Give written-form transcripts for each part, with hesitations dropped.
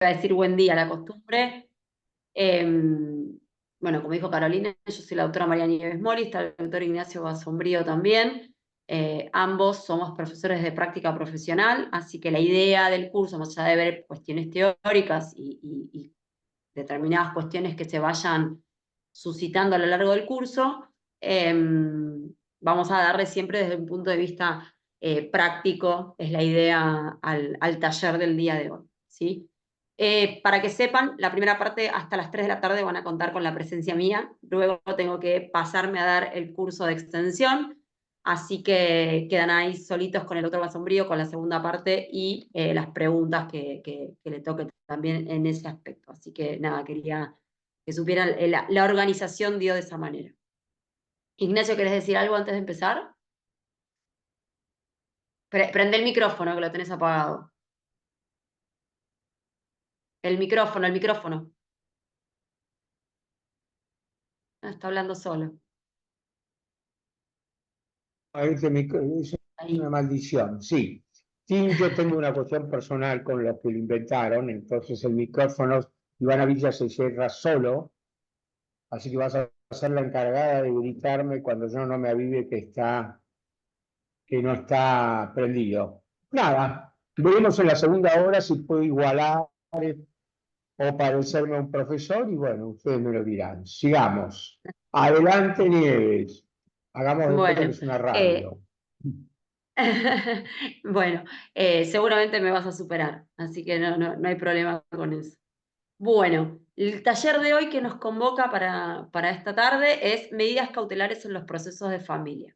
a decir buen día, la costumbre. Bueno, como dijo Carolina, yo soy la doctora María Nieves Mori, está el doctor Ignacio Basombrío también. Ambos somos profesores de práctica profesional, así que la idea del curso, más allá de ver cuestiones teóricas y determinadas cuestiones que se vayan suscitando a lo largo del curso, vamos a darle siempre desde un punto de vista práctico, es la idea al taller del día de hoy, ¿sí? Para que sepan, la primera parte hasta las 3 de la tarde van a contar con la presencia mía, luego tengo que pasarme a dar el curso de extensión, así que quedan ahí solitos con el otro Basombrío, con la segunda parte y las preguntas que le toque también en ese aspecto. Así que nada, quería que supieran, la organización dio de esa manera. Ignacio, ¿querés decir algo antes de empezar? Prende el micrófono, que lo tenés apagado. El micrófono, el micrófono. Ah, está hablando solo. Es una Ahí. maldición, sí. Sí, yo tengo una cuestión personal con los que lo inventaron, entonces el micrófono Ivana Villa se cierra solo, así que vas a ser la encargada de gritarme cuando yo no me avive que no está prendido. Nada, veremos en la segunda hora si puedo igualar o parecerme a un profesor y bueno, ustedes me lo dirán. Sigamos. Adelante, Nieves. Hagamos de cuenta que Bueno, es una eh, radio. bueno, seguramente me vas a superar, así que no hay problema con eso. Bueno, el taller de hoy que nos convoca para esta tarde es medidas cautelares en los procesos de familia.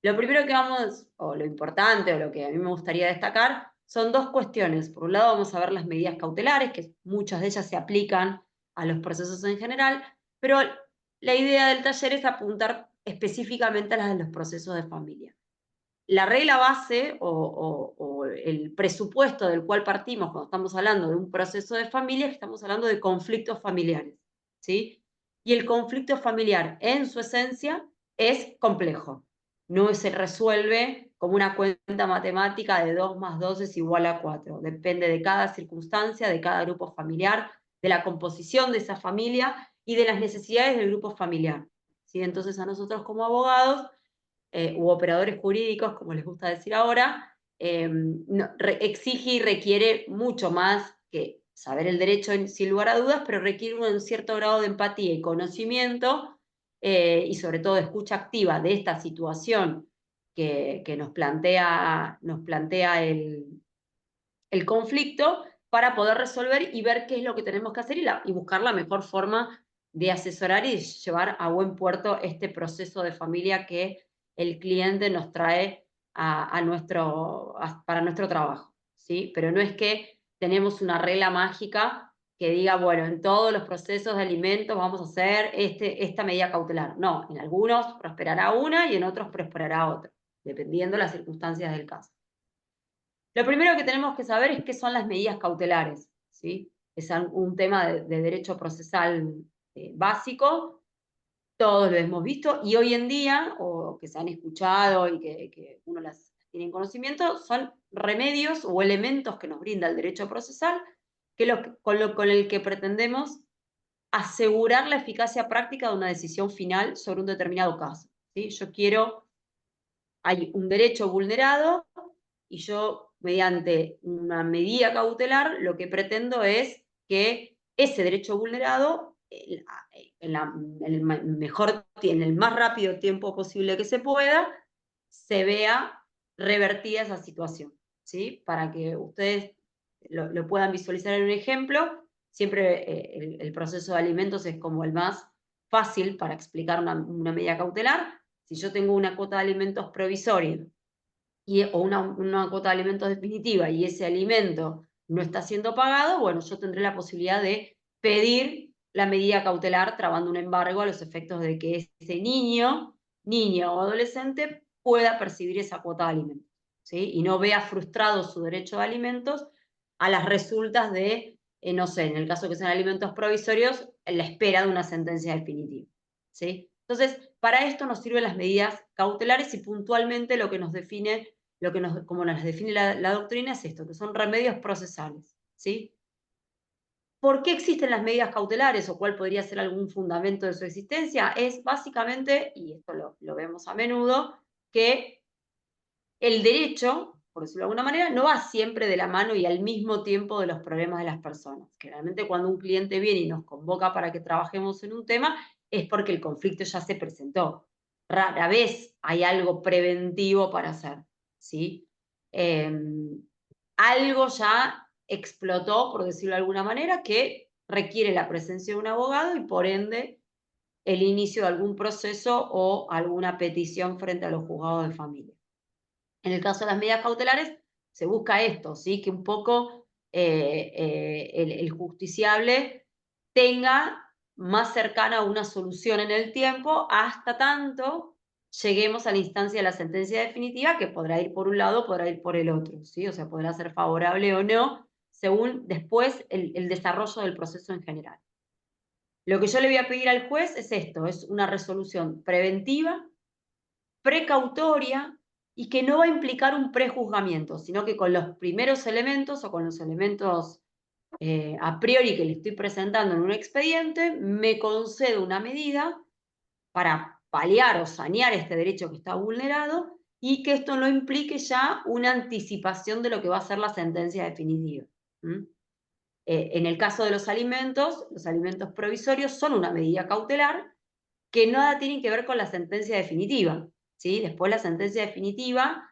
Lo primero que vamos, o lo importante, o lo que a mí me gustaría destacar, son dos cuestiones. Por un lado vamos a ver las medidas cautelares, que muchas de ellas se aplican a los procesos en general, pero la idea del taller es apuntar específicamente a las de los procesos de familia. La regla base o el presupuesto del cual partimos cuando estamos hablando de un proceso de familia, es que estamos hablando de conflictos familiares, ¿sí? Y el conflicto familiar, en su esencia, es complejo. No se resuelve como una cuenta matemática de 2 más 2 es igual a 4. Depende de cada circunstancia, de cada grupo familiar, de la composición de esa familia y de las necesidades del grupo familiar, ¿sí? Entonces a nosotros como abogados u operadores jurídicos, como les gusta decir ahora, exige y requiere mucho más que saber el derecho sin lugar a dudas, pero requiere un cierto grado de empatía y conocimiento y sobre todo de escucha activa de esta situación que nos plantea el conflicto para poder resolver y ver qué es lo que tenemos que hacer y buscar la mejor forma de asesorar y llevar a buen puerto este proceso de familia que el cliente nos trae para nuestro trabajo, ¿sí? Pero no es que tenemos una regla mágica que diga, bueno, en todos los procesos de alimentos vamos a hacer esta medida cautelar. No, en algunos prosperará una y en otros prosperará otra, dependiendo de las circunstancias del caso. Lo primero que tenemos que saber es qué son las medidas cautelares, ¿sí? Es un tema de derecho procesal básico, todos lo hemos visto, y hoy en día, o que se han escuchado y que uno las tiene en conocimiento, son remedios o elementos que nos brinda el derecho procesal con el que pretendemos asegurar la eficacia práctica de una decisión final sobre un determinado caso, ¿sí? Hay un derecho vulnerado y yo, mediante una medida cautelar, lo que pretendo es que ese derecho vulnerado, en el más rápido tiempo posible que se pueda, se vea revertida esa situación, ¿sí? Para que ustedes lo puedan visualizar en un ejemplo, siempre el proceso de alimentos es como el más fácil para explicar una medida cautelar. Si yo tengo una cuota de alimentos provisoria o una cuota de alimentos definitiva y ese alimento no está siendo pagado, bueno, yo tendré la posibilidad de pedir la medida cautelar trabando un embargo a los efectos de que ese niña o adolescente pueda percibir esa cuota de alimentos, ¿sí? Y no vea frustrado su derecho de alimentos a las resultas de, no sé, en el caso que sean alimentos provisorios, en la espera de una sentencia definitiva, ¿sí? Entonces, para esto nos sirven las medidas cautelares y puntualmente lo que nos define como nos define la doctrina es esto, que son remedios procesales, ¿sí? ¿Por qué existen las medidas cautelares o cuál podría ser algún fundamento de su existencia? Es básicamente, y esto lo vemos a menudo, que el derecho, por decirlo de alguna manera, no va siempre de la mano y al mismo tiempo de los problemas de las personas. Generalmente cuando un cliente viene y nos convoca para que trabajemos en un tema, es porque el conflicto ya se presentó. Rara vez hay algo preventivo para hacer, ¿sí? Algo ya explotó, por decirlo de alguna manera, que requiere la presencia de un abogado y por ende el inicio de algún proceso o alguna petición frente a los juzgados de familia. En el caso de las medidas cautelares se busca esto, ¿sí? Que un poco el justiciable tenga más cercana una solución en el tiempo hasta tanto lleguemos a la instancia de la sentencia definitiva, que podrá ir por un lado, podrá ir por el otro, ¿sí? O sea, podrá ser favorable o no, según después el desarrollo del proceso en general. Lo que yo le voy a pedir al juez es esto, es una resolución preventiva, precautoria y que no va a implicar un prejuzgamiento, sino que con los primeros elementos o con los elementos a priori que le estoy presentando en un expediente, me concedo una medida para paliar o sanear este derecho que está vulnerado y que esto no implique ya una anticipación de lo que va a ser la sentencia definitiva. En el caso de los alimentos provisorios son una medida cautelar que nada tienen que ver con la sentencia definitiva, ¿sí? Después la sentencia definitiva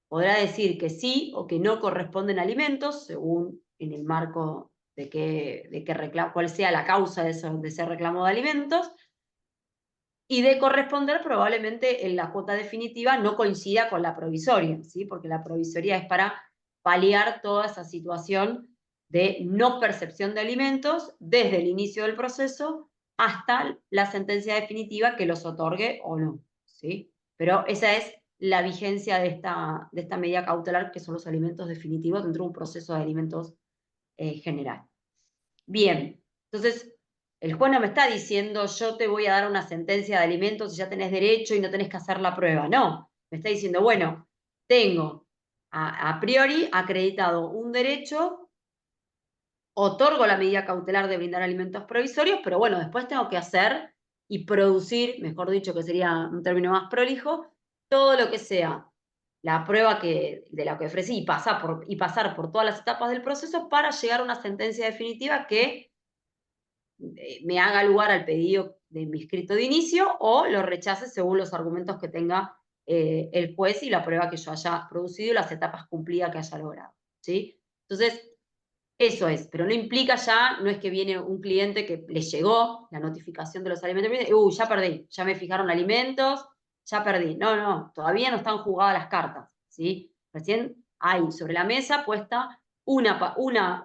podrá decir que sí o que no corresponden alimentos, según en el marco de qué reclamo, cuál sea la causa de ese reclamo de alimentos, y de corresponder probablemente en la cuota definitiva no coincida con la provisoria, ¿sí? Porque la provisoria es para paliar toda esa situación de no percepción de alimentos desde el inicio del proceso hasta la sentencia definitiva que los otorgue o no, ¿sí? Pero esa es la vigencia de esta medida cautelar, que son los alimentos definitivos dentro de un proceso de alimentos general. Bien, entonces el juez no me está diciendo yo te voy a dar una sentencia de alimentos y ya tenés derecho y no tenés que hacer la prueba, no. Me está diciendo, bueno, tengo a priori acreditado un derecho, otorgo la medida cautelar de brindar alimentos provisorios, pero bueno, después tengo que hacer y producir, mejor dicho, que sería un término más prolijo, todo lo que sea la prueba de la que ofrecí y pasar por todas las etapas del proceso para llegar a una sentencia definitiva que me haga lugar al pedido de mi escrito de inicio o lo rechace según los argumentos que tenga el juez y la prueba que yo haya producido y las etapas cumplidas que haya logrado, ¿sí? Entonces, eso es, pero no implica ya, no es que viene un cliente que le llegó la notificación de los alimentos y ya perdí, ya me fijaron alimentos, ya perdí. No, no, todavía no están jugadas las cartas, ¿sí? Recién hay sobre la mesa puesta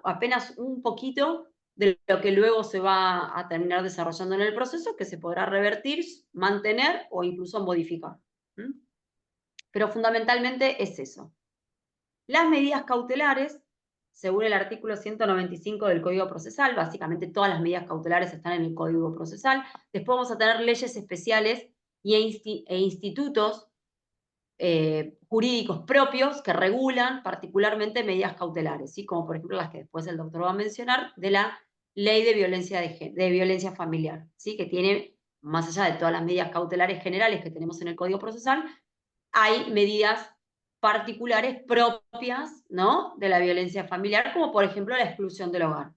apenas un poquito de lo que luego se va a terminar desarrollando en el proceso, que se podrá revertir, mantener o incluso modificar. Pero fundamentalmente es eso. Las medidas cautelares, según el artículo 195 del Código Procesal, básicamente todas las medidas cautelares están en el Código Procesal. Después vamos a tener leyes especiales e institutos jurídicos propios que regulan particularmente medidas cautelares, ¿sí? Como por ejemplo las que después el doctor va a mencionar, de la Ley de Violencia Familiar, ¿sí? Que tiene, más allá de todas las medidas cautelares generales que tenemos en el Código Procesal, hay medidas particulares propias, ¿no?, de la violencia familiar, como por ejemplo la exclusión del hogar.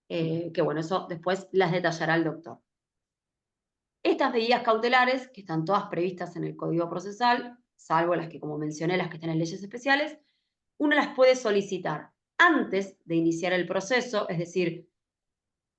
Que bueno, eso después las detallará el doctor. Estas medidas cautelares, que están todas previstas en el Código Procesal, salvo las que, como mencioné, las que están en leyes especiales, uno las puede solicitar antes de iniciar el proceso, es decir,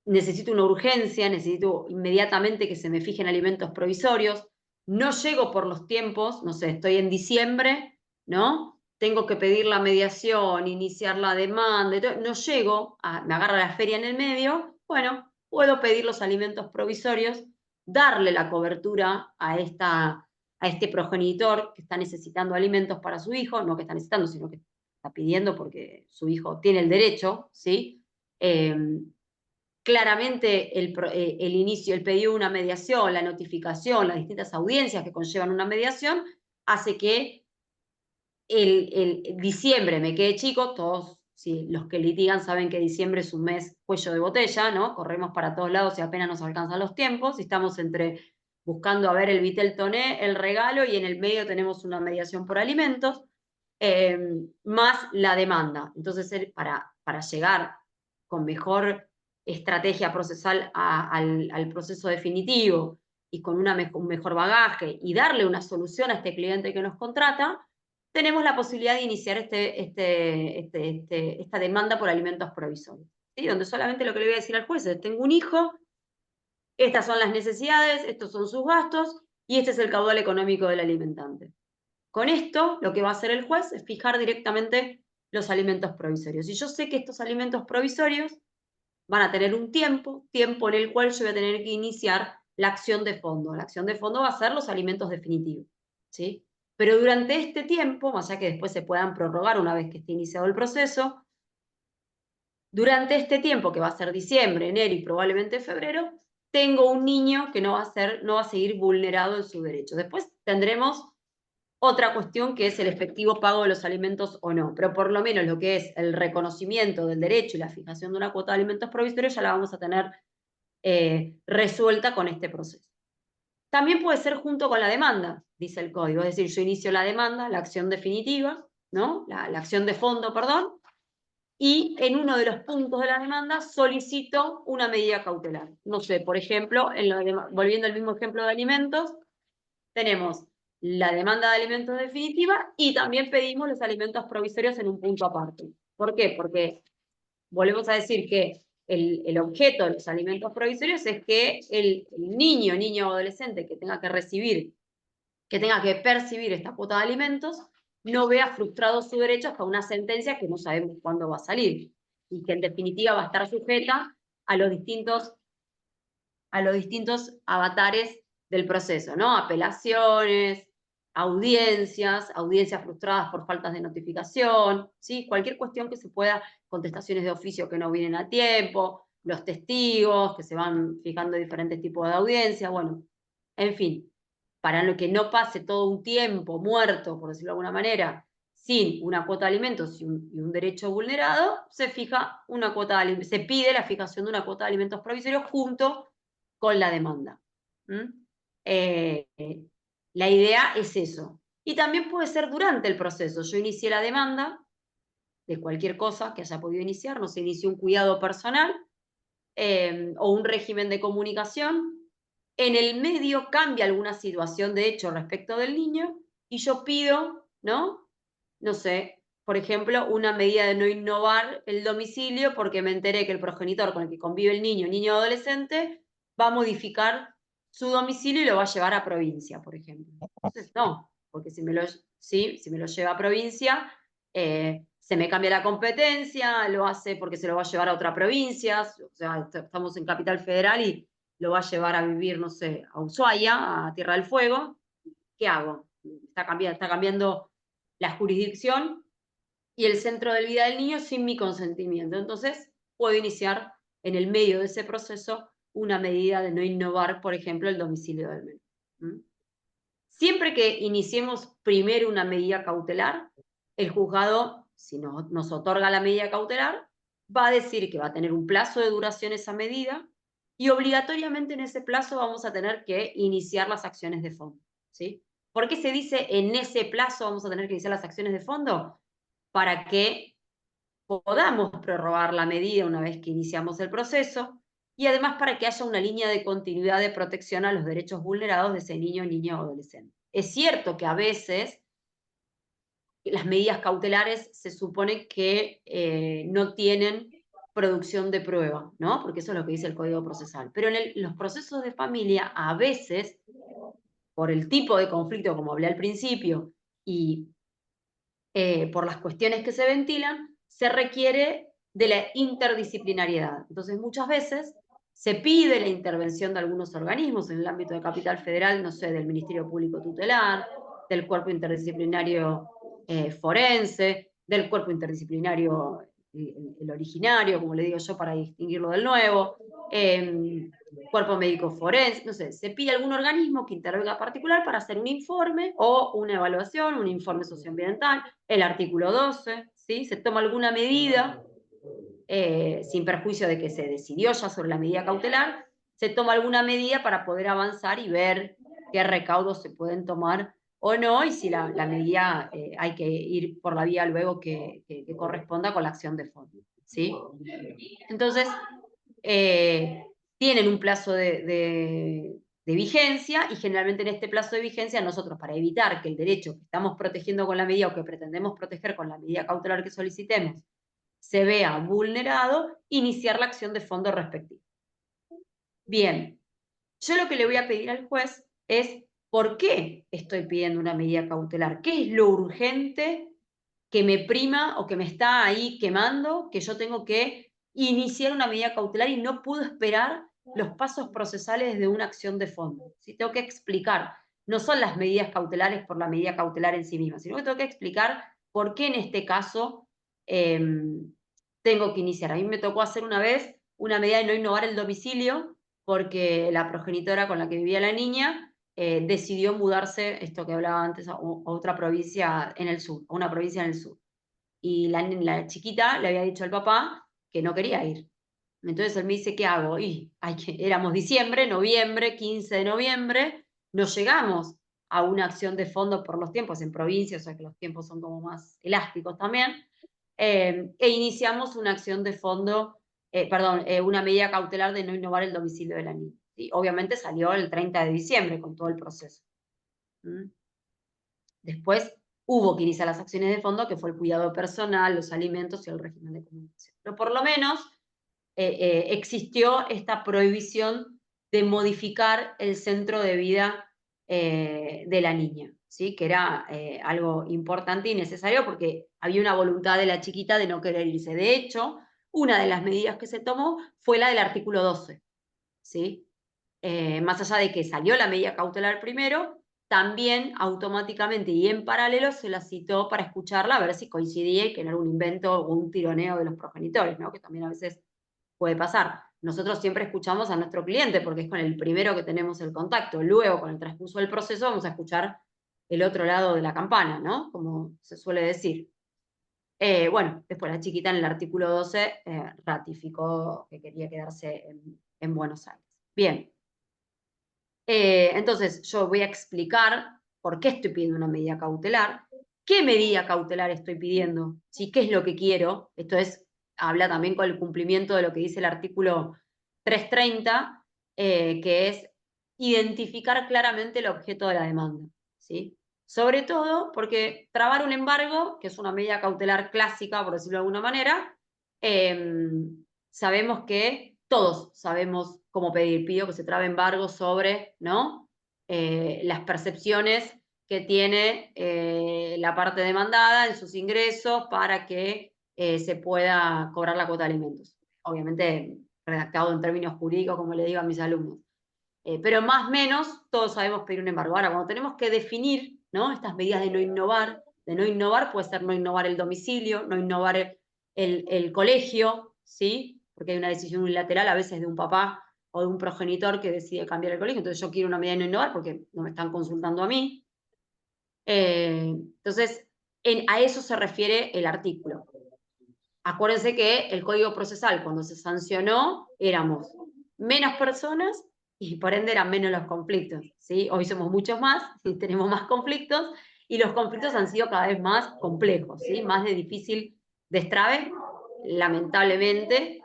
necesito una urgencia, necesito inmediatamente que se me fijen alimentos provisorios, no llego por los tiempos, no sé, estoy en diciembre, ¿no? Tengo que pedir la mediación, iniciar la demanda, no llego, me agarra la feria en el medio, bueno, puedo pedir los alimentos provisorios, darle la cobertura a este progenitor que está necesitando alimentos para su hijo, no que está necesitando, sino que está pidiendo porque su hijo tiene el derecho, ¿sí? Claramente el inicio, el pedido de una mediación, la notificación, las distintas audiencias que conllevan una mediación, hace que el diciembre me quede chico, todos Si los que litigan saben que diciembre es un mes cuello de botella, ¿no? Corremos para todos lados y apenas nos alcanzan los tiempos, y estamos buscando a ver el vitel toné, el regalo, y en el medio tenemos una mediación por alimentos, más la demanda. Entonces, para llegar con mejor estrategia procesal al proceso definitivo y con un mejor bagaje y darle una solución a este cliente que nos contrata, tenemos la posibilidad de iniciar esta demanda por alimentos provisorios, ¿sí? Donde solamente lo que le voy a decir al juez es: tengo un hijo, estas son las necesidades, estos son sus gastos y este es el caudal económico del alimentante. Con esto, lo que va a hacer el juez es fijar directamente los alimentos provisorios. Y yo sé que estos alimentos provisorios van a tener un tiempo en el cual yo voy a tener que iniciar la acción de fondo. La acción de fondo va a ser los alimentos definitivos, ¿sí? Pero durante este tiempo, más allá que después se puedan prorrogar una vez que esté iniciado el proceso, durante este tiempo, que va a ser diciembre, enero y probablemente febrero, tengo un niño que no va a seguir vulnerado en su derecho. Después tendremos otra cuestión, que es el efectivo pago de los alimentos o no, pero por lo menos lo que es el reconocimiento del derecho y la fijación de una cuota de alimentos provisorios ya la vamos a tener resuelta con este proceso. También puede ser junto con la demanda, dice el código, es decir, yo inicio la demanda, la acción definitiva, ¿no? La acción de fondo, perdón, y en uno de los puntos de la demanda solicito una medida cautelar. No sé, por ejemplo, volviendo al mismo ejemplo de alimentos, tenemos la demanda de alimentos definitiva y también pedimos los alimentos provisorios en un punto aparte. ¿Por qué? Porque volvemos a decir que el objeto de los alimentos provisorios es que el niño o adolescente que tenga que percibir esta cuota de alimentos no vea frustrado su derecho hasta una sentencia que no sabemos cuándo va a salir y que en definitiva va a estar sujeta a los distintos avatares del proceso, ¿no? Apelaciones, audiencias frustradas por faltas de notificación, ¿sí? Cualquier cuestión que se pueda, contestaciones de oficio que no vienen a tiempo, los testigos que se van fijando diferentes tipos de audiencias, bueno, en fin, para lo que no pase todo un tiempo muerto, por decirlo de alguna manera, sin una cuota de alimentos y un derecho vulnerado, se fija una cuota de alimentos, se pide la fijación de una cuota de alimentos provisorios junto con la demanda. Eh, la idea es eso. Y también puede ser durante el proceso. Yo inicié la demanda de cualquier cosa que haya podido iniciar, no sé, inicié un cuidado personal o un régimen de comunicación. En el medio cambia alguna situación de hecho respecto del niño y yo pido, ¿no? No sé, por ejemplo, una medida de no innovar el domicilio porque me enteré que el progenitor con el que convive el niño o adolescente, va a modificar su domicilio y lo va a llevar a provincia, por ejemplo. Entonces, no, porque si me lo lleva a provincia, se me cambia la competencia, lo hace porque se lo va a llevar a otra provincia, o sea, estamos en Capital Federal y lo va a llevar a vivir, no sé, a Ushuaia, a Tierra del Fuego. ¿Qué hago? Está cambiando la jurisdicción y el centro de vida del niño sin mi consentimiento. Entonces, puedo iniciar en el medio de ese proceso una medida de no innovar, por ejemplo, el domicilio del menor. Siempre que iniciemos primero una medida cautelar, el juzgado, si nos otorga la medida cautelar, va a decir que va a tener un plazo de duración esa medida y obligatoriamente en ese plazo vamos a tener que iniciar las acciones de fondo, ¿sí? ¿Por qué se dice en ese plazo vamos a tener que iniciar las acciones de fondo? Para que podamos prorrogar la medida una vez que iniciamos el proceso y además para que haya una línea de continuidad de protección a los derechos vulnerados de ese niño o adolescente. Es cierto que a veces las medidas cautelares se supone que no tienen producción de prueba, ¿no? Porque eso es lo que dice el Código Procesal. Pero en los procesos de familia, a veces, por el tipo de conflicto, como hablé al principio, y por las cuestiones que se ventilan, se requiere de la interdisciplinariedad. Entonces, muchas veces se pide la intervención de algunos organismos en el ámbito de Capital Federal, no sé, del Ministerio Público Tutelar, del Cuerpo Interdisciplinario Forense, del Cuerpo Interdisciplinario el originario, como le digo yo, para distinguirlo del nuevo, Cuerpo Médico Forense, no sé, se pide algún organismo que intervenga particular para hacer un informe o una evaluación, un informe socioambiental, el artículo 12, ¿sí? Se toma alguna medida, sin perjuicio de que se decidió ya sobre la medida cautelar, se toma alguna medida para poder avanzar y ver qué recaudos se pueden tomar o no, y si la medida hay que ir por la vía luego que corresponda con la acción de fondo, ¿sí? Entonces, tienen un plazo de vigencia, y generalmente en este plazo de vigencia nosotros, para evitar que el derecho que estamos protegiendo con la medida o que pretendemos proteger con la medida cautelar que solicitemos se vea vulnerado, iniciar la acción de fondo respectiva. Bien, yo lo que le voy a pedir al juez es por qué estoy pidiendo una medida cautelar, qué es lo urgente que me prima o que me está ahí quemando, que yo tengo que iniciar una medida cautelar y no puedo esperar los pasos procesales de una acción de fondo. ¿Sí? Tengo que explicar, no son las medidas cautelares por la medida cautelar en sí misma, sino que tengo que explicar por qué en este caso tengo que iniciar. A mí me tocó hacer una vez una medida de no innovar el domicilio porque la progenitora con la que vivía la niña decidió mudarse, esto que hablaba antes, a otra provincia en el sur, a una provincia en el sur. Y la chiquita le había dicho al papá que no quería ir. Entonces él me dice, ¿qué hago? Y éramos diciembre, noviembre, 15 de noviembre, no llegamos a una acción de fondo por los tiempos en provincia, o sea que los tiempos son como más elásticos también, e iniciamos una acción de fondo, una medida cautelar de no innovar el domicilio de la niña. ¿Sí? Obviamente salió el 30 de diciembre con todo el proceso. ¿Mm? Después hubo que iniciar las acciones de fondo, que fue el cuidado personal, los alimentos y el régimen de comunicación. Pero por lo menos existió esta prohibición de modificar el centro de vida de la niña, ¿sí? Que era algo importante y necesario porque había una voluntad de la chiquita de no querer irse. De hecho, una de las medidas que se tomó fue la del artículo 12, ¿sí? Más allá de que salió la medida cautelar primero, también automáticamente y en paralelo se la citó para escucharla, a ver si coincidía y que no era un invento o un tironeo de los progenitores, ¿no? Que también a veces puede pasar. Nosotros siempre escuchamos a nuestro cliente porque es con el primero que tenemos el contacto. Luego, con el transcurso del proceso, vamos a escuchar el otro lado de la campana, ¿no? Como se suele decir. Bueno, después la chiquita en el artículo 12 ratificó que quería quedarse en Buenos Aires. Bien. Entonces, yo voy a explicar por qué estoy pidiendo una medida cautelar, qué medida cautelar estoy pidiendo, ¿sí? ¿Qué es lo que quiero? Esto es, habla también con el cumplimiento de lo que dice el artículo 330, que es identificar claramente el objeto de la demanda, ¿sí? Sobre todo porque trabar un embargo, que es una medida cautelar clásica, por decirlo de alguna manera, sabemos que todos sabemos cómo pedir. Pido que se trabe embargo sobre, ¿no? Las percepciones que tiene la parte demandada en sus ingresos para que se pueda cobrar la cuota de alimentos. Obviamente redactado en términos jurídicos, como le digo a mis alumnos. Pero más o menos todos sabemos pedir un embargo. Ahora, cuando tenemos que definir, ¿no? Estas medidas de no innovar puede ser no innovar el domicilio, no innovar el colegio, ¿sí? Porque hay una decisión unilateral a veces de un papá o de un progenitor que decide cambiar el colegio, entonces yo quiero una medida de no innovar porque no me están consultando a mí. Entonces, a eso se refiere el artículo. Acuérdense que el Código Procesal, cuando se sancionó, éramos menos personas y por ende eran menos los conflictos, ¿sí? Hoy somos muchos más, ¿sí? Tenemos más conflictos y los conflictos han sido cada vez más complejos, ¿sí? Más de difícil destrabe, lamentablemente,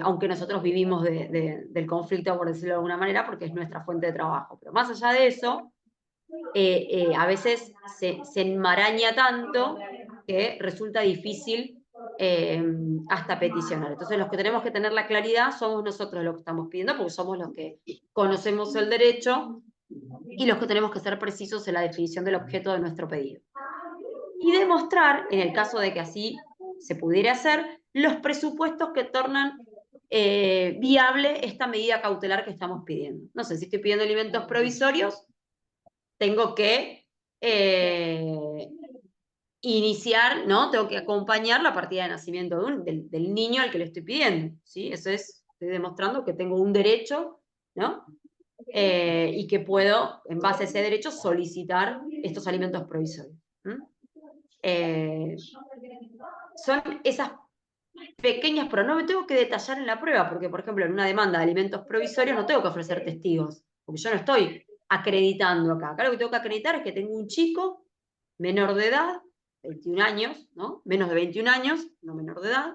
aunque nosotros vivimos del conflicto, por decirlo de alguna manera, porque es nuestra fuente de trabajo. Pero más allá de eso, a veces se enmaraña tanto que resulta difícil hasta peticionar. Entonces los que tenemos que tener la claridad somos nosotros los que estamos pidiendo, porque somos los que conocemos el derecho y los que tenemos que ser precisos en la definición del objeto de nuestro pedido. Y demostrar, en el caso de que así se pudiera hacer, los presupuestos que tornan viable esta medida cautelar que estamos pidiendo. No sé, si estoy pidiendo alimentos provisorios, tengo que iniciar, ¿no? Tengo que acompañar la partida de nacimiento del niño al que le estoy pidiendo, ¿sí? Eso es, estoy demostrando que tengo un derecho, ¿no? Y que puedo, en base a ese derecho, solicitar estos alimentos provisorios. son esas pequeñas, pero no me tengo que detallar en la prueba, porque, por ejemplo, en una demanda de alimentos provisorios no tengo que ofrecer testigos, porque yo no estoy acreditando acá. Acá lo que tengo que acreditar es que tengo un chico menor de edad, 21 años, ¿no? Menos de 21 años, no menor de edad.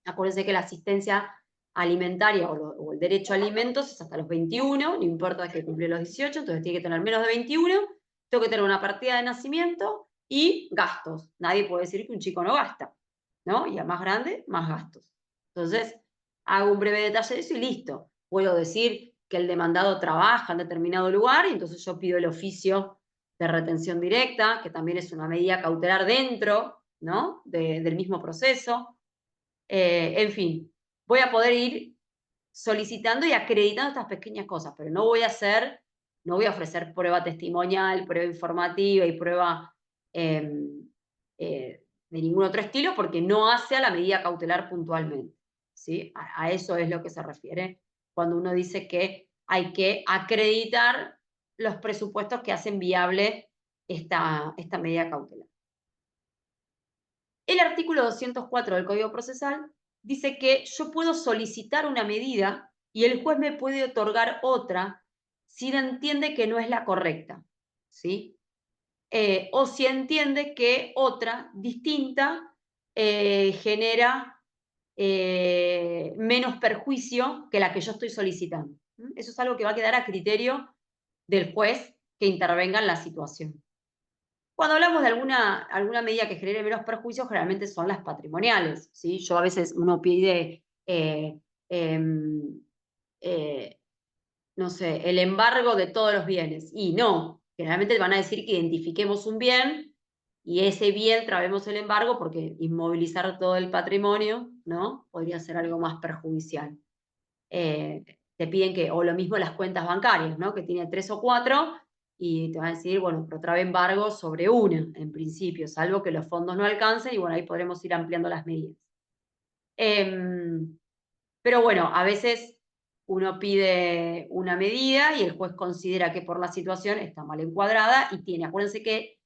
Acuérdense que la asistencia alimentaria o el derecho a alimentos es hasta los 21, no importa que cumple los 18, entonces tiene que tener menos de 21, tengo que tener una partida de nacimiento y gastos. Nadie puede decir que un chico no gasta, ¿no? Y a más grande, más gastos. Entonces, hago un breve detalle de eso y listo. Puedo decir que el demandado trabaja en determinado lugar y entonces yo pido el oficio de retención directa, que también es una medida cautelar dentro, ¿no? Del mismo proceso. En fin, voy a poder ir solicitando y acreditando estas pequeñas cosas, pero no voy a ofrecer prueba testimonial, prueba informativa y prueba de ningún otro estilo, porque no hace a la medida cautelar puntualmente. ¿Sí? A eso es lo que se refiere cuando uno dice que hay que acreditar los presupuestos que hacen viable esta medida cautelar. El artículo 204 del Código Procesal dice que yo puedo solicitar una medida y el juez me puede otorgar otra si entiende que no es la correcta, ¿sí? O si entiende que otra distinta genera menos perjuicio que la que yo estoy solicitando. Eso es algo que va a quedar a criterio del juez que intervenga en la situación. Cuando hablamos de alguna medida que genere menos perjuicios, generalmente son las patrimoniales, ¿sí? Yo a veces uno pide, em, eh, no sé, el embargo de todos los bienes. Y no, generalmente van a decir que identifiquemos un bien y ese bien trabemos el embargo porque inmovilizar todo el patrimonio, ¿no? Podría ser algo más perjudicial. Te piden que, o lo mismo las cuentas bancarias, ¿no? Que tiene 3 o 4 y te van a decir, bueno, pero trae embargo sobre una, en principio, salvo que los fondos no alcancen y bueno, ahí podremos ir ampliando las medidas. Pero bueno, a veces uno pide una medida y el juez considera que por la situación está mal encuadrada y tiene, acuérdense que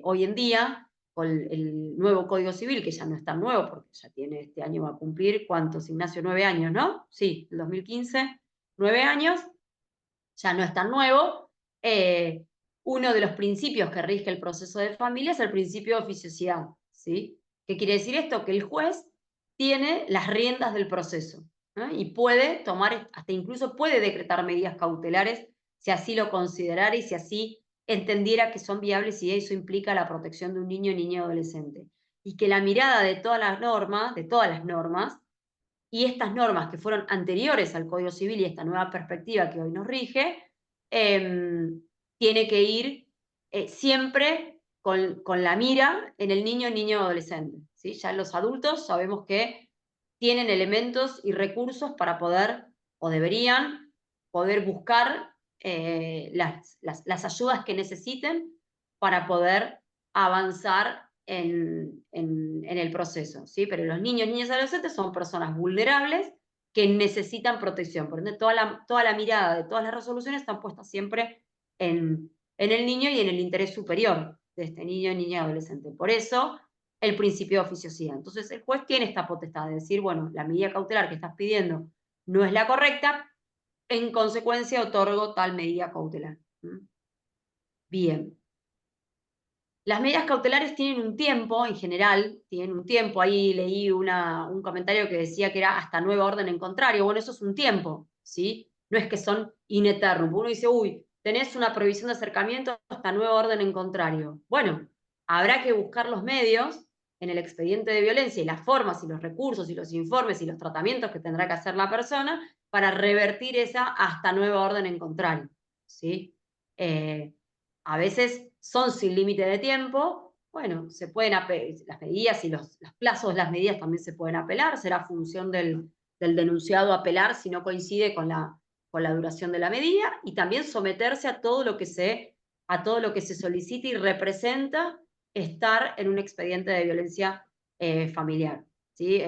hoy en día, con el nuevo Código Civil, que ya no es tan nuevo, porque ya tiene este año va a cumplir, ¿cuántos, Ignacio? 9 años, ¿no? Sí, el 2015, 9 años, ya no es tan nuevo. Uno de los principios que rige el proceso de familia es el principio de oficiosidad, ¿sí? ¿Qué quiere decir esto? Que el juez tiene las riendas del proceso, ¿no? Y puede tomar, hasta incluso puede decretar medidas cautelares si así lo considerara y si así entendiera que son viables y eso implica la protección de un niño, niña o adolescente. Y que la mirada de todas las normas, y estas normas que fueron anteriores al Código Civil y esta nueva perspectiva que hoy nos rige, tiene que ir siempre con la mira en el niño, niño o adolescente. ¿Sí? Ya los adultos sabemos que tienen elementos y recursos para poder, o deberían, poder buscar las ayudas que necesiten para poder avanzar en el proceso, ¿sí? Pero los niños, niñas y adolescentes son personas vulnerables que necesitan protección. Por ende, toda la mirada de todas las resoluciones están puestas siempre en el niño y en el interés superior de este niño, niña y adolescente. Por eso, el principio de oficiosidad. Entonces, el juez tiene esta potestad de decir, bueno, la medida cautelar que estás pidiendo no es la correcta, en consecuencia otorgo tal medida cautelar. Bien. Las medidas cautelares tienen un tiempo, en general, tienen un tiempo. Ahí leí un comentario que decía que era hasta nueva orden en contrario. Bueno, eso es un tiempo, ¿sí? No es que son in eternum. Uno dice, uy, tenés una prohibición de acercamiento hasta nueva orden en contrario. Bueno, habrá que buscar los medios en el expediente de violencia y las formas y los recursos y los informes y los tratamientos que tendrá que hacer la persona para revertir esa hasta nueva orden en contrario, ¿sí? A veces son sin límite de tiempo, bueno, se pueden las medidas y los plazos de las medidas también se pueden apelar, será función del denunciado apelar si no coincide con la duración de la medida, y también someterse a todo lo que se solicite y representa estar en un expediente de violencia familiar, ¿sí?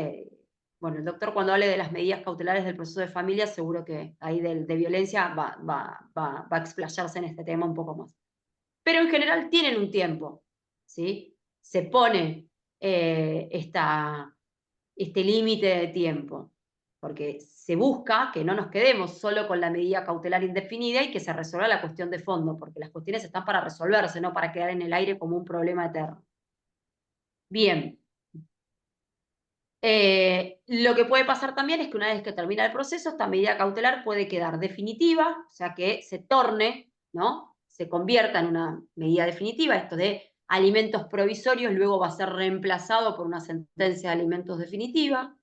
Bueno, el doctor cuando hable de las medidas cautelares del proceso de familia, seguro que ahí de violencia va a explayarse en este tema un poco más. Pero en general tienen un tiempo, ¿sí? Se pone este límite de tiempo, porque se busca que no nos quedemos solo con la medida cautelar indefinida y que se resuelva la cuestión de fondo, porque las cuestiones están para resolverse, no para quedar en el aire como un problema eterno. Bien. Lo que puede pasar también es que una vez que termina el proceso, esta medida cautelar puede quedar definitiva, o sea que se torne, ¿no? Se convierta en una medida definitiva. Esto de alimentos provisorios luego va a ser reemplazado por una sentencia de alimentos definitiva,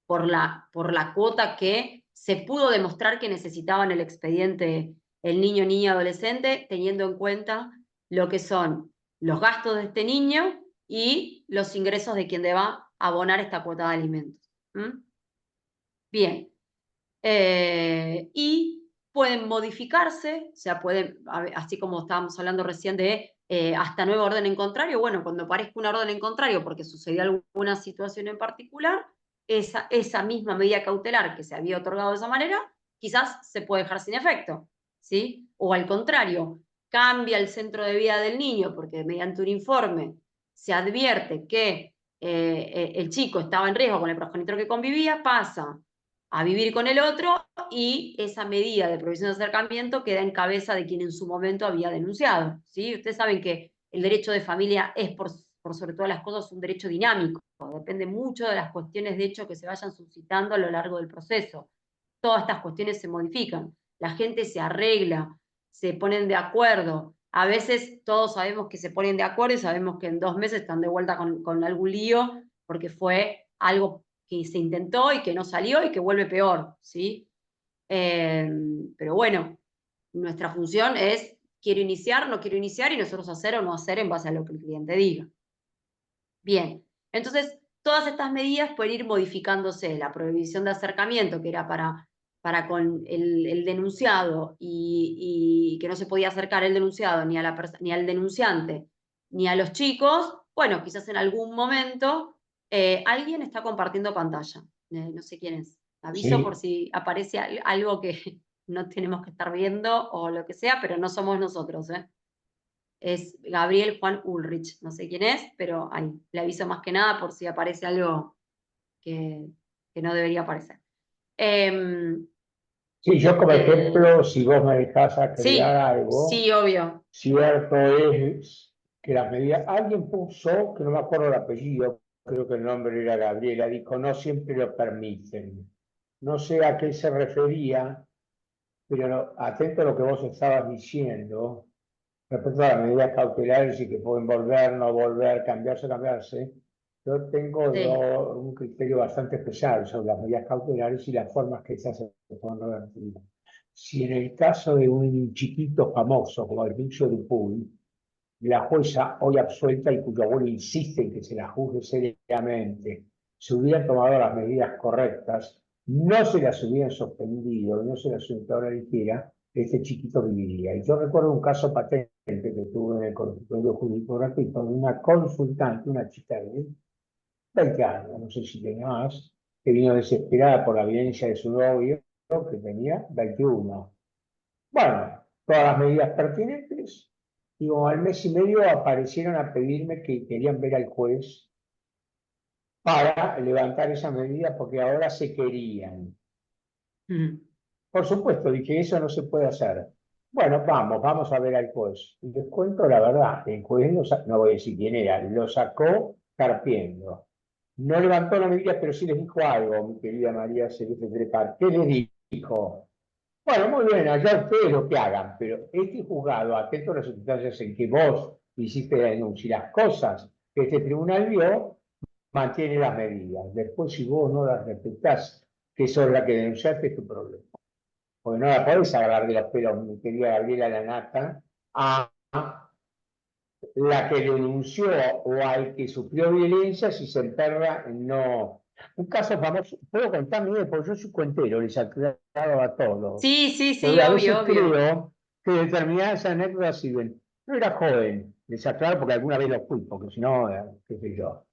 por la cuota que se pudo demostrar que necesitaba en el expediente el niño, niña, adolescente, teniendo en cuenta lo que son los gastos de este niño y los ingresos de quien deba abonar esta cuota de alimentos. ¿Mm? Bien. Y pueden modificarse, o sea, pueden, así como estábamos hablando recién de hasta nueva orden en contrario, bueno, cuando aparezca una orden en contrario porque sucedió alguna situación en particular, esa misma medida cautelar que se había otorgado de esa manera, quizás se puede dejar sin efecto, ¿sí? O al contrario, cambia el centro de vida del niño porque mediante un informe se advierte que el chico estaba en riesgo con el progenitor que convivía, pasa a vivir con el otro y esa medida de provisión de acercamiento queda en cabeza de quien en su momento había denunciado, ¿sí? Ustedes saben que el derecho de familia es, por sobre todas las cosas, un derecho dinámico, depende mucho de las cuestiones de hecho que se vayan suscitando a lo largo del proceso. Todas estas cuestiones se modifican, la gente se arregla, se ponen de acuerdo. A veces todos sabemos que se ponen de acuerdo y sabemos que en 2 meses están de vuelta con algún lío porque fue algo que se intentó y que no salió y que vuelve peor, ¿sí? Pero bueno, nuestra función es quiero iniciar, no quiero iniciar y nosotros hacer o no hacer en base a lo que el cliente diga. Bien, entonces todas estas medidas pueden ir modificándose. La prohibición de acercamiento, que era para con el denunciado y que no se podía acercar el denunciado ni al denunciante ni a los chicos, bueno, quizás en algún momento alguien está compartiendo pantalla. No sé quién es. Aviso por Sí, si aparece algo que no tenemos que estar viendo o lo que sea, pero no somos nosotros, ¿eh? Es Gabriel Juan Ulrich, no sé quién es, pero ahí le aviso más que nada por si aparece algo que, que no debería aparecer. Eh, sí, yo como ejemplo, si vos me dejás agregar sí, algo, sí, obvio. cierto es que las medidas, alguien puso, que no me acuerdo el apellido, creo que el nombre era Gabriela, dijo, no siempre lo permiten. No sé a qué se refería, pero atento a lo que vos estabas diciendo, respecto a las medidas cautelares y que pueden volver, no volver, cambiarse, cambiarse, yo tengo Sí. un criterio bastante especial sobre las medidas cautelares y las formas que esas se pueden revertir. Si en el caso de un chiquito famoso como el Lucio Dupuy, la jueza hoy absuelta y cuyo abuelo insiste en que se la juzgue seriamente, se hubieran tomado las medidas correctas, no se las hubieran suspendido, no se las hubieran ahora ligera, este chiquito viviría. Y yo recuerdo un caso patente que tuve en el consultorio jurídico gratuito de una consultante, una chica de 20 años, no sé si tenía más, que vino desesperada por la violencia de su novio, que tenía 21. Bueno, todas las medidas pertinentes. Digo, al mes y medio aparecieron a pedirme que querían ver al juez para levantar esa medida porque ahora se querían. Mm. Por supuesto, dije, eso no se puede hacer. Bueno, vamos a ver al juez. Y les cuento la verdad, el juez, no voy a decir quién era, lo sacó carpiendo. No levantó la medida, pero sí les dijo algo, mi querida María Celeste Trepar. ¿Qué les dijo? Bueno, muy bien, allá ustedes lo que hagan, pero este juzgado, atento a las circunstancias en que vos hiciste la denuncia y las cosas que este tribunal vio, mantiene las medidas. Después, si vos no las respetás, que sos la que denunciaste, es tu problema. Porque no la podés agarrar de los pelos, mi querida Gabriela Lanata, a la que denunció o al que sufrió violencia si se emperra no. Un caso famoso, puedo contar, Miguel, porque yo soy cuentero, les aclaro a todos. Sí, sí, sí, Porque a obvio, veces obvio. creo que determinadas anécdotas sirven. No era joven, les aclaro porque alguna vez lo fui, porque si no, qué sé yo.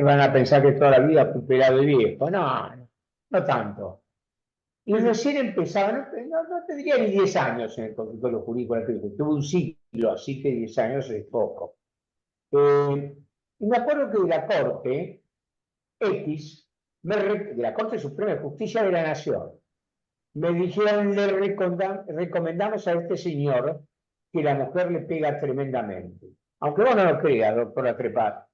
Van a pensar que toda la vida fui pelado de viejo. No, no, no tanto. Y Mm. recién empezaba, no tendría ni 10 años en el consultorio jurídico gratuito, tuve un ciclo, así que 10 años es poco. Eh, Y me acuerdo que de la Corte X, de la Corte Suprema de Justicia de la Nación, me dijeron, le recomendamos a este señor que la mujer le pega tremendamente. Aunque vos no lo creas, doctora Trepat.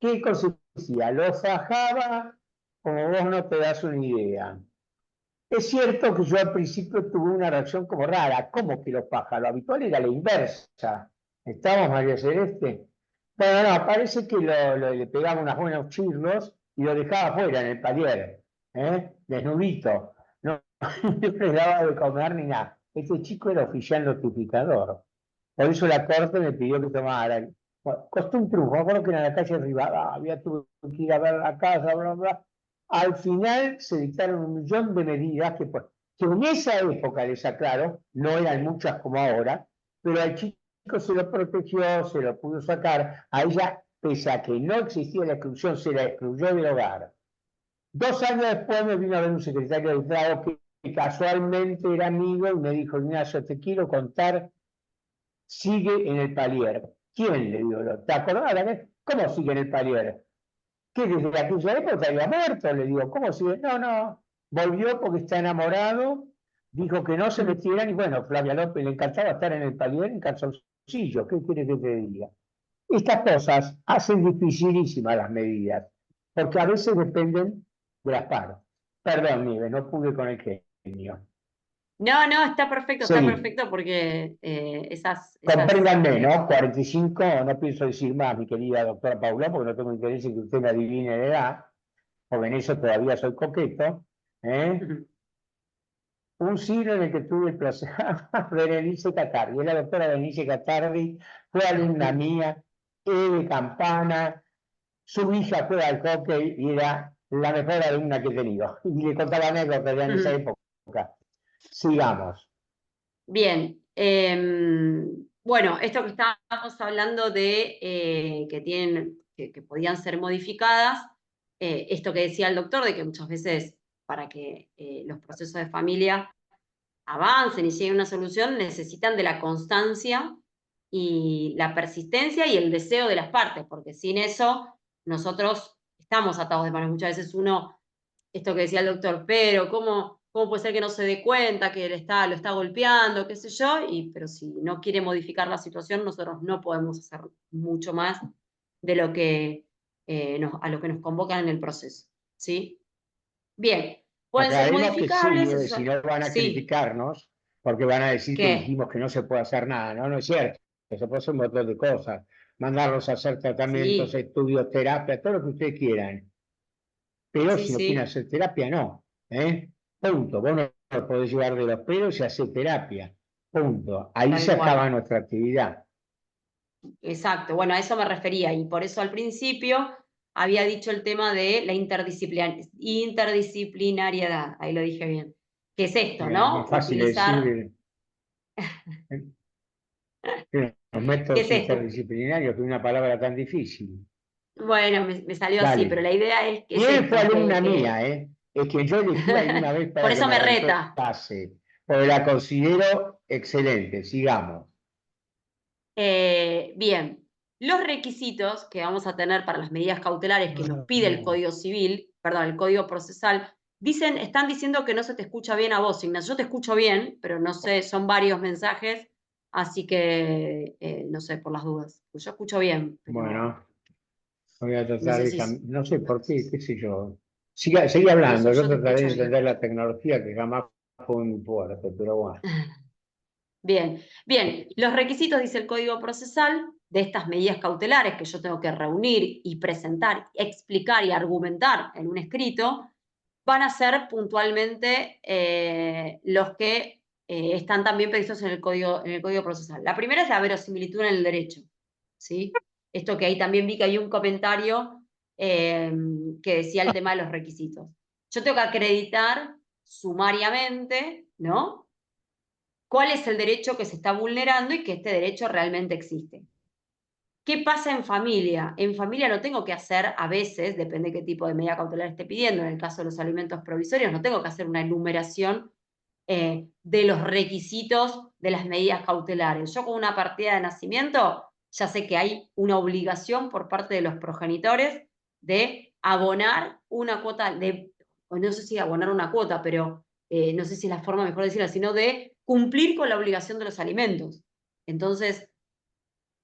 ¿Qué consistía? Lo fajaba como vos no te das una idea. Es cierto que yo al principio tuve una reacción como rara. ¿Cómo que lo faja? Lo habitual era la inversa. ¿Estamos, María Celeste? Bueno, no, parece que le pegaba unos buenos chirlos y lo dejaba afuera en el palier, desnudito. No, no le daba de comer ni nada. Este chico era oficial notificador. Por eso la corte me pidió que tomara. Bueno, costó un truco, me acuerdo que en la calle Rivadavia tuve que ir a ver la casa, bla, bla. Al final se dictaron 1.000.000 de medidas que en esa época, les aclaro, no eran muchas como ahora, pero al chico se lo protegió, se lo pudo sacar. A ella, pese a que no existía la exclusión, se la excluyó del hogar. 2 años después me vino a ver un secretario de Estado que casualmente era amigo y me dijo, Ignacio, te quiero contar, sigue en el palier. ¿Quién? Le digo, ¿te acordás? ¿Cómo sigue en el palier? ¿Qué desde aquella época había muerto? Le digo, ¿cómo sigue? No, no, volvió porque está enamorado, dijo que no se metieran y bueno, Flavia López le encantaba estar en el palier en calzoncillo, ¿qué quieres que te diga? Estas cosas hacen dificilísimas las medidas, porque a veces dependen de las partes. Perdón, Nieves, no pude con el genio. No, no, está Seguí. perfecto porque Compréndanme, ¿no? 45, no pienso decir más, mi querida doctora Paula, porque no tengo interés en que usted me adivine la edad, porque en eso todavía soy coqueto. ¿eh? Un siglo en el que tuve el placer, Berenice Catardi, la doctora Berenice Catardi, fue alumna mía, de Campana, su hija fue al hockey y era la mejor alumna que he tenido. Y le contaba anécdotas en esa época. Sigamos. Bien, bueno, esto que estábamos hablando de que podían ser modificadas, esto que decía el doctor, de que muchas veces para que los procesos de familia avancen y lleguen a una solución, necesitan de la constancia y la persistencia y el deseo de las partes, porque sin eso nosotros estamos atados de manos. Muchas veces uno, esto que decía el doctor, pero ¿cómo puede ser que no se dé cuenta que lo está golpeando, qué sé yo? Pero si no quiere modificar la situación, nosotros no podemos hacer mucho más de lo que, a lo que nos convocan en el proceso, ¿sí? Bien, pueden ser Aclaremos que sí, modificables, si no van a sí, criticarnos, porque van a decir que ¿qué? dijimos que no se puede hacer nada, ¿no? No es cierto, se puede hacer un montón de cosas, mandarlos a hacer tratamientos, Sí, estudios, terapia, todo lo que ustedes quieran, pero sí, si no quieren sí, hacer terapia, no, Punto, vos no lo podés llevar de los pelos y hacer terapia, punto, ahí se tal acaba cual. nuestra actividad. Exacto, bueno, a eso me refería y por eso al principio había dicho el tema de la interdisciplinariedad, ahí lo dije bien. ¿Qué es esto, Es más no? fácil Utilizar, decir los ¿qué es métodos esto? interdisciplinarios que una palabra tan difícil. Bueno, me salió así, pero Dale. la idea es que Y es él fue esto, alumna mía, Es que yo elegí alguna vez por para que eso me me reta. reemplace, porque la considero excelente. Sigamos. Bien, los requisitos que vamos a tener para las medidas cautelares que nos pide el Código Civil, perdón, el Código Procesal, están diciendo que no se te escucha bien a vos, Ignacio. Yo te escucho bien, pero no sé, son varios mensajes, así que no sé, por las dudas. Pues yo escucho bien, pero Bueno, voy a no tratar sé de si, no sé por qué, qué sé yo. Sigue no sé, hablando, yo yo te trataré de escucho bien. entender la tecnología que jamás fue muy fuerte, pero bueno. Bien, bien, los requisitos, dice el Código Procesal, de estas medidas cautelares que yo tengo que reunir y presentar, explicar y argumentar en un escrito, van a ser puntualmente los que están también previstos en el código Procesal. La primera es la verosimilitud en el derecho, ¿sí? Esto que ahí también vi que hay un comentario que decía el tema de los requisitos. Yo tengo que acreditar sumariamente, ¿no? ¿Cuál es el derecho que se está vulnerando y que este derecho realmente existe? ¿Qué pasa en familia? En familia no tengo que hacer, a veces, depende de qué tipo de medida cautelar esté pidiendo, en el caso de los alimentos provisorios, no tengo que hacer una enumeración de los requisitos de las medidas cautelares. Yo con una partida de nacimiento ya sé que hay una obligación por parte de los progenitores de abonar una cuota, o no sé si abonar una cuota, pero no sé si es la forma mejor de decirlo, sino de cumplir con la obligación de los alimentos. Entonces,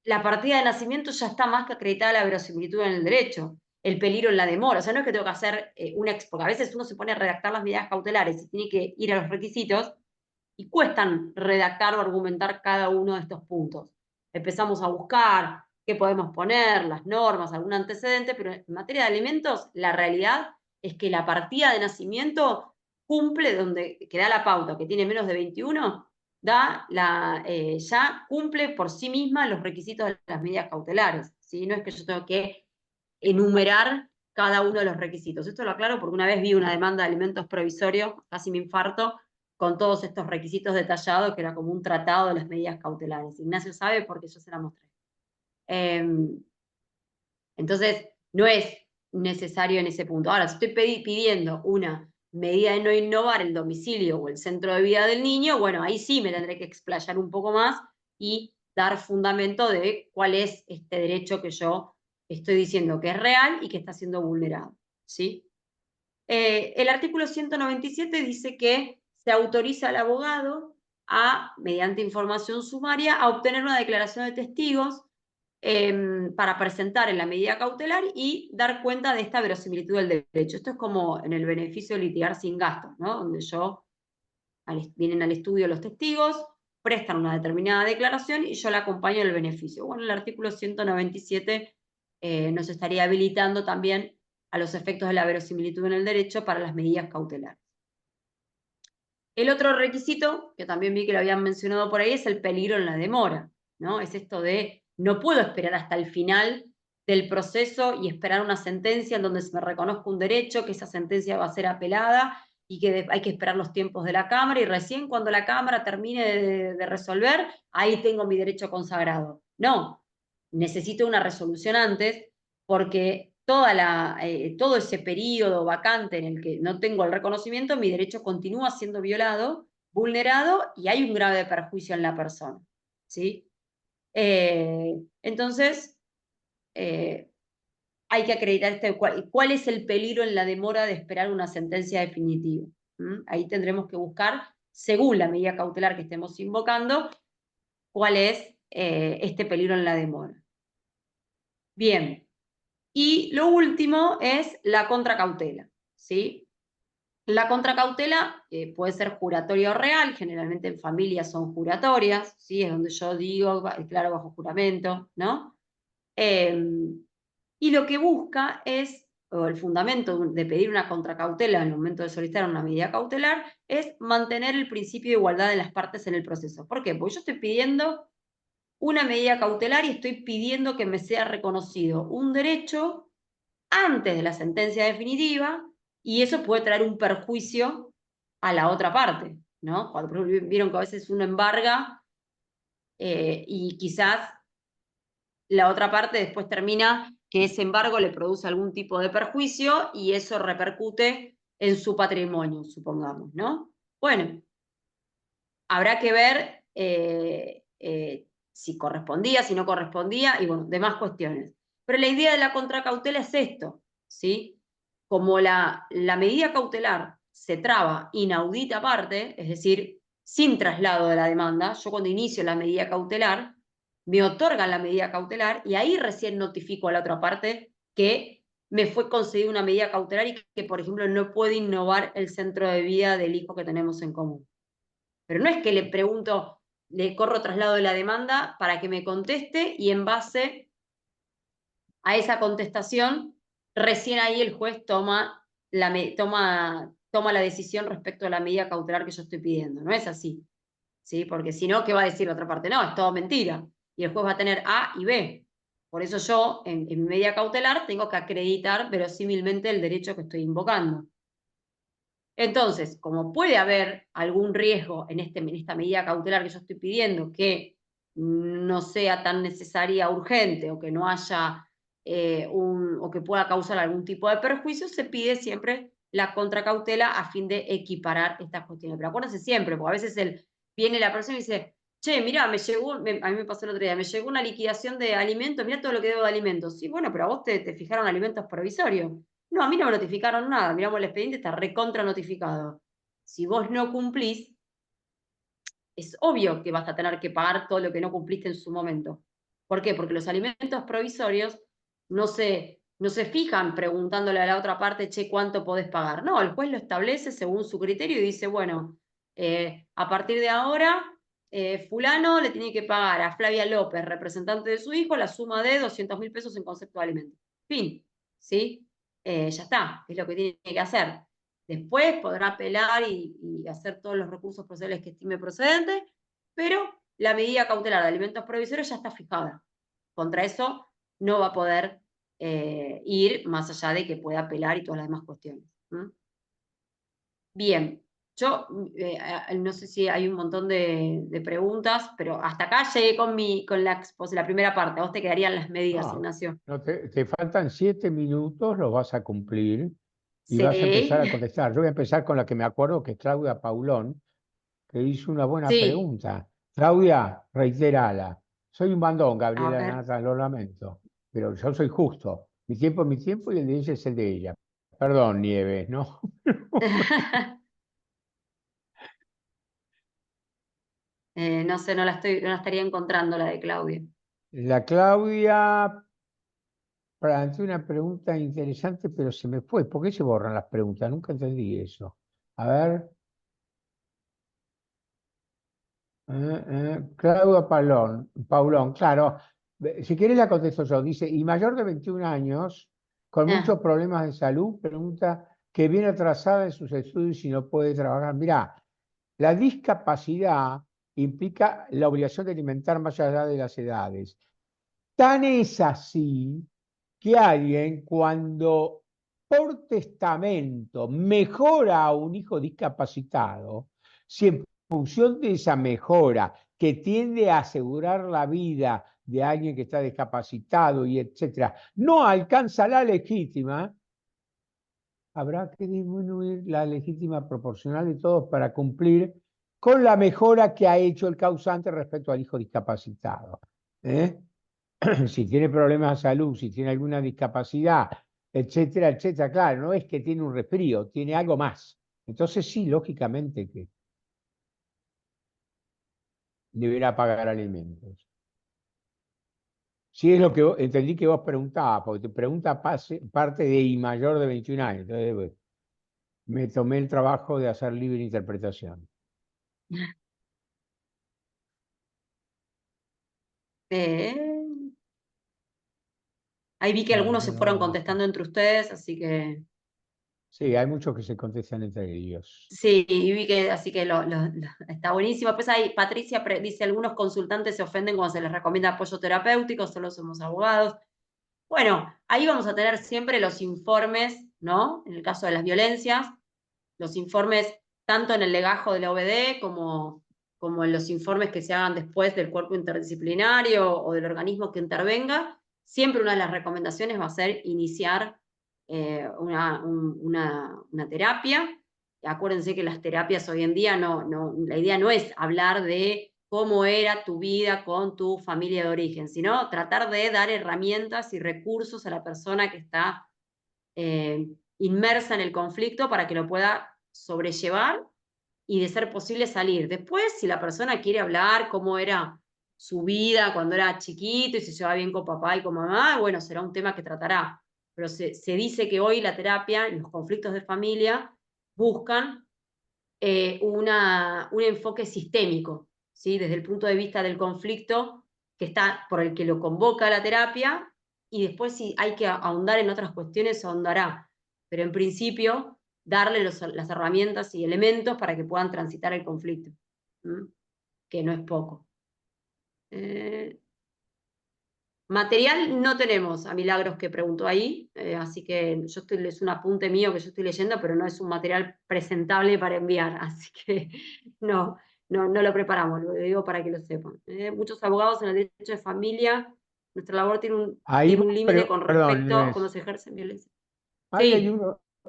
la partida de nacimiento ya está más que acreditada la verosimilitud en el derecho, el peligro en la demora. O sea, no es que tengo que hacer porque a veces uno se pone a redactar las medidas cautelares y tiene que ir a los requisitos y cuestan redactar o argumentar cada uno de estos puntos. Empezamos a buscar qué podemos poner, las normas, algún antecedente, pero en materia de alimentos, la realidad es que la partida de nacimiento cumple donde que da la pauta, que tiene menos de 21, ya cumple por sí misma los requisitos de las medidas cautelares. ¿Sí? No es que yo tengo que enumerar cada uno de los requisitos. Esto lo aclaro porque una vez vi una demanda de alimentos provisorios, casi me infarto, con todos estos requisitos detallados, que era como un tratado de las medidas cautelares. Ignacio sabe porque yo se la mostré. Entonces, no es necesario en ese punto. Ahora, si estoy pidiendo una medida de no innovar el domicilio o el centro de vida del niño, bueno, ahí sí me tendré que explayar un poco más y dar fundamento de cuál es este derecho que yo estoy diciendo que es real y que está siendo vulnerado. ¿Sí? El artículo 197 dice que se autoriza al abogado mediante información sumaria, a obtener una declaración de testigos para presentar en la medida cautelar y dar cuenta de esta verosimilitud del derecho. Esto es como en el beneficio de litigar sin gastos, ¿no? Donde vienen al estudio los testigos, prestan una determinada declaración y yo la acompaño en el beneficio. Bueno, el artículo 197 nos estaría habilitando también a los efectos de la verosimilitud en el derecho para las medidas cautelares. El otro requisito, que también vi que lo habían mencionado por ahí, es el peligro en la demora, ¿no? Es esto de no puedo esperar hasta el final del proceso y esperar una sentencia en donde se me reconozca un derecho, que esa sentencia va a ser apelada y que hay que esperar los tiempos de la Cámara, y recién cuando la Cámara termine de resolver, ahí tengo mi derecho consagrado. No, necesito una resolución antes, porque todo ese periodo vacante en el que no tengo el reconocimiento, mi derecho continúa siendo violado, vulnerado, y hay un grave perjuicio en la persona. ¿Sí? Entonces, hay que acreditar cuál es el peligro en la demora de esperar una sentencia definitiva. Ahí tendremos que buscar, según la medida cautelar que estemos invocando, cuál es este peligro en la demora. Bien, y lo último es la contracautela, ¿sí? La contracautela puede ser juratoria o real, generalmente en familias son juratorias, ¿sí? Es donde yo digo, declaro bajo juramento, ¿no? Y lo que busca es, o el fundamento de pedir una contracautela en el momento de solicitar una medida cautelar, es mantener el principio de igualdad de las partes en el proceso. ¿Por qué? Porque yo estoy pidiendo una medida cautelar y estoy pidiendo que me sea reconocido un derecho antes de la sentencia definitiva, y eso puede traer un perjuicio a la otra parte, ¿no? Cuando, por ejemplo, vieron que a veces uno embarga y quizás la otra parte después termina que ese embargo le produce algún tipo de perjuicio y eso repercute en su patrimonio, supongamos, ¿no? Bueno, habrá que ver si correspondía, si no correspondía, y bueno, demás cuestiones. Pero la idea de la contracautela es esto, ¿sí? Como la medida cautelar se traba inaudita aparte, es decir, sin traslado de la demanda, yo cuando inicio la medida cautelar, me otorgan la medida cautelar y ahí recién notifico a la otra parte que me fue concedida una medida cautelar y que, por ejemplo, no puede innovar el centro de vida del hijo que tenemos en común. Pero no es que le pregunto, le corro traslado de la demanda para que me conteste y en base a esa contestación, recién ahí el juez toma la decisión respecto a la medida cautelar que yo estoy pidiendo. No es así, ¿sí? Porque si no, ¿qué va a decir la otra parte? No, es todo mentira. Y el juez va a tener A y B. Por eso yo, en mi medida cautelar, tengo que acreditar verosímilmente el derecho que estoy invocando. Entonces, como puede haber algún riesgo en esta medida cautelar que yo estoy pidiendo que no sea tan necesaria o urgente, o que no haya o que pueda causar algún tipo de perjuicio, se pide siempre la contracautela a fin de equiparar estas cuestiones. Pero acuérdense siempre, porque a veces viene la persona y dice, che, mirá, a mí me pasó el otro día, me llegó una liquidación de alimentos, mirá todo lo que debo de alimentos. Sí, bueno, pero a vos te fijaron alimentos provisorios. No, a mí no me notificaron nada, miramos el expediente, está recontra notificado. Si vos no cumplís, es obvio que vas a tener que pagar todo lo que no cumpliste en su momento. ¿Por qué? Porque los alimentos provisorios no se fijan preguntándole a la otra parte, che, ¿cuánto podés pagar? No, el juez lo establece según su criterio y dice, bueno, a partir de ahora, fulano le tiene que pagar a Flavia López, representante de su hijo, la suma de 200.000 pesos en concepto de alimentos. Fin, ¿sí? Ya está, es lo que tiene que hacer. Después podrá apelar y hacer todos los recursos procesales que estime procedentes, pero la medida cautelar de alimentos provisorios ya está fijada. Contra eso no va a poder ir más allá de que pueda apelar y todas las demás cuestiones. Bien, yo no sé si hay un montón de preguntas, pero hasta acá llegué con la primera parte. A vos te quedarían las medidas, Ah, Ignacio. no te faltan 7 minutos, los vas a cumplir y vas a empezar Sí, a contestar. Yo voy a empezar con la que me acuerdo, que es Claudia Paulón, que hizo una buena sí. pregunta. Claudia, reiterala. Soy un bandón, A Gabriela ver. Nata, lo lamento, pero yo soy justo. Mi tiempo es mi tiempo y el de ella es el de ella. Perdón, Nieves, ¿no? No sé, no la estaría encontrando la de Claudia. La Claudia planteó una pregunta interesante, pero se me fue. ¿Por qué se borran las preguntas? Nunca entendí eso. A ver. Claudia Paulón, claro. Si quieres la contesto yo. Dice, y mayor de 21 años, con Ah, muchos problemas de salud, pregunta que viene atrasada en sus estudios y no puede trabajar. Mirá, la discapacidad implica la obligación de alimentar más allá de las edades. Tan es así que alguien cuando por testamento mejora a un hijo discapacitado, si en función de esa mejora que tiende a asegurar la vida de alguien que está discapacitado y etcétera, no alcanza la legítima, habrá que disminuir la legítima proporcional de todos para cumplir con la mejora que ha hecho el causante respecto al hijo discapacitado. ¿Eh? Si tiene problemas de salud, si tiene alguna discapacidad, etcétera, etcétera, claro, no es que tiene un resfrío, tiene algo más. Entonces sí, lógicamente que deberá pagar alimentos. Si es lo que entendí que vos preguntabas, porque te pregunta parte de I mayor de 21 años. Entonces, bueno, me tomé el trabajo de hacer libre interpretación. eh, ahí vi que Bueno, algunos se bueno, fueron vamos. contestando entre ustedes, así que Sí, hay muchos que se contestan entre ellos. sí, y vi que así que está buenísimo. Pues ahí Patricia dice, algunos consultantes se ofenden cuando se les recomienda apoyo terapéutico, solo somos abogados. Bueno, ahí vamos a tener siempre los informes, ¿no? En el caso de las violencias, los informes tanto en el legajo de la OBD como en los informes que se hagan después del cuerpo interdisciplinario o del organismo que intervenga, siempre una de las recomendaciones va a ser iniciar una terapia. Acuérdense que las terapias hoy en día la idea no es hablar de cómo era tu vida con tu familia de origen, sino tratar de dar herramientas y recursos a la persona que está inmersa en el conflicto para que lo pueda sobrellevar y de ser posible salir. Después, si la persona quiere hablar cómo era su vida cuando era chiquito y se llevaba bien con papá y con mamá, bueno, será un tema que tratará. Pero se dice que hoy la terapia, en los conflictos de familia, buscan un enfoque sistémico, ¿sí? Desde el punto de vista del conflicto que está por el que lo convoca la terapia, y después si hay que ahondar en otras cuestiones, se ahondará. Pero en principio, darle las herramientas y elementos para que puedan transitar el conflicto, ¿m? Que no es poco. Eh, Material no tenemos a Milagros que preguntó ahí, así que es un apunte mío que yo estoy leyendo, pero no es un material presentable para enviar, así que no lo preparamos, lo digo para que lo sepan. Muchos abogados en el derecho de familia, nuestra labor tiene un, Ahí, tiene un límite con perdón, respecto a cómo Inés, se ejerce violencia. ahí hay Sí,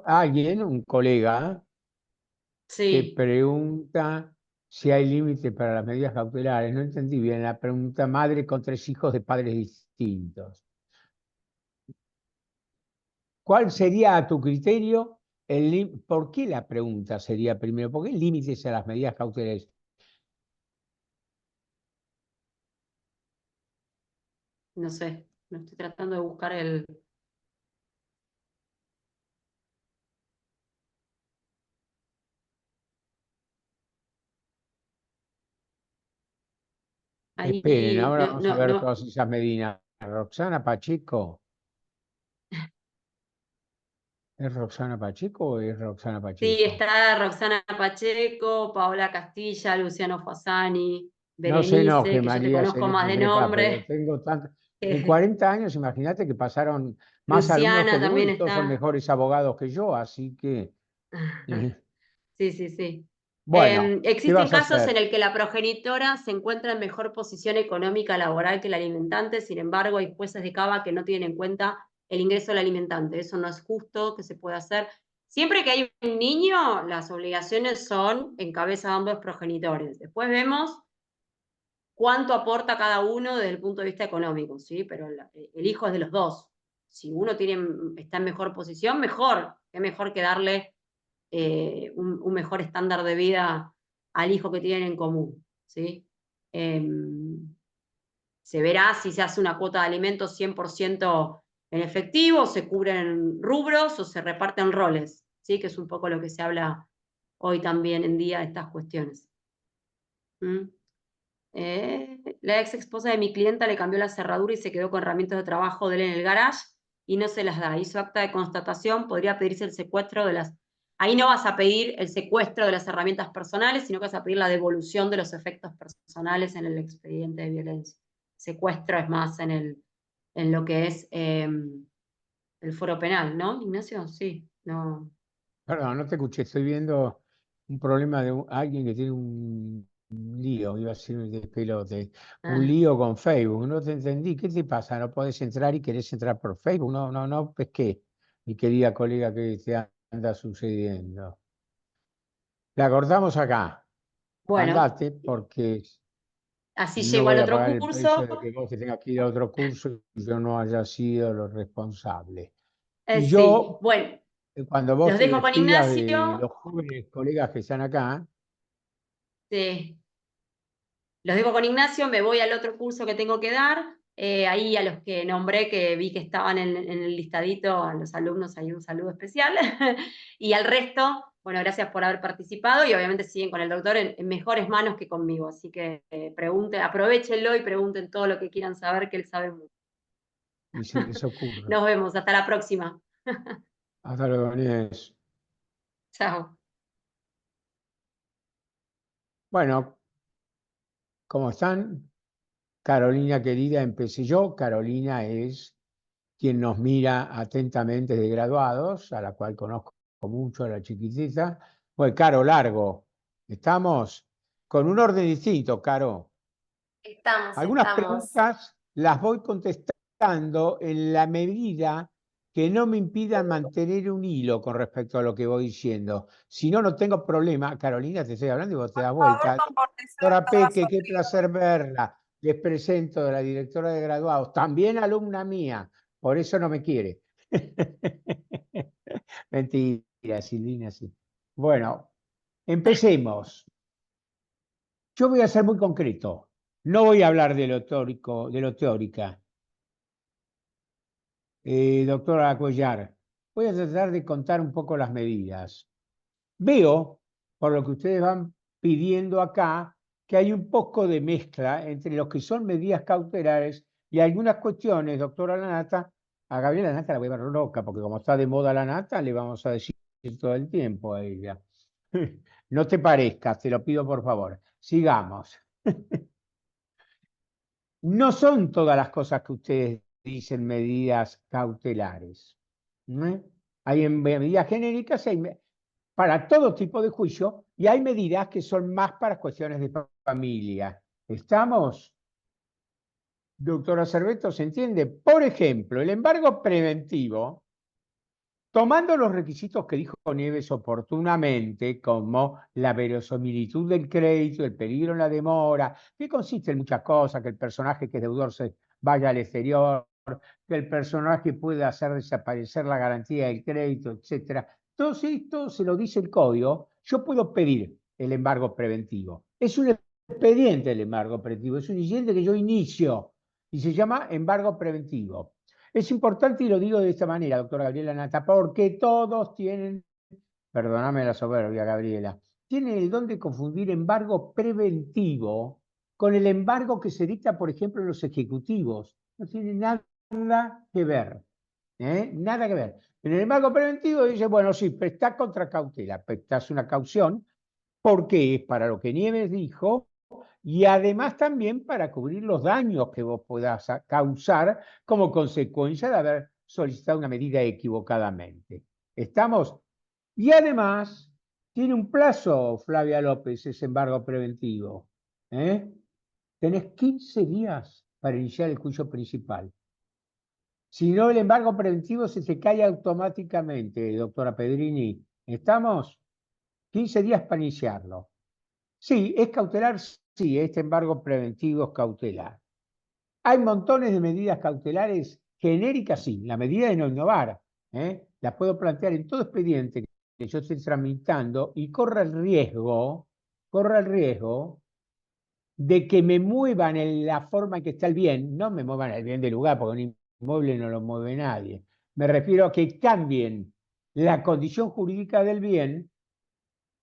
alguien, un colega, que sí. pregunta si hay límite para las medidas cautelares. No entendí bien la pregunta. Madre con 3 hijos de padres distintos. ¿Cuál sería a tu criterio por qué la pregunta sería primero? ¿Por qué límites a las medidas cautelares? No sé, no estoy tratando de buscar el... Esperen, Ahí, ahora no, vamos a no, ver no. todas esas medidas. ¿Roxana Pacheco? ¿Es Roxana Pacheco o es Roxana Sí, Pacheco? está Roxana Pacheco, Paola Castilla, Luciano Fasani, No se Berenice, enoje, que yo te María conozco más Serena de Trepa, pero nombre. tengo tanto. En 40 años, imagínate que pasaron más alumnos que Luciana vos también y todos son está. mejores abogados que yo, así que. eh, Sí, sí, sí. Bueno, ¿qué Existen vas a casos en hacer? el que la progenitora se encuentra en mejor posición económica laboral que el alimentante, sin embargo, hay jueces de Cava que no tienen en cuenta el ingreso del alimentante. Eso no es justo que se pueda hacer. Siempre que hay un niño, las obligaciones son en cabeza de ambos progenitores. Después vemos cuánto aporta cada uno desde el punto de vista económico, ¿sí? Pero el hijo es de los dos. Si uno está en mejor posición, mejor. Qué mejor que darle un mejor estándar de vida al hijo que tienen en común, ¿sí? Eh, Se verá si se hace una cuota de alimentos 100% en efectivo, se cubren rubros o se reparten roles, ¿sí? Que es un poco lo que se habla hoy también en día de estas cuestiones. ¿Mm? La ex esposa de mi clienta le cambió la cerradura y se quedó con herramientas de trabajo de él en el garage y no se las da. Hizo acta de constatación, podría pedirse el secuestro de las... Ahí no vas a pedir el secuestro de las herramientas personales, sino que vas a pedir la devolución de los efectos personales en el expediente de violencia. Secuestro es más en lo que es el foro penal, ¿no, Ignacio? Sí, no. Perdón, no te escuché, estoy viendo un problema de alguien que tiene un lío, iba a decir un despelote, un Ah, lío con Facebook. No te entendí. ¿Qué te pasa? ¿No podés entrar y querés entrar por Facebook? No, no, no pesqué, mi querida colega, que te anda sucediendo. La cortamos acá. bueno, Andate, porque así no llego al voy a otro pagar el curso. precio de que vos te tengas que ir a otro curso y yo no haya sido lo responsable. Y Sí, yo, bueno, cuando vos los te dejo con despidas de los Ignacio. jóvenes colegas que están acá, Sí. Los dejo con Ignacio, me voy al otro curso que tengo que dar. Ahí a los que nombré, que vi que estaban en el listadito, a los alumnos hay un saludo especial. Y al resto, bueno, gracias por haber participado y obviamente siguen con el doctor en mejores manos que conmigo. Así que pregunten, aprovechenlo y pregunten todo lo que quieran saber, que él sabe mucho. y se les ocurre. Nos vemos, hasta la próxima. Hasta luego, Inés. Chao. Bueno, ¿cómo están? Carolina querida, empecé yo. Carolina es quien nos mira atentamente de graduados, a la cual conozco mucho, a la chiquitita. Pues, Caro, largo. Estamos con un orden distinto, Caro. Algunas Estamos. preguntas las voy contestando en la medida que no me impidan mantener un hilo con respecto a lo que voy diciendo. Si no, no tengo problema. Carolina, te estoy hablando y vos te Por das favor, vuelta. comporte Doctora toda su Peque, qué placer verla. Les presento a la directora de graduados, también alumna mía, por eso no me quiere. Mentira, Silvina, sí. Bueno, empecemos. Yo voy a ser muy concreto. No voy a hablar de lo teórico, de lo teórica. Doctora Cuellar, voy a tratar de contar un poco las medidas. Veo, por lo que ustedes van pidiendo acá, que hay un poco de mezcla entre lo que son medidas cautelares y algunas cuestiones, doctora Lanata. A Gabriela Lanata la voy a ver loca, porque como está de moda la nata, le vamos a decir todo el tiempo a ella. No te parezcas, te lo pido por favor. Sigamos. No son todas las cosas que ustedes dicen medidas cautelares. ¿No? Hay medidas genéricas para todo tipo de juicio y hay medidas que son más para cuestiones de familia. ¿Estamos? Doctora Cerveto, ¿se entiende? Por ejemplo, el embargo preventivo tomando los requisitos que dijo Nieves oportunamente, como la verosimilitud del crédito, el peligro en la demora, que consiste en muchas cosas, que el personaje que es deudor se vaya al exterior, que el personaje pueda hacer desaparecer la garantía del crédito, etcétera. Todo esto se lo dice el código. Yo puedo pedir el embargo preventivo. Es un expediente el embargo preventivo, es un expediente que yo inicio y se llama embargo preventivo. Es importante y lo digo de esta manera, doctora Gabriela Nata, porque todos tienen, perdóname la soberbia, Gabriela, tienen el don de confundir embargo preventivo con el embargo que se dicta, por ejemplo, en los ejecutivos. No tiene nada que ver. Nada que ver. En el embargo preventivo dice, bueno, sí, prestás contra cautela, prestás una caución, porque es para lo que Nieves dijo, y además también para cubrir los daños que vos puedas causar como consecuencia de haber solicitado una medida equivocadamente. ¿Estamos? Y además tiene un plazo, Flavia López, ese embargo preventivo. Tenés 15 días para iniciar el juicio principal. Si no, el embargo preventivo se te cae automáticamente, doctora Pedrini. ¿Estamos? 15 días para iniciarlo. Sí, es cautelar, sí, este embargo preventivo es cautelar. Hay montones de medidas cautelares genéricas, sí. La medida de no innovar, la puedo plantear en todo expediente que yo esté tramitando y corre el riesgo de que me muevan en la forma en que está el bien, no me muevan el bien del lugar, porque un inmueble no lo mueve nadie. Me refiero a que cambien la condición jurídica del bien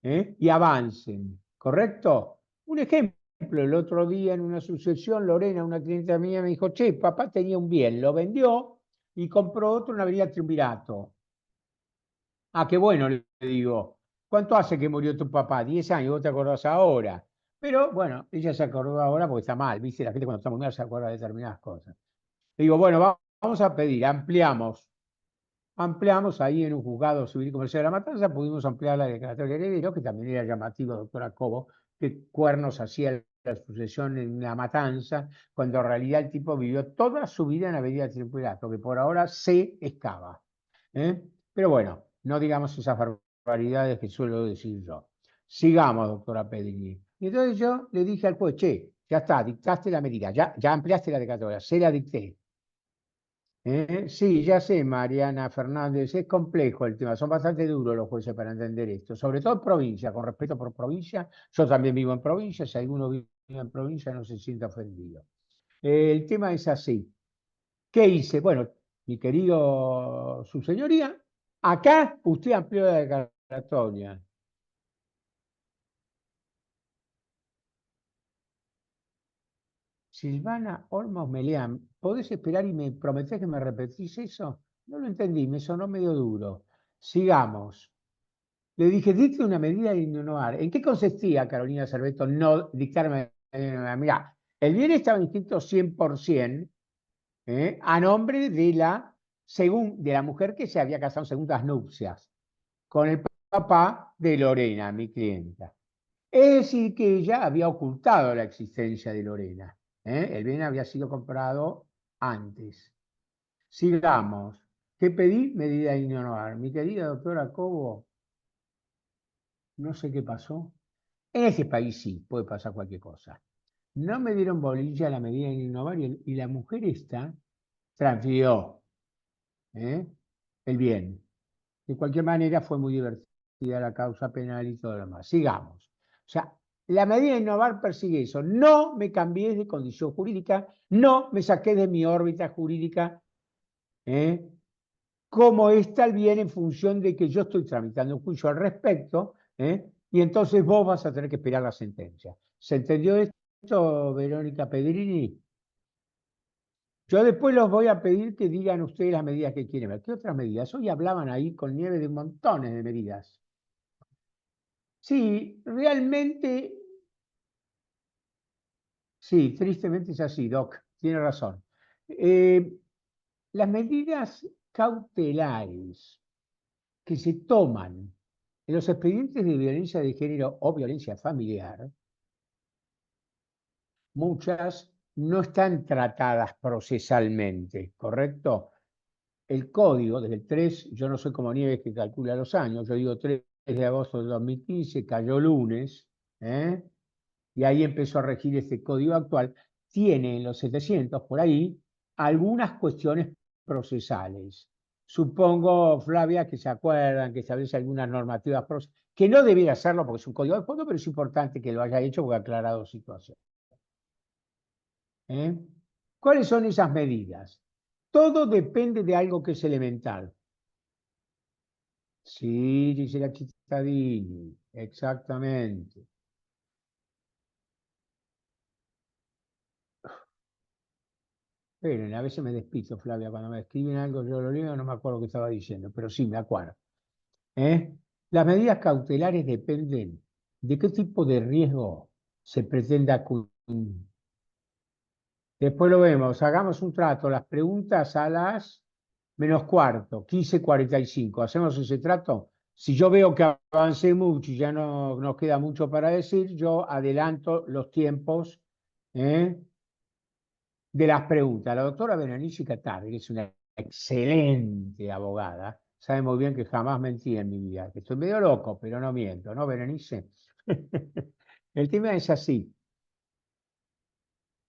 y avancen, ¿correcto? Un ejemplo, el otro día en una sucesión, Lorena, una clienta mía, me dijo, che, papá tenía un bien, lo vendió y compró otro en la avenida Triunvirato. Ah, qué bueno, le digo. ¿Cuánto hace que murió tu papá? 10 años, vos te acordás ahora. Pero bueno, ella se acordó ahora porque está mal, ¿viste? La gente cuando está muy mal se acuerda de determinadas cosas. Le digo, bueno, vamos a pedir, ampliamos ahí en un juzgado civil y comercial de La Matanza, pudimos ampliar la declaratoria de heredero, que también era llamativo, doctora Cobo, que cuernos hacía la sucesión en La Matanza, cuando en realidad el tipo vivió toda su vida en la avenida Triunvirato, que por ahora se excava. Pero bueno, no digamos esas barbaridades que suelo decir yo. Sigamos, doctora Pedrini. Y entonces yo le dije al juez, che, ya está, dictaste la medida, ya ampliaste la declaratoria, se la dicté. Sí, ya sé, Mariana Fernández, es complejo el tema, son bastante duros los jueces para entender esto, sobre todo en provincia, con respeto por provincia, yo también vivo en provincia, si alguno vive en provincia no se sienta ofendido. El tema es así, ¿qué hice? Bueno, mi querido, su señoría, acá usted amplió la declaratoria. Silvana Olmos Meleán, ¿podés esperar y me prometés que me repetís eso? No lo entendí, me sonó medio duro. Sigamos. Le dije, dicte una medida de innovar. ¿En qué consistía, Carolina Cerveto, no dictarme? Mirá, el bien estaba inscrito 100% a nombre de la mujer que se había casado en segundas nupcias, con el papá de Lorena, mi clienta. Es decir, que ella había ocultado la existencia de Lorena. El bien había sido comprado antes. Sigamos. ¿Qué pedí? Medida de innovar. Mi querida doctora Cobo, no sé qué pasó. En ese país sí, puede pasar cualquier cosa. No me dieron bolilla a la medida de innovar y la mujer esta transfirió el bien. De cualquier manera fue muy divertida la causa penal y todo lo demás. Sigamos. O sea, la medida de innovar persigue eso. No me cambié de condición jurídica, no me saqué de mi órbita jurídica, como está el bien en función de que yo estoy tramitando un juicio al respecto, y entonces vos vas a tener que esperar la sentencia. ¿Se entendió esto, Verónica Pedrini? Yo después los voy a pedir que digan ustedes las medidas que quieren ver. ¿Qué otras medidas? Hoy hablaban ahí con Nieve de montones de medidas. Sí, realmente, sí, tristemente es así, Doc, tiene razón. Las medidas cautelares que se toman en los expedientes de violencia de género o violencia familiar, muchas no están tratadas procesalmente, ¿correcto? el código, desde el 3, yo no soy como Nieves que calcula los años, yo digo 3 de agosto de 2015, cayó lunes, y ahí empezó a regir este código actual, tiene en los 700, por ahí, algunas cuestiones procesales. Supongo, Flavia, que se acuerdan que establece algunas normativas que no debiera hacerlo porque es un código de fondo, pero es importante que lo haya hecho porque ha aclarado situaciones. ¿Cuáles son esas medidas? Todo depende de algo que es elemental. Sí, dice la Cittadini, exactamente. Esperen, a veces me despisto, Flavia, cuando me escriben algo yo lo leo, no me acuerdo qué estaba diciendo, pero sí, me acuerdo. Las medidas cautelares dependen de qué tipo de riesgo se pretenda cubrir. Después lo vemos, hagamos un trato, las preguntas a las -15:45. 15:45. ¿Hacemos ese trato? Si yo veo que avancé mucho y ya no nos queda mucho para decir, yo adelanto los tiempos de las preguntas. La doctora Berenice Catarri, que es una excelente abogada, sabe muy bien que jamás mentí en mi vida, que estoy medio loco, pero no miento, ¿no, Berenice? El tema es así.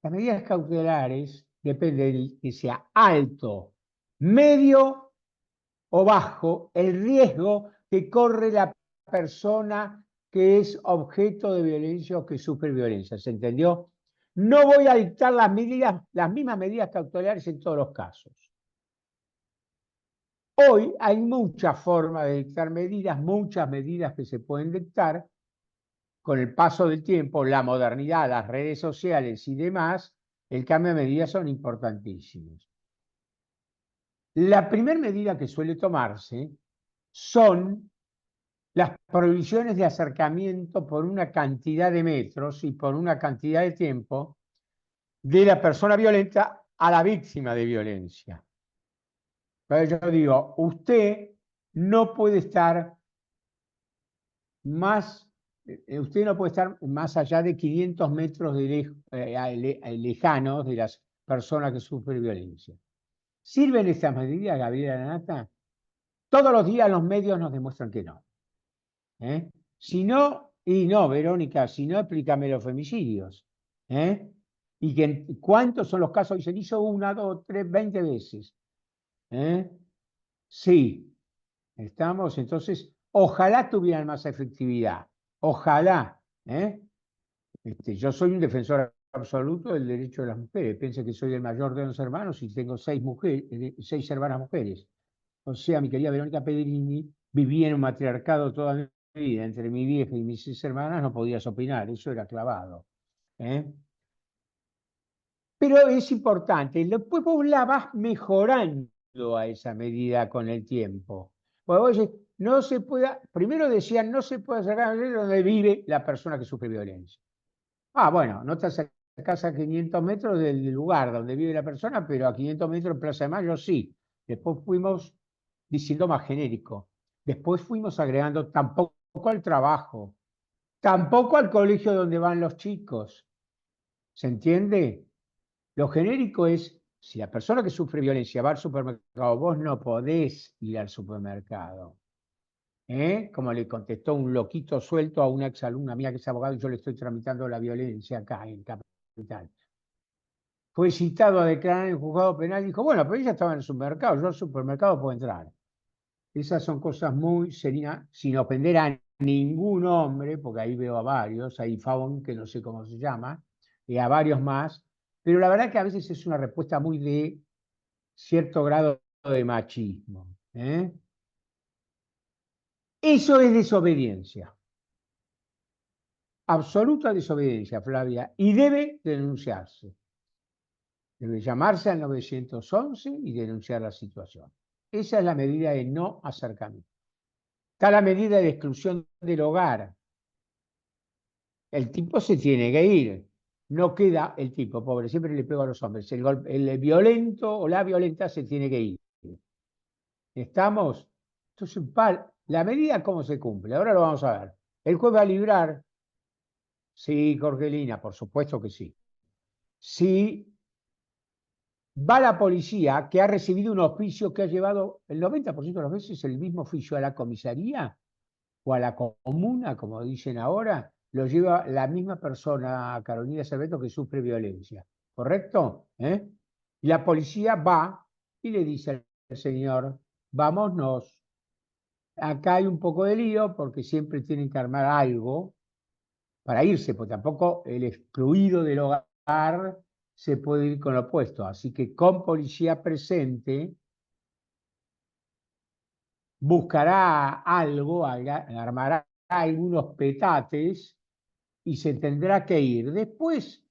Las medidas cautelares dependen de que sea alto, medio o bajo el riesgo que corre la persona que es objeto de violencia o que sufre violencia. ¿Se entendió? No voy a dictar las mismas medidas cautelares en todos los casos. Hoy hay muchas formas de dictar medidas, muchas medidas que se pueden dictar. Con el paso del tiempo, la modernidad, las redes sociales y demás, el cambio de medidas son importantísimos. La primera medida que suele tomarse son las prohibiciones de acercamiento por una cantidad de metros y por una cantidad de tiempo de la persona violenta a la víctima de violencia. Entonces yo digo, usted no puede estar más, usted no puede estar más allá de 500 metros lejanos de las personas que sufren violencia. ¿Sirven estas medidas, Gabriela Lanata? Todos los días los medios nos demuestran que no. Si no, y no, Verónica, si no, explícame los femicidios. Y ¿cuántos son los casos? Y se hizo 1, 2, 3, 20 veces. Sí, estamos, entonces, ojalá tuvieran más efectividad. Ojalá. Yo soy un defensor absoluto del derecho de las mujeres. Piense que soy el mayor de los hermanos y tengo 6 hermanas mujeres. O sea, mi querida Verónica Pedrini, vivía en un matriarcado toda mi vida. Entre mi vieja y mis 6 hermanas no podías opinar, eso era clavado. Pero es importante, después vos la vas mejorando a esa medida con el tiempo. Porque vos decís, no se puede, primero decían, no se puede sacar donde vive la persona que sufre violencia. Bueno, no te acercás a 500 metros del lugar donde vive la persona, pero a 500 metros en Plaza de Mayo sí. Después fuimos diciendo más genérico. Después fuimos agregando tampoco al trabajo, tampoco al colegio donde van los chicos. ¿Se entiende? Lo genérico es, si la persona que sufre violencia va al supermercado, vos no podés ir al supermercado. Como le contestó un loquito suelto a una exalumna mía que es abogado y yo le estoy tramitando la violencia acá en Capital. Fue citado a declarar en el juzgado penal y dijo, bueno, pero ella estaba en el supermercado, yo al supermercado puedo entrar. Esas son cosas muy serias, sin ofender a ningún hombre, porque ahí veo a varios, hay Fabón, que no sé cómo se llama, y a varios más, pero la verdad que a veces es una respuesta muy de cierto grado de machismo. Eso es desobediencia. Absoluta desobediencia, Flavia, y debe denunciarse. Debe llamarse al 911 y denunciar la situación. Esa es la medida de no acercamiento. Está la medida de exclusión del hogar. El tipo se tiene que ir. No queda el tipo, pobre, siempre le pego a los hombres. El violento o la violenta se tiene que ir. ¿Estamos? Entonces, la medida, ¿cómo se cumple? Ahora lo vamos a ver. ¿El juez va a librar? Sí, Jorgelina, por supuesto que sí. Si va la policía que ha recibido un oficio que ha llevado el 90% de las veces el mismo oficio a la comisaría o a la comuna, como dicen ahora, lo lleva la misma persona, Carolina Cerveto, que sufre violencia. ¿Correcto? ¿Eh? Y la policía va y le dice al señor, vámonos, acá hay un poco de lío porque siempre tienen que armar algo para irse, porque tampoco el excluido del hogar se puede ir con lo opuesto. Así que con policía presente buscará algo, armará algunos petates y se tendrá que ir. Después,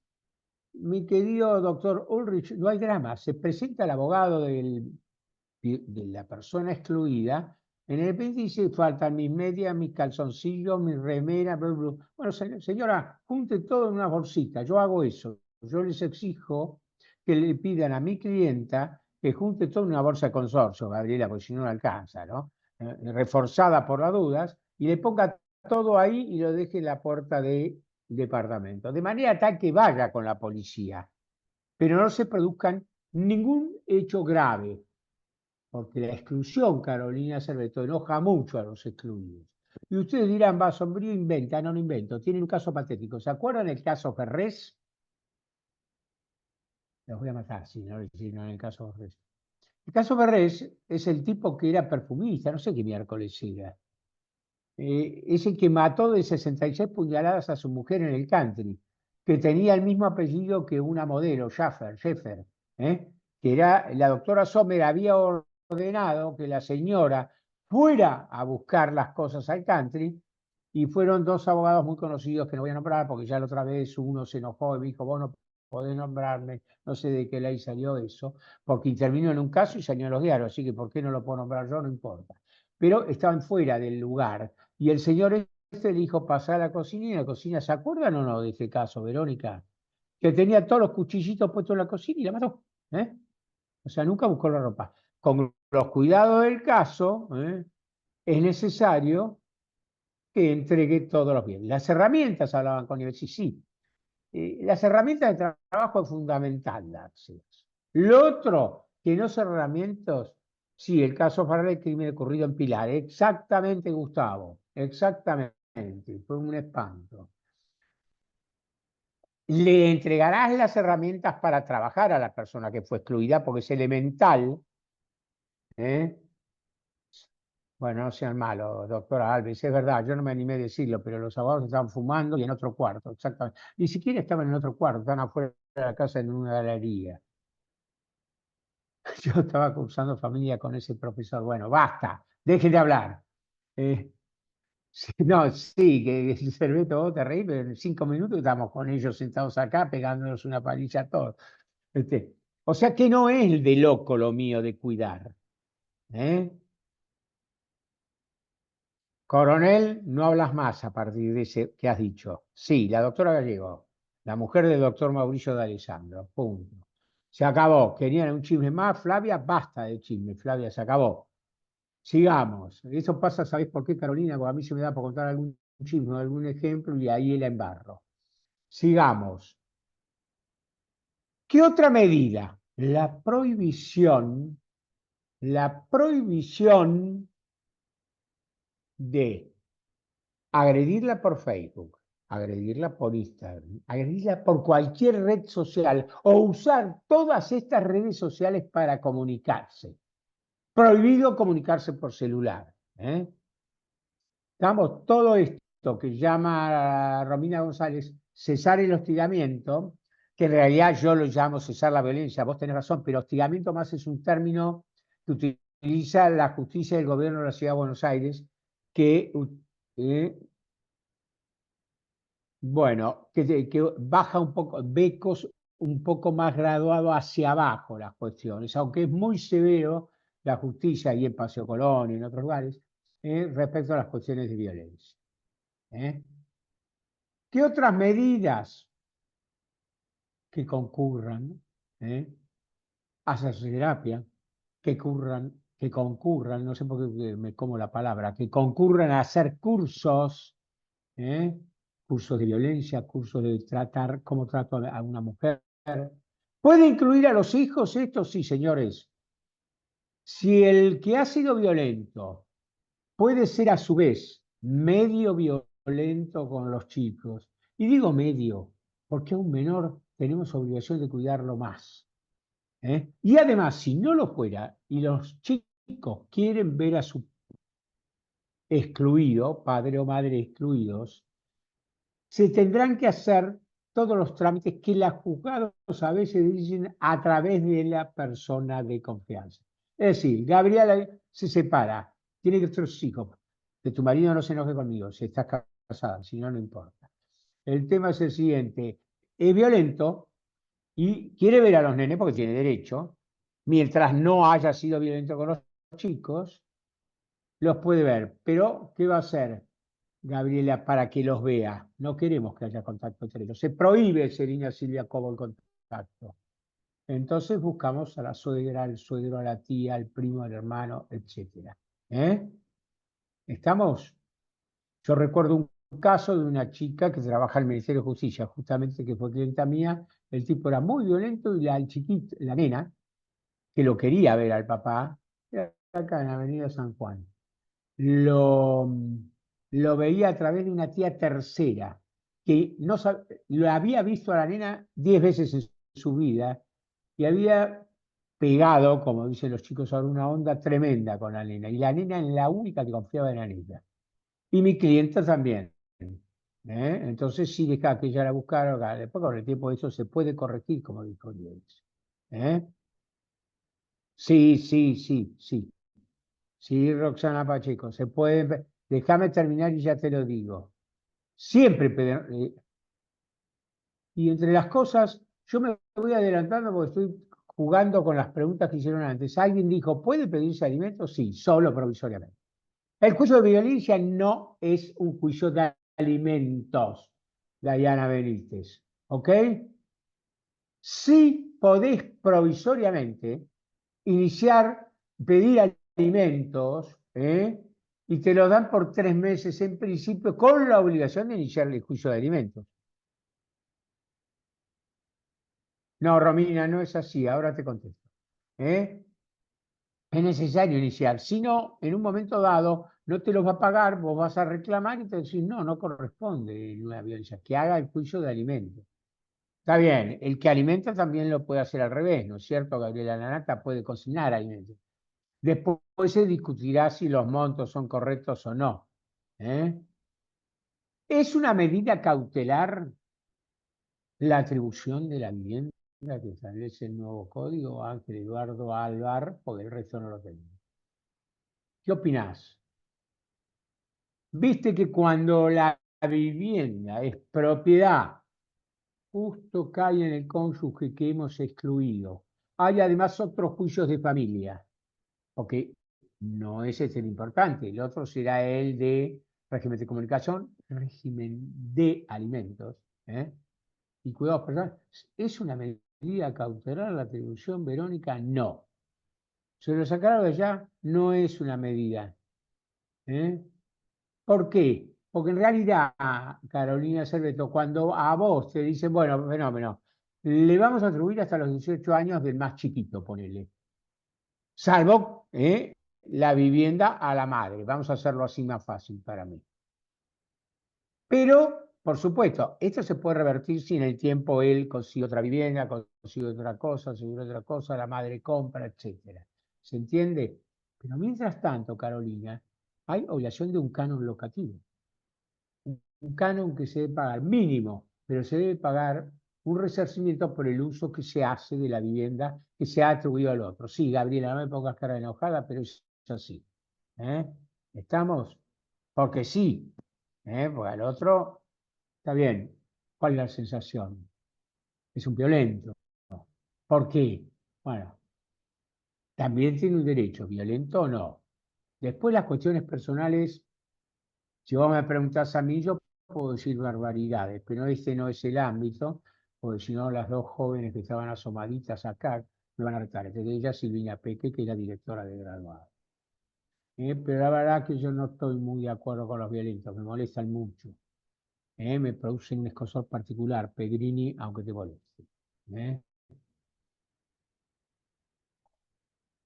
mi querido doctor Ulrich, no hay drama, se presenta el abogado de la persona excluida, en el repente dice, faltan mis medias, mis calzoncillos, mis remeras, bla, bla, bla. Bueno, señora, junte todo en una bolsita, yo hago eso. Yo les exijo que le pidan a mi clienta que junte todo en una bolsa de consorcio, Gabriela, porque si no, no alcanza, ¿no? Reforzada por las dudas, y le ponga todo ahí y lo deje en la puerta del departamento. De manera tal que vaya con la policía, pero no se produzcan ningún hecho grave, porque la exclusión, Carolina Cerveto, enoja mucho a los excluidos. Y ustedes dirán, va, Sombrío inventa, no, no invento, tiene un caso patético. ¿Se acuerdan el caso Ferrés? Los voy a matar, si no, en el caso Ferrés. El caso Ferrés es el tipo que era perfumista, no sé qué miércoles era. Es el que mató de 66 puñaladas a su mujer en el country, que tenía el mismo apellido que una modelo, Schaffer, que era, la doctora Sommer había ordenado que la señora fuera a buscar las cosas al country, y fueron dos abogados muy conocidos que no voy a nombrar porque ya la otra vez uno se enojó y me dijo, vos no podés nombrarme, no sé de qué ley salió eso, porque intervino en un caso y salió en los diarios, así que ¿por qué no lo puedo nombrar yo? No importa. Pero estaban fuera del lugar y el señor este le dijo pasar a la cocina, y en la cocina, ¿se acuerdan o no de este caso, Verónica? Que tenía todos los cuchillitos puestos en la cocina y la mató. ¿Eh? O sea, nunca buscó la ropa. Con los cuidados del caso, es necesario que entregue todos los bienes. Las herramientas, hablaban con él, sí, sí. Las herramientas de trabajo es fundamental dárselas. Lo otro, que no son herramientas, sí, el caso Farrell, crimen ocurrido en Pilar, exactamente, Gustavo, exactamente, fue un espanto. Le entregarás las herramientas para trabajar a la persona que fue excluida, porque es elemental. ¿Eh? Bueno, no sean malos, doctora Alves, es verdad, yo no me animé a decirlo, pero los abogados estaban fumando y en otro cuarto, exactamente. Ni siquiera estaban en otro cuarto, estaban afuera de la casa en una galería. Yo estaba cursando familia con ese profesor. Bueno, basta, deje de hablar. Eh, sí, no, sí, que el Cerveto, vos te reís, pero en 5 minutos estamos con ellos sentados acá pegándonos una paliza a todos. O sea que no es de loco lo mío de cuidar. ¿Eh? Coronel, no hablas más a partir de ese que has dicho. Sí, la doctora Gallego, la mujer del doctor Mauricio de Alessandro. Punto. Se acabó. ¿Querían un chisme más, Flavia? Basta de chisme, Flavia, se acabó. Sigamos. Eso pasa, ¿sabés por qué, Carolina? Porque a mí se me da por contar algún chisme, algún ejemplo y ahí la embarro. Sigamos. ¿Qué otra medida? La prohibición de agredirla por Facebook, agredirla por Instagram, agredirla por cualquier red social o usar todas estas redes sociales para comunicarse. Prohibido comunicarse por celular. Digamos, todo esto que llama Romina González cesar el hostigamiento, que en realidad yo lo llamo cesar la violencia, vos tenés razón, pero hostigamiento más es un término que utiliza la justicia del gobierno de la Ciudad de Buenos Aires, que bueno, que baja un poco, becos un poco más graduado hacia abajo las cuestiones, aunque es muy severo la justicia y en Paseo Colón y en otros lugares, respecto a las cuestiones de violencia. ¿Qué otras medidas que concurran a terapia, que concurran, no sé por qué me como la palabra, que concurran a hacer cursos, cursos de violencia, cursos de tratar, cómo trato a una mujer, ¿Puede incluir a los hijos esto? Sí, señores. Si el que ha sido violento puede ser a su vez medio violento con los chicos, y digo medio, porque a un menor tenemos obligación de cuidarlo más. Y además, si no lo fuera, y los chicos quieren ver a su excluido, padre o madre excluidos, se tendrán que hacer todos los trámites que los juzgados a veces dicen a través de la persona de confianza. Es decir, Gabriela se separa, tiene que tener sus hijos. Que tu marido no se enoje conmigo, si estás casada, si no, no importa. El tema es el siguiente, es violento y quiere ver a los nenes porque tiene derecho, mientras no haya sido violento con los chicos, los puede ver. Pero, ¿qué va a hacer Gabriela para que los vea? No queremos que haya contacto entre ellos. Se prohíbe, Serena Silvia Cobo, el contacto. Entonces buscamos a la suegra, al suegro, a la tía, al primo, al hermano, etc. ¿Estamos? Yo recuerdo un caso de una chica que trabaja en el Ministerio de Justicia, justamente que fue clienta mía. El tipo era muy violento y la chiquita, la nena, que lo quería ver al papá, era acá en la Avenida San Juan. Lo, lo veía a través de una tía tercera, que no lo había visto a la nena 10 veces en su vida y había pegado, como dicen los chicos ahora, una onda tremenda con la nena. Y la nena es la única que confiaba en la nena. Y mi clienta también. Entonces sí, deja que ella la buscara. Después con el tiempo eso se puede corregir, como dijo Dios. Sí, sí, sí, sí. Sí, Roxana Pacheco, se puede. Déjame terminar y ya te lo digo. Siempre, y entre las cosas, yo me voy adelantando porque estoy jugando con las preguntas que hicieron antes. Alguien dijo, ¿puede pedirse alimentos? Sí, solo provisoriamente. El juicio de violencia no es un juicio de alimentos, Diana Benítez. ¿Ok? Sí podés provisoriamente iniciar, pedir alimentos, y te lo dan por 3 meses en principio, con la obligación de iniciar el juicio de alimentos. No, Romina, no es así, ahora te contesto. Es necesario iniciar, si no, en un momento dado no te los va a pagar, vos vas a reclamar y te decís, no, no corresponde una violencia, que haga el juicio de alimentos. Está bien, el que alimenta también lo puede hacer al revés, ¿no es cierto? Gabriela Lanata puede cocinar alimentos. Después se discutirá si los montos son correctos o no. ¿Es una medida cautelar la atribución de la vivienda que establece el nuevo código, Ángel Eduardo Alvar, porque el resto no lo tengo? ¿Qué opinás? Viste que cuando la vivienda es propiedad, justo cae en el cónyuge que hemos excluido. Hay además otros juicios de familia, porque no es este el importante. El otro será el de régimen de comunicación, régimen de alimentos. Y cuidados personales. ¿Es una medida cautelar la atribución, Verónica? No. Se lo sacaron de allá, no es una medida. ¿Por qué? Porque en realidad, Carolina Cerveto, cuando a vos te dicen, bueno, fenómeno, le vamos a atribuir hasta los 18 años del más chiquito, ponele. Salvo la vivienda a la madre. Vamos a hacerlo así más fácil para mí. Pero, por supuesto, esto se puede revertir si en el tiempo él consigue otra vivienda, consigue otra cosa, la madre compra, etc. ¿Se entiende? Pero mientras tanto, Carolina, hay obligación de un canon locativo. Un canon que se debe pagar mínimo, pero se debe pagar un resarcimiento por el uso que se hace de la vivienda que se ha atribuido al otro. Sí, Gabriela, no me pongas cara enojada, pero es así. ¿Estamos? Porque sí, porque al otro está bien. ¿Cuál es la sensación? Es un violento. ¿Por qué? Bueno, también tiene un derecho, violento o no. Después las cuestiones personales, si vos me preguntás a mí, yo puedo decir barbaridades, pero este no es el ámbito, porque si no las dos jóvenes que estaban asomaditas acá me van a retar. Entre ellas Silvina Peque, que es la directora de graduado. Pero la verdad que yo no estoy muy de acuerdo con los violentos, me molestan mucho. Me producen un escozor particular, Pedrini, aunque te moleste.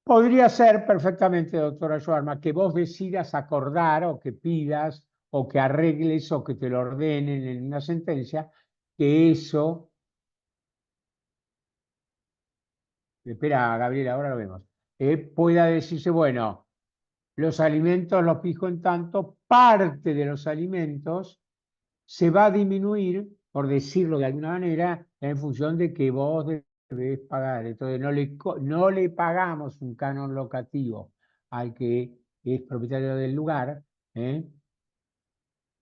Podría ser perfectamente, doctora Joarma, que vos decidas acordar o que pidas o que arregles o que te lo ordenen en una sentencia, que eso, espera, Gabriela, ahora lo vemos, pueda decirse, bueno, los alimentos los fijo en tanto, parte de los alimentos se va a disminuir, por decirlo de alguna manera, en función de que vos debés pagar. Entonces no le pagamos un canon locativo al que es propietario del lugar, ¿eh?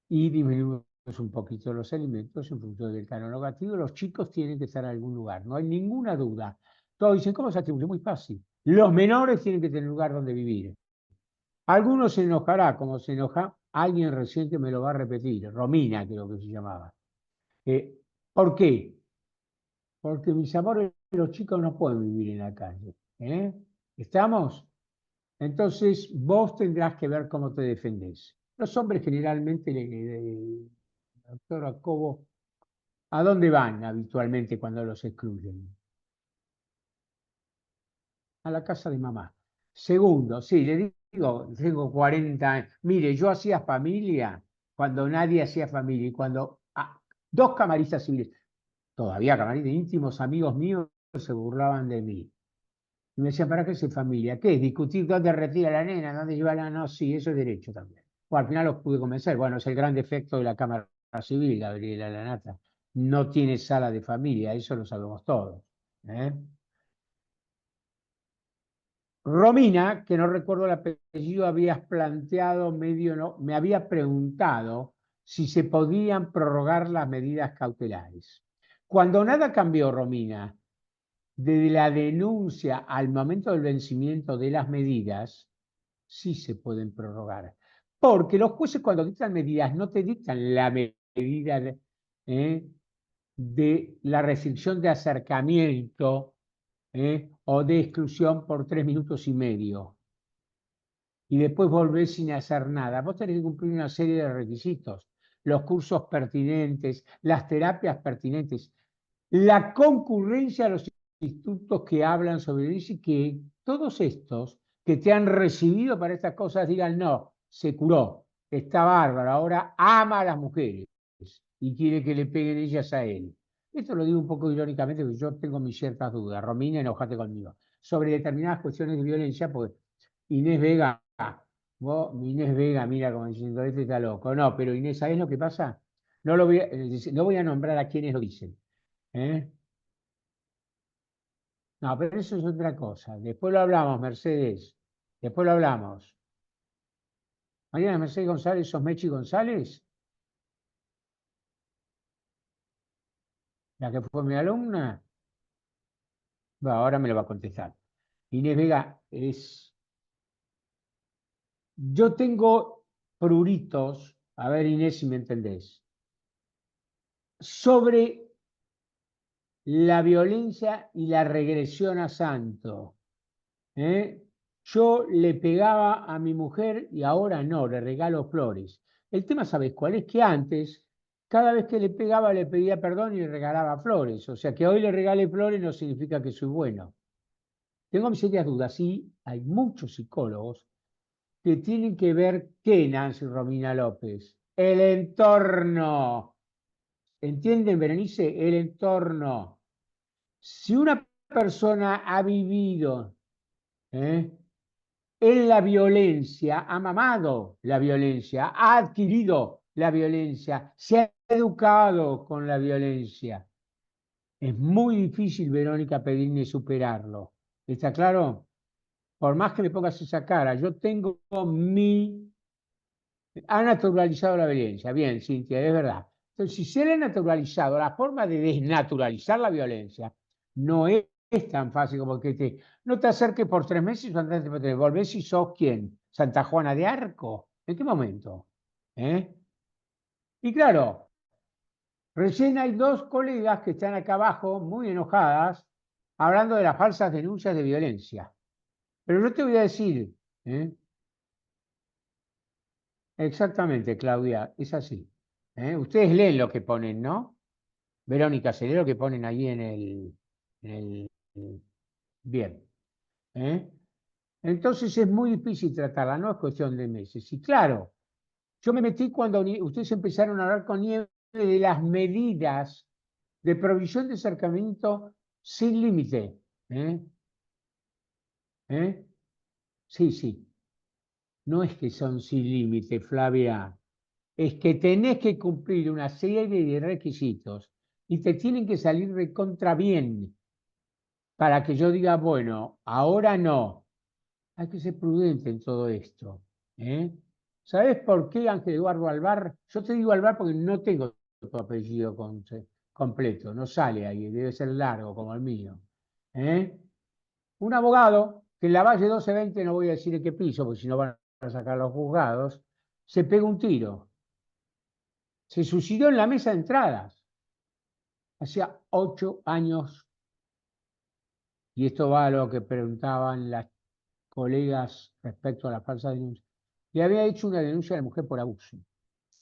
Y disminuimos un poquito los alimentos en función del canon locativo. Los chicos tienen que estar en algún lugar, no hay ninguna duda. Todos dicen, ¿cómo se atribuye? Muy fácil. Los menores tienen que tener lugar donde vivir. Algunos se enojará, como se enoja alguien reciente, me lo va a repetir, Romina creo que se llamaba. ¿Por qué? Porque mis amores, los chicos no pueden vivir en la calle. ¿Eh? ¿Estamos? Entonces vos tendrás que ver cómo te defendés. Los hombres generalmente, doctor Acobo, ¿a dónde van habitualmente cuando los excluyen? A la casa de mamá. Segundo, sí, le digo, tengo 40 años. Mire, yo hacía familia cuando nadie hacía familia y cuando dos camaristas civiles, todavía camaristas íntimos, amigos míos, se burlaban de mí. Y me decían, ¿para qué soy familia? ¿Qué es? ¿Discutir dónde retira la nena? ¿Dónde lleva la...? No, sí, eso es derecho también. Bueno, al final los pude convencer. Bueno, es el gran defecto de la Cámara Civil, Gabriela Lanata. No tiene sala de familia, eso lo sabemos todos. ¿Eh? Romina, que no recuerdo el apellido, habías planteado medio, no, me había preguntado si se podían prorrogar las medidas cautelares. Cuando nada cambió, Romina, desde la denuncia al momento del vencimiento de las medidas, sí se pueden prorrogar. Porque los jueces cuando dictan medidas no te dictan la medida de la restricción de acercamiento o de exclusión por 3 minutos y medio. Y después volvés sin hacer nada. Vos tenés que cumplir una serie de requisitos, los cursos pertinentes, las terapias pertinentes, la concurrencia a los institutos que hablan sobre eso y que todos estos que te han recibido para estas cosas digan, no, se curó, está bárbaro, ahora ama a las mujeres y quiere que le peguen ellas a él. Esto lo digo un poco irónicamente porque yo tengo mis ciertas dudas. Romina, enojate conmigo. Sobre determinadas cuestiones de violencia, porque Inés Vega, Inés Vega, mira como diciendo, este está loco. No, pero Inés, ¿sabés lo que pasa? No voy a nombrar a quienes lo dicen. ¿Eh? No, pero eso es otra cosa. Después lo hablamos, Mercedes. Después lo hablamos. Mariana Mercedes González, ¿sos Mechi González? La que fue mi alumna. Bueno, ahora me lo va a contestar. Inés Vega es... Yo tengo pruritos, a ver Inés si me entendés, sobre la violencia y la regresión a santo. ¿Eh? Yo le pegaba a mi mujer y ahora no, le regalo flores. El tema, ¿sabes cuál es? Que antes, cada vez que le pegaba, le pedía perdón y le regalaba flores. O sea, que hoy le regale flores no significa que soy bueno. Tengo mis serias dudas. Sí, hay muchos psicólogos que tienen que ver qué, Nancy Romina López, el entorno. ¿Entienden, Berenice? El entorno. Si una persona ha vivido, ¿eh? en la violencia, ha mamado la violencia, ha adquirido la violencia, se ha educado con la violencia. Es muy difícil, Verónica, pedirme superarlo. ¿Está claro? Por más que me pongas esa cara, yo tengo mi... Ha naturalizado la violencia. Bien, Cintia, es verdad. Entonces, si se le ha naturalizado, la forma de desnaturalizar la violencia no es tan fácil como que no te acerques por 3 meses, antes te volvés y sos quién, Santa Juana de Arco. ¿En qué momento? ¿Eh? Y claro, recién hay dos colegas que están acá abajo, muy enojadas, hablando de las falsas denuncias de violencia. Pero yo te voy a decir, ¿eh? Exactamente, Claudia, es así. Ustedes leen lo que ponen, ¿no? Verónica, se lee lo que ponen ahí en el... Bien. ¿Eh? Entonces es muy difícil tratarla, no es cuestión de meses. Y claro, yo me metí cuando ustedes empezaron a hablar con Nieve de las medidas de provisión de acercamiento sin límite. ¿Eh? ¿Eh? Sí, sí. No es que son sin límite, Flavia. Es que tenés que cumplir una serie de requisitos y te tienen que salir recontra bien para que yo diga, bueno, ahora no. Hay que ser prudente en todo esto. ¿Eh? ¿Sabes por qué, Ángel Eduardo Alvar? Yo te digo Alvar porque no tengo tu apellido completo, no sale ahí, debe ser largo como el mío. ¿Eh? Un abogado que en la Valle 1220, no voy a decir en qué piso, porque si no van a sacar los juzgados, se pega un tiro. Se suicidó en la mesa de entradas. Hacía 8 años, y esto va a lo que preguntaban las colegas respecto a la falsa denuncia. Le había hecho una denuncia a la mujer por abuso.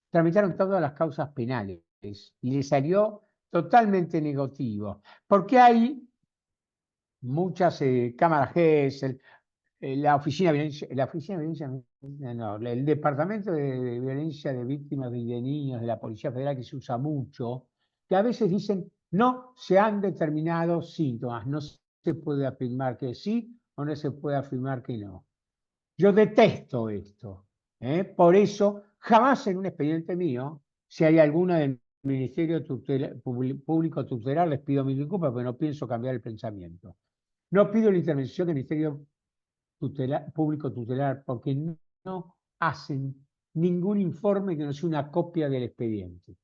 Tramitaron todas las causas penales y le salió totalmente negativo, porque hay muchas cámaras GES, la oficina de violencia, no, el departamento de violencia de víctimas y de niños de la Policía Federal, que se usa mucho, que a veces dicen no se han determinado síntomas, no se puede afirmar que sí o no se puede afirmar que no. Yo detesto esto, ¿eh? Por eso jamás en un expediente mío, si hay alguna del Ministerio Público Tutelar, les pido mil disculpas porque no pienso cambiar el pensamiento. No pido la intervención del Ministerio Público Tutelar porque no hacen ningún informe que no sea una copia del expediente.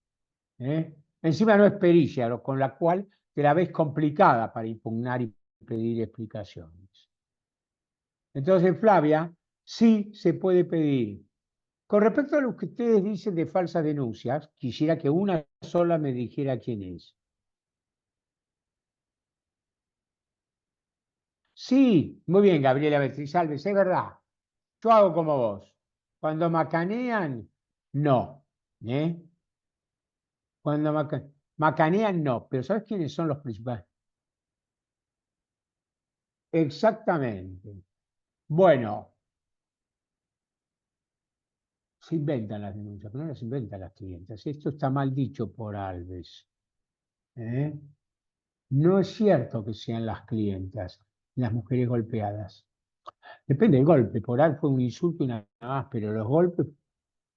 ¿Eh? Encima no es pericia, con la cual te la ves complicada para impugnar y pedir explicaciones. Entonces, Flavia, sí se puede pedir. Con respecto a lo que ustedes dicen de falsas denuncias, quisiera que una sola me dijera quién es. Sí, muy bien, Gabriela Beatriz Alves, es verdad. Yo hago como vos. Cuando macanean, no. ¿Eh? Cuando macanean, no. Pero ¿sabes quiénes son los principales? Exactamente. Bueno, se inventan las denuncias, pero no las inventan las clientes. Esto está mal dicho por Alves. ¿Eh? No es cierto que sean las clientas, las mujeres golpeadas. Depende del golpe. Por ahí fue un insulto y nada más, pero los golpes,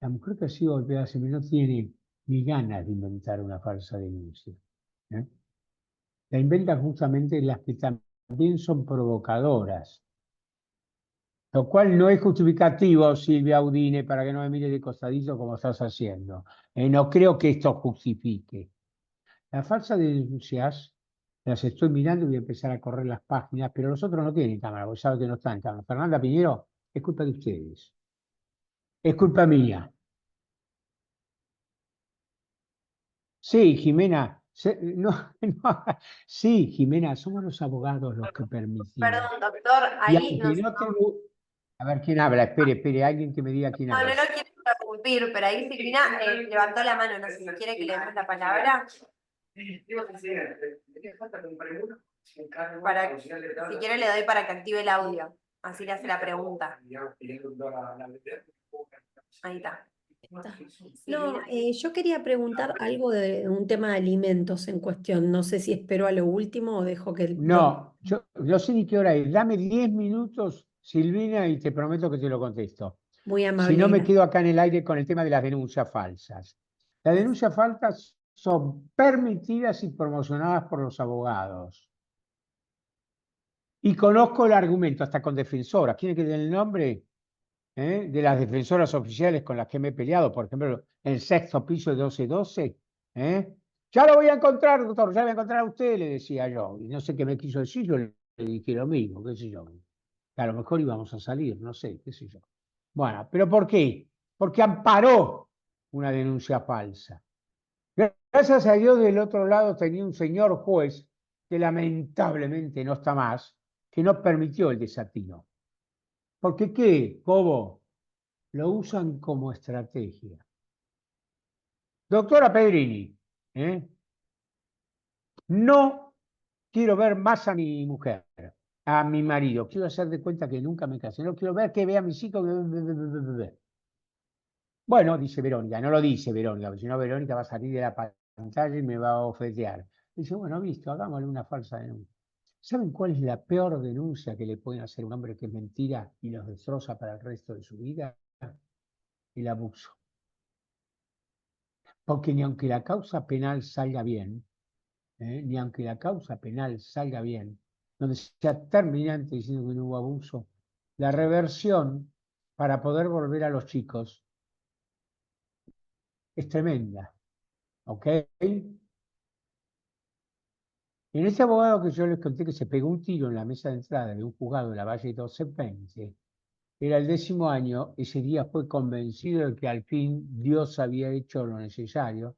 la mujer que ha sido golpeada siempre no tiene ni ganas de inventar una falsa denuncia. ¿Eh? La inventan justamente las que también son provocadoras, lo cual no es justificativo, Silvia Udine, para que no me mire de costadito como estás haciendo. No creo que esto justifique. Las falsas denuncias las estoy mirando y voy a empezar a correr las páginas, pero los otros no tienen cámara, porque saben que no están en cámara. Fernanda Piñero, es culpa de ustedes. Es culpa mía. Sí, Jimena. No, no, sí, Jimena, somos los abogados los que permitimos. Perdón, doctor, Y ahí aunque nos... no tengo... A ver, ¿quién habla? Espere, espere, alguien que me diga quién No, no habla. lo quiero interrumpir, pero ahí Silvina levantó la mano, no sé si quiere que le demos la palabra. Para, si quiere le doy para que active el audio, así le hace la pregunta. Ahí está. No, yo quería preguntar algo de un tema de alimentos en cuestión. No sé si espero a lo último o dejo que el doctor... No, yo no sé ni qué hora es. Dame 10 minutos, Silvina, y te prometo que te lo contesto. Muy Si no, amable, me gracias. quedo acá en el aire con el tema de las denuncias falsas. Las denuncias falsas son permitidas y promocionadas por los abogados. Y conozco el argumento, hasta con defensoras. ¿Quiere que dé el nombre de las defensoras oficiales con las que me he peleado? Por ejemplo, el sexto piso de 1212. ¿Eh? Ya lo voy a encontrar, doctor, ya lo voy a encontrar a usted, le decía yo. Y no sé qué me quiso decir, yo le dije lo mismo, qué sé yo. A lo mejor íbamos a salir, no sé, qué sé yo. Bueno, ¿pero por qué? Porque amparó una denuncia falsa. Gracias a Dios del otro lado tenía un señor juez que lamentablemente no está más, que no permitió el desatino. ¿Porque qué, Cobo? Lo usan como estrategia. Doctora Pedrini, no quiero ver más a mi mujer. a mi marido, quiero hacer de cuenta que nunca me casé, no quiero ver que vea a mis hijos. Bueno, dice Verónica, no lo dice Verónica, porque si no Verónica va a salir de la pantalla y me va a ofetear. Dice, bueno, listo, hagámosle una falsa denuncia. ¿Saben cuál es la peor denuncia que le pueden hacer a un hombre que es mentira y los destroza para el resto de su vida? El abuso. Porque ni aunque la causa penal salga bien, ni aunque la causa penal salga bien, donde sea terminante diciendo que no hubo abuso, la reversión para poder volver a los chicos es tremenda. ¿Ok? En ese abogado que yo les conté que se pegó un tiro en la mesa de entrada de un juzgado de la Valle 1220, era el 10º año, ese día fue convencido de que al fin Dios había hecho lo necesario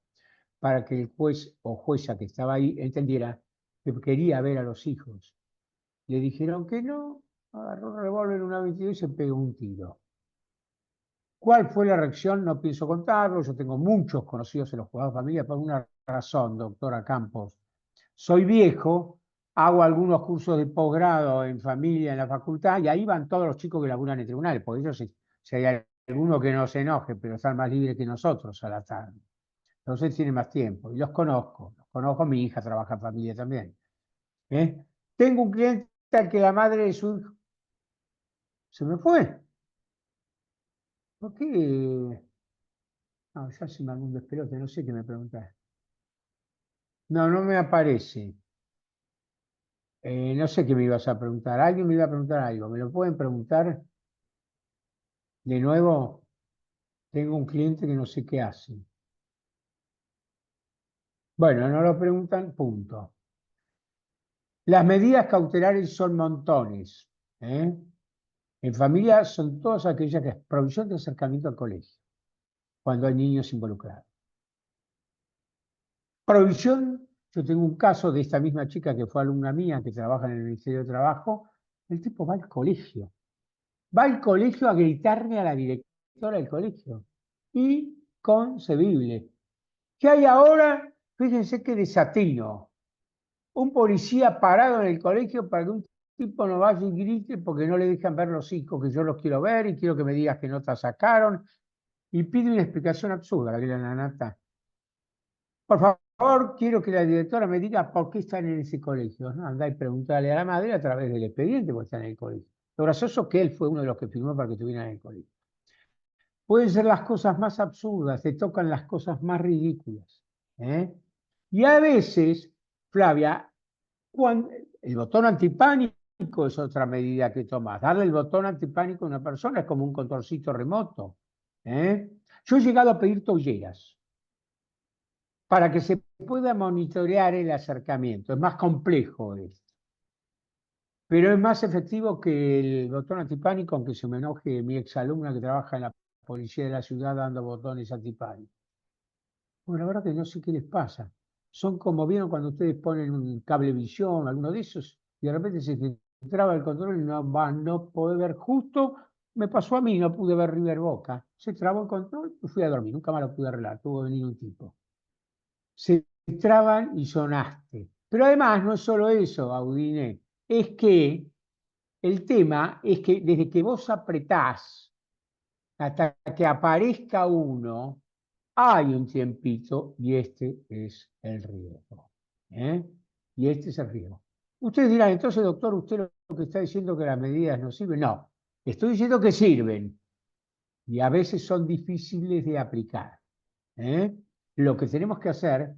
para que el juez o jueza que estaba ahí entendiera que quería ver a los hijos. Le dijeron que no, agarró un revólver, una 22 y se pegó un tiro. ¿Cuál fue la reacción? No pienso contarlo, yo tengo muchos conocidos en los juzgados de familia por una razón, doctora Campos. Soy viejo, hago algunos cursos de posgrado en familia en la facultad y ahí van todos los chicos que laburan en tribunales, porque ellos, si hay alguno que no se enoje, pero están más libres que nosotros a la tarde. Entonces tienen más tiempo y los conozco, mi hija trabaja en familia también. Tengo un cliente al que la madre de su hijo se me fue. ¿Por qué? No, ya se me mandó un despelote, no sé qué me preguntás. No, no me aparece. No sé qué me ibas a preguntar. Alguien me iba a preguntar algo. ¿Me lo pueden preguntar? De nuevo, tengo un cliente que no sé qué hace. Bueno, no lo preguntan, punto. Las medidas cautelares son montones. En familia son todas aquellas que es provisión de acercamiento al colegio, cuando hay niños involucrados. Provisión, yo tengo un caso de esta misma chica que fue alumna mía, que trabaja en el Ministerio de Trabajo. El tipo va al colegio. Va al colegio a gritarle a la directora del colegio. Inconcebible. ¿Qué hay ahora? Fíjense qué desatino. Un policía parado en el colegio para que un tipo no vaya y grite porque no le dejan ver los hijos, que yo los quiero ver y quiero que me digas que notas sacaron. Y pide una explicación absurda, la que la nanata. Por favor, quiero que la directora me diga por qué están en ese colegio. ¿No? Andá y preguntarle a la madre a través del expediente por qué están en el colegio. Lo gracioso es que él fue uno de los que firmó para que estuvieran en el colegio. Pueden ser las cosas más absurdas, te tocan las cosas más ridículas. Y a veces, Flavia, el botón antipánico es otra medida que tomas. Darle el botón antipánico a una persona es como un controlcito remoto. Yo he llegado a pedir tolleras para que se pueda monitorear el acercamiento. Es más complejo esto. Pero es más efectivo que el botón antipánico, aunque se me enoje mi exalumna que trabaja en la policía de la ciudad dando botones antipánicos. Bueno, la verdad que no sé qué les pasa. Son como vieron cuando ustedes ponen un cablevisión, alguno de esos, y de repente se te traba el control y no puede ver. Justo me pasó a mí, no pude ver River Boca. Se trabó el control y fui a dormir. Nunca más lo pude arreglar. Tuvo que venir un tipo. Se traban y sonaste. Pero además no es solo eso, Audine. Es que el tema es que desde que vos apretás hasta que aparezca uno, hay un tiempito y este es el riesgo. Y este es el riesgo. Ustedes dirán, entonces, doctor, usted lo que está diciendo que las medidas no sirven. No, estoy diciendo que sirven y a veces son difíciles de aplicar. Lo que tenemos que hacer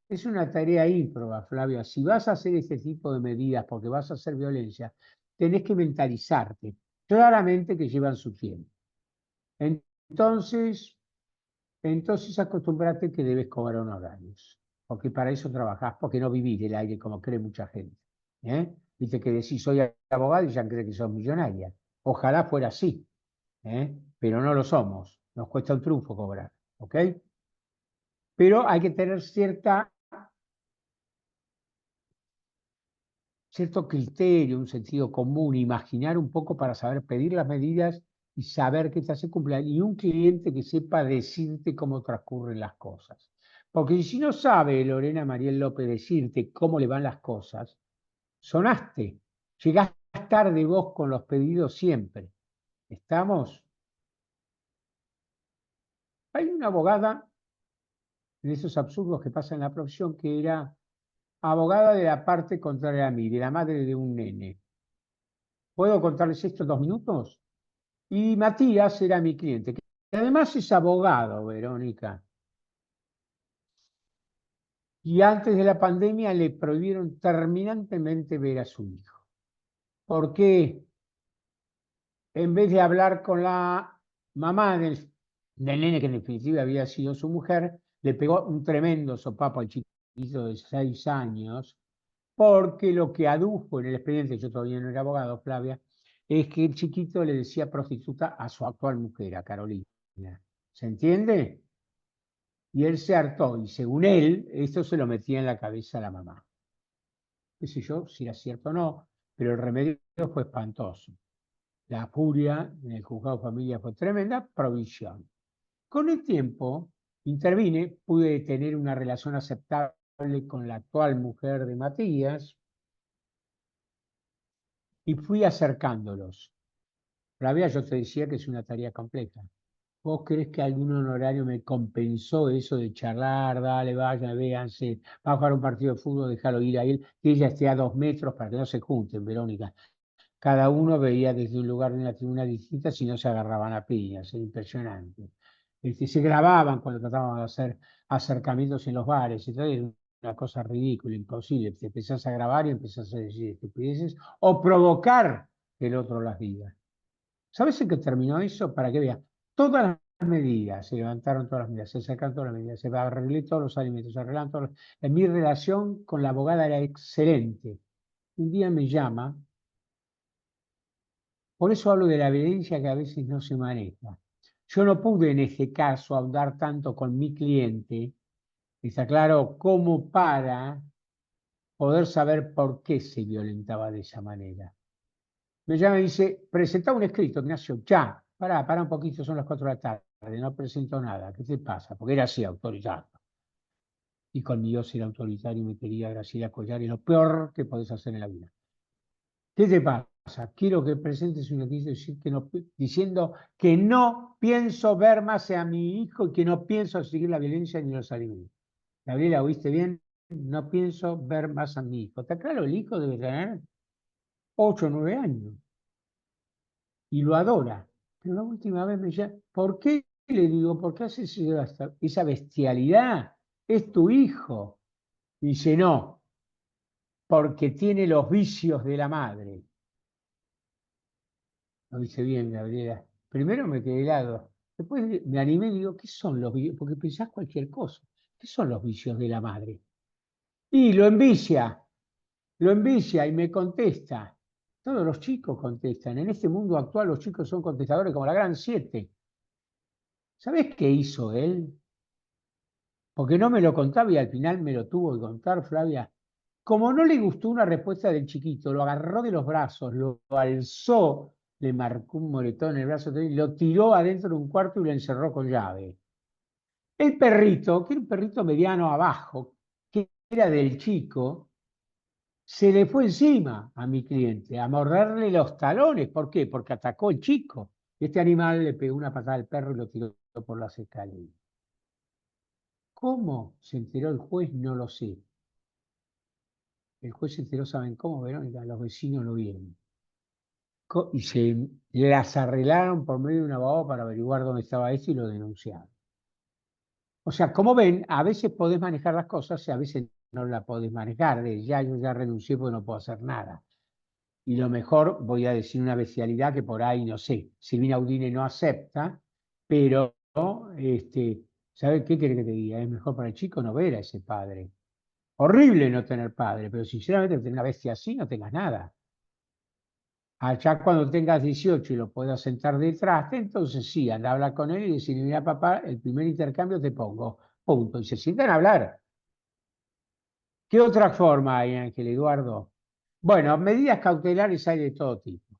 es una tarea ímproba, Flavia. Si vas a hacer este tipo de medidas porque vas a hacer violencia, tenés que mentalizarte. Claramente que llevan su tiempo. Entonces acostumbrate que debes cobrar honorarios, porque para eso trabajás, porque no vivís del aire como cree mucha gente. Viste que decís soy abogado y ya cree que sos millonaria. Ojalá fuera así, pero no lo somos. Nos cuesta un triunfo cobrar, ¿ok? Pero hay que tener cierto criterio, un sentido común, imaginar un poco para saber pedir las medidas y saber que estas se cumplan, y un cliente que sepa decirte cómo transcurren las cosas. Porque si no sabe Lorena Mariel López decirte cómo le van las cosas, sonaste, llegaste tarde vos con los pedidos siempre. ¿Estamos? Hay una abogada de esos absurdos que pasan en la profesión que era abogada de la parte contraria a mí, de la madre de un nene. ¿Puedo contarles esto en 2 minutos? Y Matías era mi cliente, que además es abogado, Verónica. Y antes de la pandemia le prohibieron terminantemente ver a su hijo. Porque en vez de hablar con la mamá del nene, que en definitiva había sido su mujer, le pegó un tremendo sopapo al chiquito de 6 años, porque lo que adujo en el expediente, yo todavía no era abogado, Flavia, es que el chiquito le decía prostituta a su actual mujer, a Carolina. ¿Se entiende? Y él se hartó, y según él, esto se lo metía en la cabeza a la mamá. Qué sé yo, si era cierto o no, pero el remedio fue espantoso. La furia en el juzgado de familia fue tremenda, provisión. Con el tiempo, intervine, pude tener una relación aceptable con la actual mujer de Matías y fui acercándolos. Flavia, yo te decía que es una tarea compleja. ¿Vos crees que algún honorario me compensó eso de charlar, dale, vayan, véanse, va a jugar un partido de fútbol, déjalo ir a él, que ella esté a 2 metros para que no se junten, Verónica? Cada uno veía desde un lugar de una tribuna distinta si no se agarraban a piñas, era impresionante. Se grababan cuando trataban de hacer acercamientos en los bares, entonces era una cosa ridícula, imposible. Te empezás a grabar y empezás a decir estupideces o provocar que el otro las diga. ¿Sabes en qué terminó eso? Para que veas, todas las medidas, se levantaron todas las medidas, se sacaron todas las medidas, se arreglé todos los alimentos, se arreglaron todos los... Mi relación con la abogada era excelente. Un día me llama. Por eso hablo de la evidencia que a veces no se maneja. Yo no pude en este caso ahondar tanto con mi cliente, está claro, como para poder saber por qué se violentaba de esa manera. Me llama y dice, presenta un escrito, Ignacio, ya, pará un poquito, son las 4 de la tarde, no presento nada, ¿qué te pasa? Porque era así, autoritario. Y conmigo ser autoritario me quería Graciela Collar, y lo peor que podés hacer en la vida. ¿Qué te pasa? Quiero que presentes un escrito diciendo que no pienso ver más a mi hijo y que no pienso seguir la violencia ni los alimentos. Gabriela, ¿oíste bien? No pienso ver más a mi hijo. ¿Está claro? El hijo debe tener 8 o 9 años y lo adora. Pero la última vez me llama, ¿por qué? Le digo, ¿por qué haces esa bestialidad? Es tu hijo. Y dice, no, porque tiene los vicios de la madre. Lo hice bien, Gabriela. Primero me quedé helado. Después me animé y digo, ¿qué son los vicios? Porque pensás cualquier cosa. ¿Qué son los vicios de la madre? Y lo envicia y me contesta. Todos los chicos contestan. En este mundo actual los chicos son contestadores como la Gran 7. ¿Sabés qué hizo él? Porque no me lo contaba y al final me lo tuvo que contar, Flavia. Como no le gustó una respuesta del chiquito, lo agarró de los brazos, lo alzó, le marcó un moretón en el brazo, y lo tiró adentro de un cuarto y lo encerró con llave. El perrito, que era un perrito mediano abajo, que era del chico, se le fue encima a mi cliente, a morderle los talones. ¿Por qué? Porque atacó al chico. Este animal le pegó una patada al perro y lo tiró por las escaleras. ¿Cómo se enteró el juez? No lo sé. El juez se enteró, ¿saben cómo, Verónica? Los vecinos lo vieron. Y se las arreglaron por medio de un abogado para averiguar dónde estaba eso y lo denunciaron. O sea, como ven, a veces podés manejar las cosas y a veces no las podés manejar. Yo ya renuncié porque no puedo hacer nada. Y lo mejor, voy a decir una bestialidad que por ahí, no sé, Silvina Udine no acepta, pero, ¿sabes qué quiere que te diga? Es mejor para el chico no ver a ese padre. Horrible no tener padre, pero sinceramente tener una bestia así no tengas nada. Allá cuando tengas 18 y lo puedas sentar detrás, entonces sí, anda a hablar con él y decirle, mira papá, el primer intercambio te pongo, punto. Y se sientan a hablar. ¿Qué otra forma hay, Ángel Eduardo? Bueno, medidas cautelares hay de todo tipo.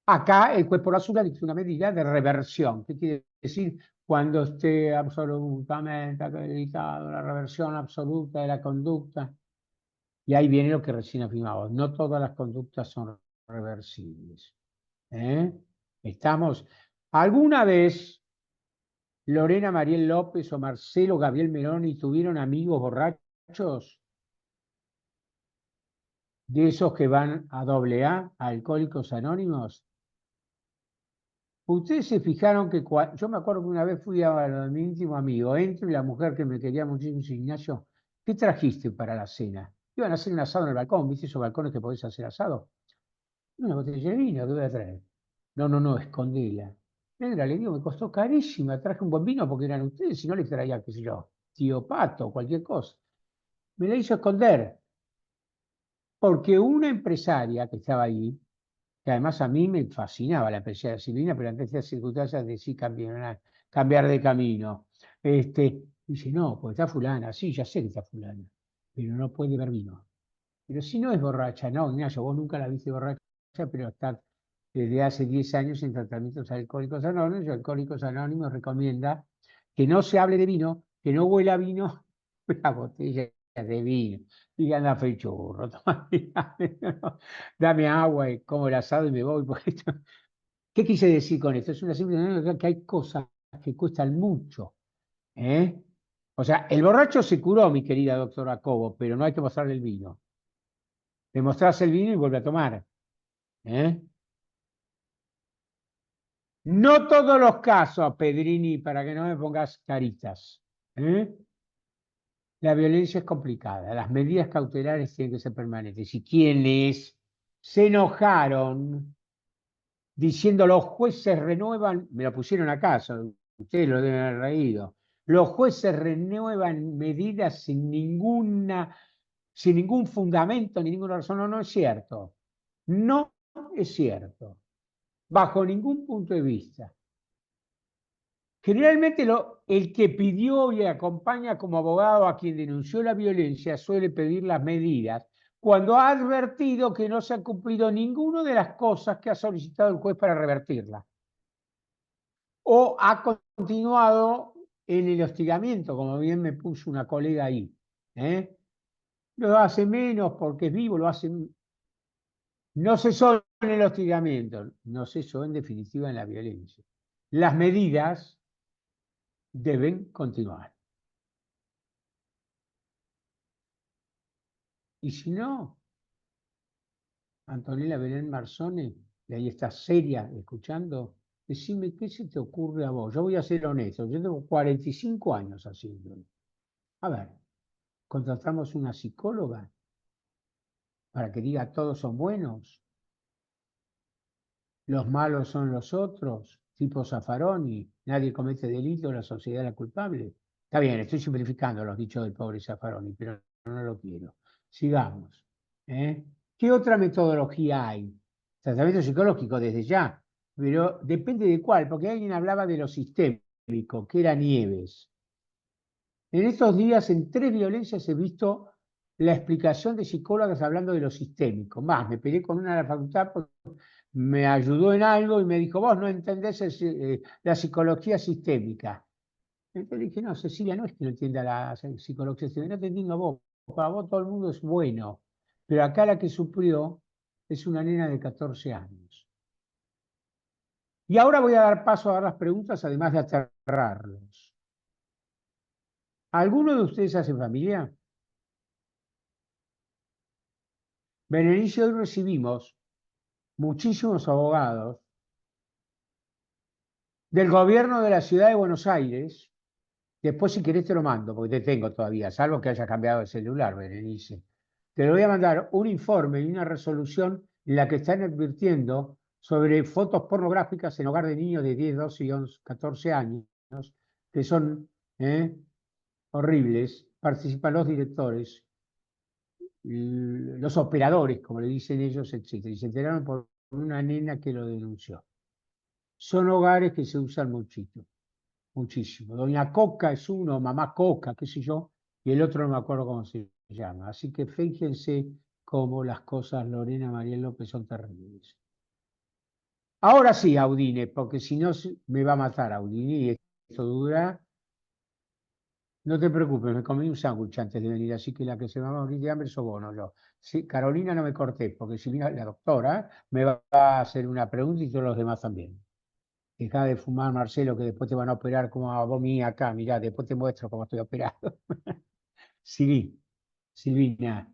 Acá el juez por azul dice una medida de reversión. ¿Qué quiere decir? Cuando esté absolutamente acreditado la reversión absoluta de la conducta. Y ahí viene lo que recién afirmamos. No todas las conductas son reversibles. ¿Eh? Estamos. ¿Alguna vez Lorena Mariel López o Marcelo Gabriel Meloni tuvieron amigos borrachos? De esos que van a AA, Alcohólicos Anónimos. Ustedes se fijaron que yo me acuerdo que una vez fui a mi íntimo amigo, entro y la mujer que me quería muchísimo dice, Ignacio, ¿qué trajiste para la cena? Iban a hacer un asado en el balcón, ¿viste esos balcones que podés hacer asado? Una botella de vino, ¿qué voy a traer? No, escondela. Negra, le digo, me costó carísima, traje un buen vino porque eran ustedes, si no les traía, qué sé yo, tío Pato, cualquier cosa. Me la hizo esconder, porque una empresaria que estaba ahí, que además a mí me fascinaba la empresaria silvina, pero ante estas circunstancias decidí cambiar de camino. Dice, no, pues está fulana, sí, ya sé que está fulana, pero no puede beber vino. Pero si no es borracha, no, Ignacio, vos nunca la viste borracha, pero está desde hace 10 años en tratamientos alcohólicos anónimos, y Alcohólicos Anónimos recomienda que no se hable de vino, que no huela a vino, la botella de vino. Y anda fechurro, dame agua y como el asado y me voy. ¿Qué quise decir con esto? Es una simple anécdota que hay cosas que cuestan mucho. ¿Eh? O sea, el borracho se curó, mi querida doctora Cobo, pero no hay que mostrarle el vino. Le mostrás el vino y vuelve a tomar. ¿Eh? No todos los casos, Pedrini, para que no me pongas caritas. ¿Eh? La violencia es complicada. Las medidas cautelares tienen que ser permanentes. Y quienes se enojaron diciendo los jueces renuevan, me lo pusieron acá, ustedes lo deben haber reído, los jueces renuevan medidas sin ningún fundamento ni ninguna razón. No, no es cierto. No es cierto. Bajo ningún punto de vista. Generalmente el que pidió y acompaña como abogado a quien denunció la violencia suele pedir las medidas cuando ha advertido que no se ha cumplido ninguna de las cosas que ha solicitado el juez para revertirla. O ha continuado en el hostigamiento, como bien me puso una colega ahí. Lo hace menos porque es vivo, lo hace. No cesó en el hostigamiento, no cesó en definitiva en la violencia. Las medidas deben continuar. Y si no, Antonella Belén Marzone, y ahí está seria escuchando, decime qué se te ocurre a vos. Yo voy a ser honesto, yo tengo 45 años haciéndolo. A ver, contratamos una psicóloga para que diga todos son buenos, los malos son los otros, tipo Zaffaroni, nadie comete delito, la sociedad es la culpable. Está bien, estoy simplificando los dichos del pobre Zaffaroni, pero no lo quiero. Sigamos. ¿Qué otra metodología hay? Tratamiento psicológico desde ya, pero depende de cuál, porque alguien hablaba de lo sistémico, que era Nieves. En estos días, en 3 violencias, he visto la explicación de psicólogas hablando de lo sistémico. Más, me peleé con una de la facultad porque me ayudó en algo y me dijo, vos no entendés la psicología sistémica. Entonces dije, no, Cecilia, no es que no entienda la psicología sistémica, no te entiendo a vos. Para vos todo el mundo es bueno. Pero acá la que sufrió es una nena de 14 años. Y ahora voy a dar paso a dar las preguntas, además de aterrarlos. ¿Alguno de ustedes hace familia? Berenice, hoy recibimos muchísimos abogados del gobierno de la ciudad de Buenos Aires. Después, si querés, te lo mando, porque te tengo todavía, salvo que haya cambiado el celular, Berenice. Te lo voy a mandar un informe y una resolución en la que están advirtiendo sobre fotos pornográficas en hogar de niños de 10, 12 y 11, 14 años, que son horribles. Participan los directores, los operadores, como le dicen ellos, etc. Y se enteraron por una nena que lo denunció. Son hogares que se usan muchísimo. Doña Coca es uno, mamá Coca, qué sé yo, y el otro no me acuerdo cómo se llama. Así que fíjense cómo las cosas, Lorena Mariel López, son terribles. Ahora sí, Audine, porque si no me va a matar Audine y esto dura No te preocupes, me comí un sándwich antes de venir, así que la que se me va a morir de hambre sos vos, no yo. Sí, Carolina, no me corté, porque si viene la doctora, me va a hacer una pregunta y todos los demás también. Deja de fumar, Marcelo, que después te van a operar como a vos mí acá. Mirá, después te muestro cómo estoy operado. Silvina,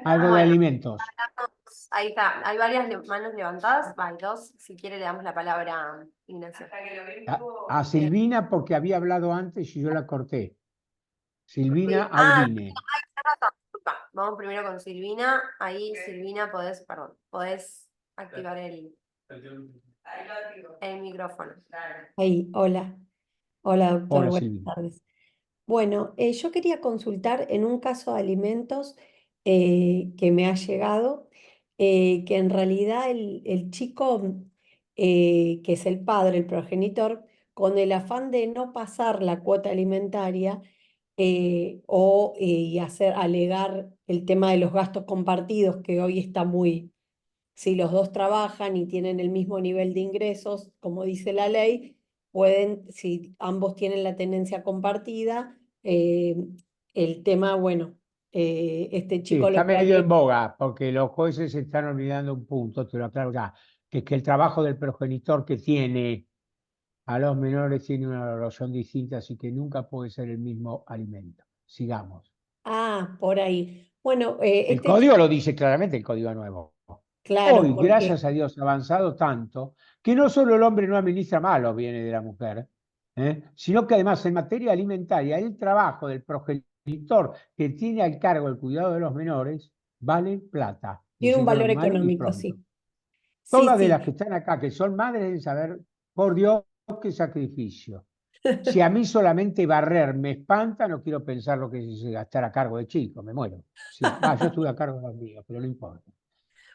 algo de Bueno, alimentos. ahí está. Hay varias manos levantadas. Hay dos. Si quiere, le damos la palabra a Ignacio. A Silvina, porque había hablado antes y yo la corté. Silvina Sí. Ah, Audine. tenés razón, disculpa. Vamos primero con Silvina. Ahí, Silvina, podés activar el micrófono. Ahí, hola. Hola, doctor, Hola, buenas Silvina. tardes. Bueno, yo quería consultar en un caso de alimentos que me ha llegado, que en realidad el chico, que es el padre, el progenitor, con el afán de no pasar la cuota alimentaria y hacer alegar el tema de los gastos compartidos, que hoy está muy, si los dos trabajan y tienen el mismo nivel de ingresos, como dice la ley, pueden, si ambos tienen la tenencia compartida, el tema, bueno, este Sí, chico está lo que medio en alega. boga, porque los jueces se están olvidando un punto, te lo aclaro ya, que es que el trabajo del progenitor que tiene a los menores tiene una evaluación distinta, así que nunca puede ser el mismo alimento. Sigamos. Ah, por ahí. Bueno, El este código chico, lo dice claramente, el código nuevo. claro, Hoy, porque, gracias a Dios, ha avanzado tanto que no solo el hombre no administra mal los bienes de la mujer, sino que además en materia alimentaria el trabajo del progenitor que tiene al cargo el cuidado de los menores vale plata, tiene un diciéndolo valor mal y económico, pronto. sí. Sí, Todas de las que sí. están acá, que son madres, deben saber, por Dios, qué sacrificio. Si a mí solamente barrer me espanta, no quiero pensar lo que es estar a cargo de chicos, me muero. Sí, yo estuve a cargo de los míos, pero no importa.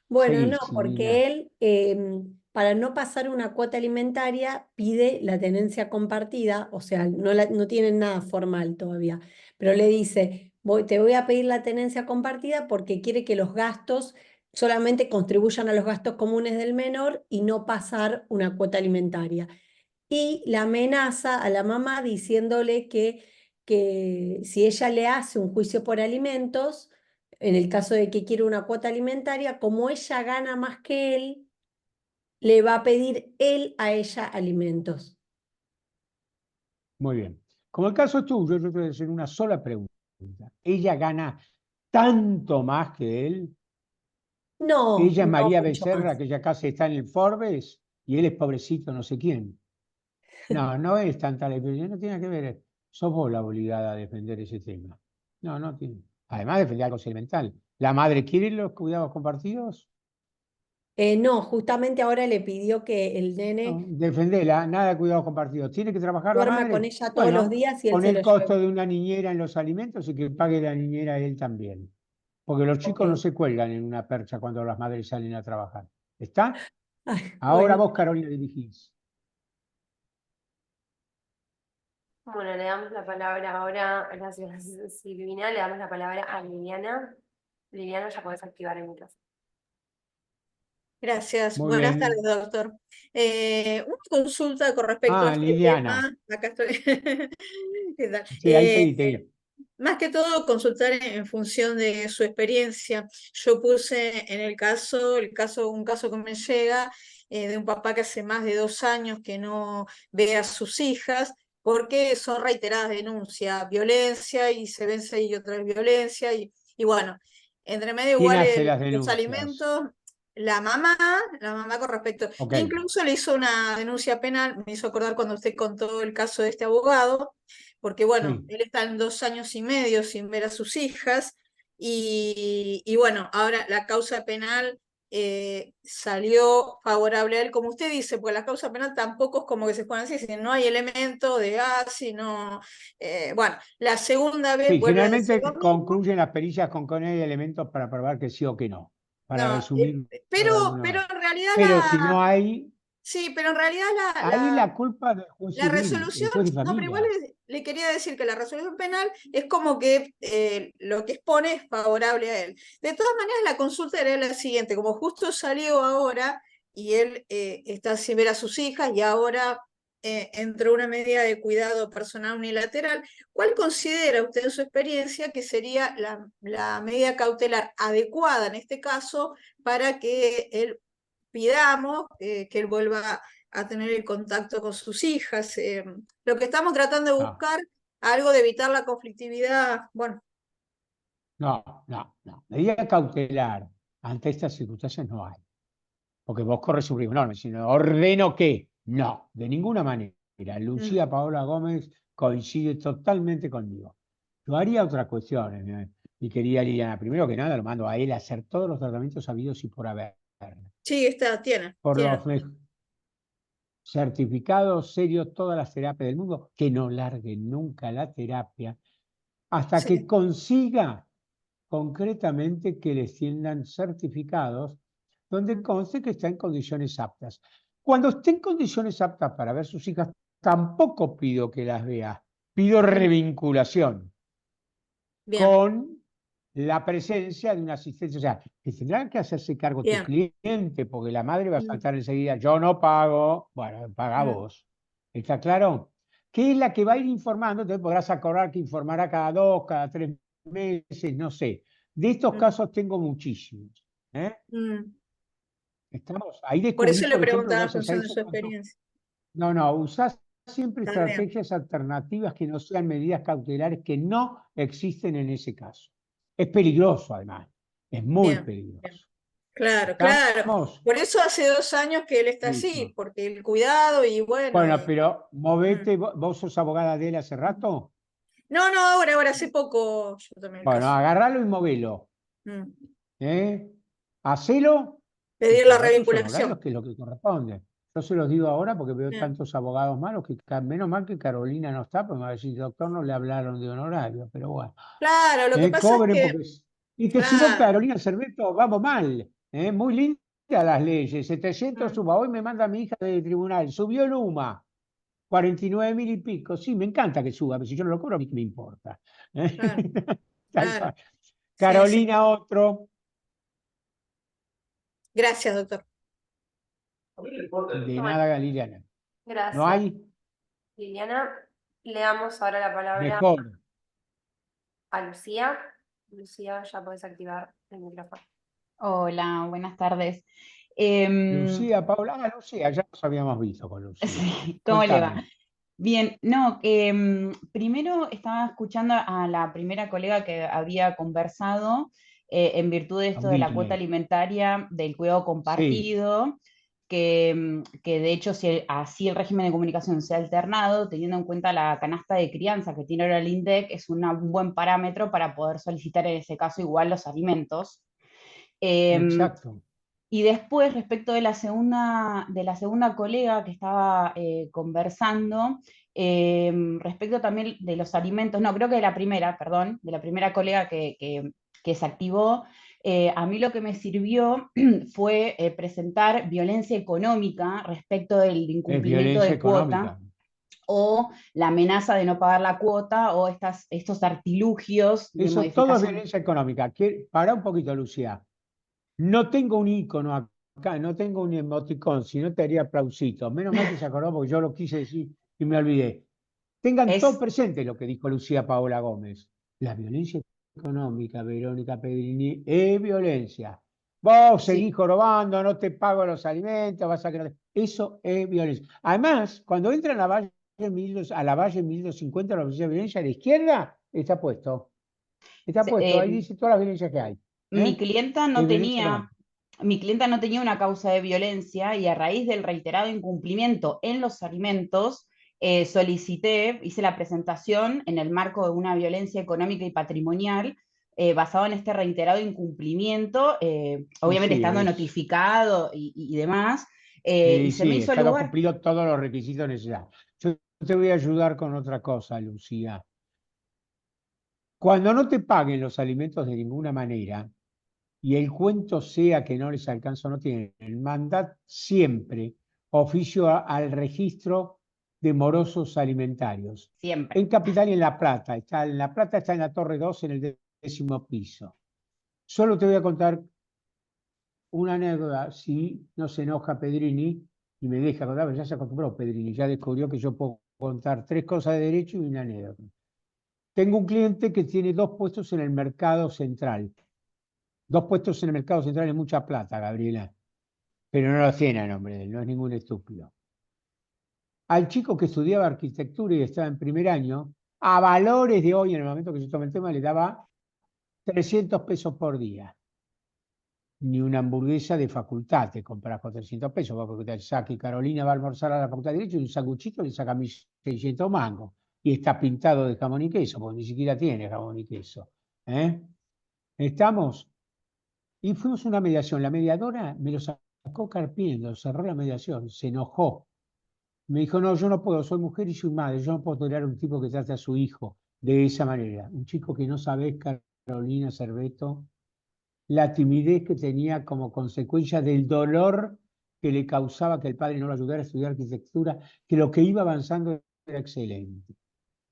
Bueno, Seguí, no, porque Silvina. él, para no pasar una cuota alimentaria, pide la tenencia compartida, o sea, no tienen nada formal todavía, pero le dice, te voy a pedir la tenencia compartida porque quiere que los gastos solamente contribuyan a los gastos comunes del menor y no pasar una cuota alimentaria. Y la amenaza a la mamá diciéndole que si ella le hace un juicio por alimentos, en el caso de que quiera una cuota alimentaria, como ella gana más que él, le va a pedir él a ella alimentos. Muy bien. Como el caso es tuyo, yo te voy a hacer una sola pregunta. ¿Ella gana tanto más que él? No, Ella es no María mucho Becerra, más. que ya casi está en el Forbes, y él es pobrecito no sé quién. No, no es tanta la diferencia, no tiene que ver. Sos vos la obligada a defender ese tema. No, no tiene. Además, defender algo elemental. ¿La madre quiere los cuidados compartidos? No, justamente ahora le pidió que el No, nene defendela, nada de cuidados compartidos. ¿Tiene que trabajar la duerma con madre? ella todos los Bueno, días y él con se el lo costo lleva. de una niñera en los alimentos y que pague la niñera él también. Porque los Ok. chicos no se cuelgan en una percha cuando las madres salen a trabajar. ¿Está? Ay, Ahora bueno, vos, Carolina, dirigís. Bueno, le damos la palabra ahora, gracias Silvina, le damos la palabra a Liliana. Liliana, ya podés activar el micrófono. Gracias. Muy Buenas tardes, bien. doctor. Una consulta con respecto a este Liliana. tema. Acá estoy. ¿Qué tal? Sí, ahí te vi, te vi. Más que todo, consultar en función de su experiencia. Yo puse en un caso que me llega de un papá que hace más de 2 años que no ve a sus hijas porque son reiteradas denuncias, violencia y se vence y otra vez violencia y bueno, entre medio ¿Quién igual hace las los denuncias? alimentos. La mamá con respecto, Ok, incluso le hizo una denuncia penal, me hizo acordar cuando usted contó el caso de este abogado, porque bueno, sí. él está en 2 años y medio sin ver a sus hijas y bueno, ahora la causa penal salió favorable a él, como usted dice, porque la causa penal tampoco es como que se puedan decir, si no hay elemento de gas, si no, bueno, la segunda vez Sí, vuelve a decir lo generalmente mismo. concluyen las pericias con que no hay elementos para probar que sí o que no, para No, resumirlo de alguna pero manera. en realidad Pero si no hay, sí, pero en realidad ahí la culpa del juez la civil, el resolución, juez de no, pero igual familia. le quería decir que la resolución penal es como que lo que expone es favorable a él. De todas maneras, la consulta era la siguiente, como justo salió ahora y él está sin ver a sus hijas y ahora entre una medida de cuidado personal unilateral. ¿Cuál considera usted en su experiencia que sería la medida cautelar adecuada en este caso para que él pidamos que él vuelva a tener el contacto con sus hijas? Lo que estamos tratando de buscar, algo de evitar la conflictividad, bueno. No. Medida cautelar ante estas circunstancias no hay. Porque vos corres un riesgo enorme, sino ordeno que no, de ninguna manera. Lucía Paola Gómez coincide totalmente conmigo. Yo haría otra cuestión, mi querida Liliana. Primero que nada, lo mando a él a hacer todos los tratamientos habidos y por haber. Sí, tiene. Por los certificados serios, todas las terapias del mundo, que no largue nunca la terapia hasta que consiga concretamente que le extiendan certificados donde conste que está en condiciones aptas. Cuando esté en condiciones aptas para ver sus hijas, tampoco pido que las vea, pido revinculación con la presencia de un asistente. O sea, que tendrán que hacerse cargo tu cliente, porque la madre va a saltar enseguida, yo no pago, bueno, paga vos. ¿Está claro? Que es la que va a ir informando, entonces podrás acordar que informará cada 2, cada 3 meses, no sé. De estos casos tengo muchísimos. ¿Estamos? Ahí Por descubrí, eso le por ejemplo, preguntaba en gracias a función de eso, su experiencia. No, usás siempre También. estrategias alternativas que no sean medidas cautelares que no existen en ese caso. Es peligroso, además. Es muy peligroso. Claro. ¿Estamos? Por eso hace 2 años que él está así, porque el cuidado y bueno. Bueno, pero movete, ¿vos sos abogada de él hace rato? No, ahora hace poco yo tomé el Bueno, caso. agarralo y movelo. Hacelo. Pedir la revinculación. Que es lo que corresponde. Yo se los digo ahora porque veo tantos abogados malos que menos mal que Carolina no está, porque me va a decir, doctor, no le hablaron de honorario, pero bueno. Claro, lo que pasa es que... Y que si no, Carolina Cerveto, vamos mal. Muy linda las leyes. 700 suba. Hoy me manda mi hija del tribunal. Subió el UMA. 49.000 y pico. Sí, me encanta que suba, pero si yo no lo cobro, a mí que me importa. Claro. Carolina, sí. Otro. Gracias, doctor. De nada, Liliana. Gracias. ¿No hay? Liliana, le damos ahora la palabra Mejor. A Lucía. Lucía, ya podés activar el micrófono. Hola, buenas tardes. Lucía, Paula, Lucía, ya nos habíamos visto con Lucía. Sí, ¿cómo le va? Bien, no, primero estaba escuchando a la primera colega que había conversado en virtud de esto de la cuota alimentaria, del cuidado compartido, que de hecho si así el régimen de comunicación se ha alternado, teniendo en cuenta la canasta de crianza que tiene ahora el INDEC, es un buen parámetro para poder solicitar en ese caso igual los alimentos. Exacto. Y después, respecto de la segunda colega que estaba conversando, respecto también de los alimentos, no, creo que de la primera colega que se activó, a mí lo que me sirvió fue presentar violencia económica respecto del incumplimiento de cuota, o la amenaza de no pagar la cuota, o estos artilugios de eso modificación. todo es violencia económica. Para un poquito, Lucía. No tengo un icono acá, no tengo un emoticón, si no te haría aplausitos. Menos mal que se acordó porque yo lo quise decir y me olvidé. Tengan todo presente lo que dijo Lucía Paola Gómez. La violencia económica, Verónica Pedrini, es violencia. Vos seguís jorobando, no te pago los alimentos, vas a quedar... Eso es violencia. Además, cuando entran a la Valle 1250, la violencia a la izquierda, está puesto. Está puesto, ahí dice todas las violencias que hay. Mi clienta no tenía una causa de violencia y a raíz del reiterado incumplimiento en los alimentos, hice la presentación en el marco de una violencia económica y patrimonial basado en este reiterado incumplimiento, obviamente estando notificado y demás, y se me hizo lugar. Cumplido todos los requisitos necesarios. Yo te voy a ayudar con otra cosa, Lucía. Cuando no te paguen los alimentos de ninguna manera, y el cuento sea que no les alcanza, no tienen, mandad siempre oficio al registro de morosos alimentarios. Siempre. En Capital y en La Plata. Está en la Torre 2, en el 10º piso. Solo te voy a contar una anécdota, si no se enoja Pedrini, y me deja contar, ya se acostumbró Pedrini, ya descubrió que yo puedo contar 3 cosas de derecho y una anécdota. Tengo un cliente que tiene 2 puestos en el mercado central. 2 puestos en el mercado central es mucha plata, Gabriela, pero no lo tiene a nombre de él, no es ningún estúpido. Al chico que estudiaba arquitectura y estaba en primer año, a valores de hoy, en el momento que yo tomé el tema, le daba 300 pesos por día. Ni una hamburguesa de facultad te compras con 300 pesos, porque te saque Carolina va a almorzar a la facultad de Derecho y un sanguchito le saca 1.600 mangos. Y está pintado de jamón y queso, porque ni siquiera tiene jamón y queso. ¿Estamos? Y fuimos a una mediación. La mediadora me lo sacó carpiendo, cerró la mediación, se enojó. Me dijo, no, yo no puedo, soy mujer y soy madre, yo no puedo tolerar un tipo que trate a su hijo de esa manera. Un chico que no sabés, Carolina Cerveto, la timidez que tenía como consecuencia del dolor que le causaba que el padre no lo ayudara a estudiar arquitectura, que lo que iba avanzando era excelente.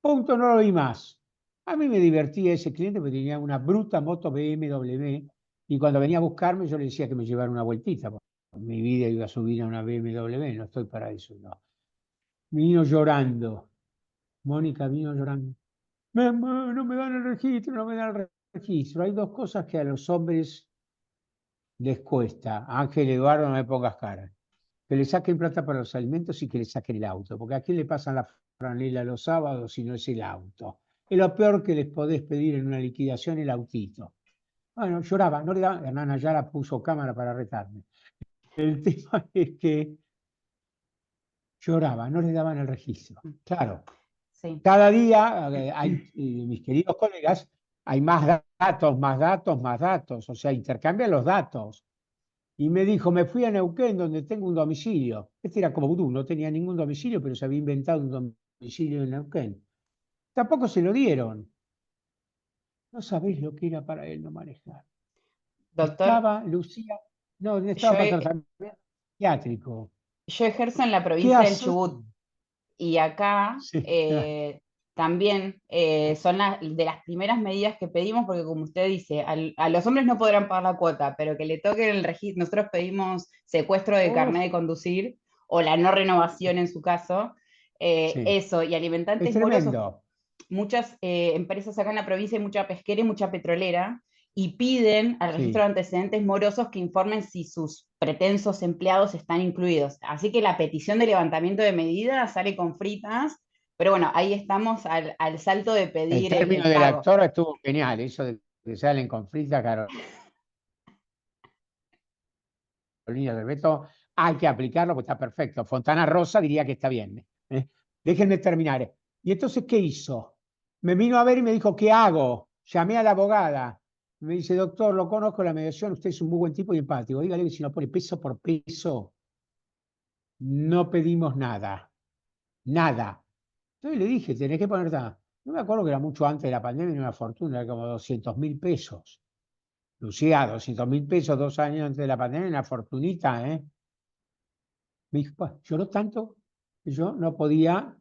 Punto, no lo vi más. A mí me divertía ese cliente porque tenía una bruta moto BMW y cuando venía a buscarme yo le decía que me llevara una vueltita. Porque mi vida iba a subir a una BMW, no estoy para eso, no. Vino llorando. Mónica vino llorando. No me dan el registro, no me dan el registro. Hay 2 cosas que a los hombres les cuesta. Ángel Eduardo, no me pongas cara. Que le saquen plata para los alimentos y que le saquen el auto. Porque a quién le pasan la franela los sábados si no es el auto. Es lo peor que les podés pedir en una liquidación, el autito. Bueno, lloraba, no le daban. Hernán Ayala puso cámara para retarme. El tema es que lloraba, no le daban el registro. Claro, Sí. cada día hay, mis queridos colegas, hay más datos, más datos, más datos. O sea, intercambian los datos. Y me dijo, me fui a Neuquén donde tengo un domicilio. Este era como vudú, no tenía ningún domicilio, pero se había inventado un domicilio en Neuquén. Tampoco se lo dieron. No sabéis lo que era para él no manejar. Doctor, Estaba, Lucía, no, yo, estaba para tratamiento psiquiátrico. yo ejerzo en la ¿Qué provincia del hace? Chubut y acá Sí, también son de las primeras medidas que pedimos, porque como usted dice, a los hombres no podrán pagar la cuota, pero que le toquen el registro, nosotros pedimos secuestro de carnet de conducir o la no renovación en su caso, sí. eso, y Es alimentantes morosos. tremendo. Muchas empresas acá en la provincia hay mucha pesquera y mucha petrolera, y piden al registro Sí. de antecedentes morosos que informen si sus pretensos empleados están incluidos. Así que la petición de levantamiento de medidas sale con fritas, pero bueno, ahí estamos al salto de El pedir término el del pago. actor estuvo genial, eso de que salen con frita, Carolina Cerveto, hay que aplicarlo porque está perfecto. Fontana Rosa diría que está bien. Déjenme terminar. ¿Y entonces qué hizo? Me vino a ver y me dijo, ¿qué hago? Llamé a la abogada. Me dice, doctor, lo conozco la mediación, usted es un muy buen tipo y empático. Dígale que si no pone peso por peso, no pedimos nada. Nada. Entonces le dije, tenés que poner nada. No me acuerdo que era mucho antes de la pandemia, era una fortuna, era como 200.000 pesos. Lucía, 200.000 pesos 2 años antes de la pandemia, una fortunita, ¿eh? Me dijo, "Pues, lloró tanto que yo no podía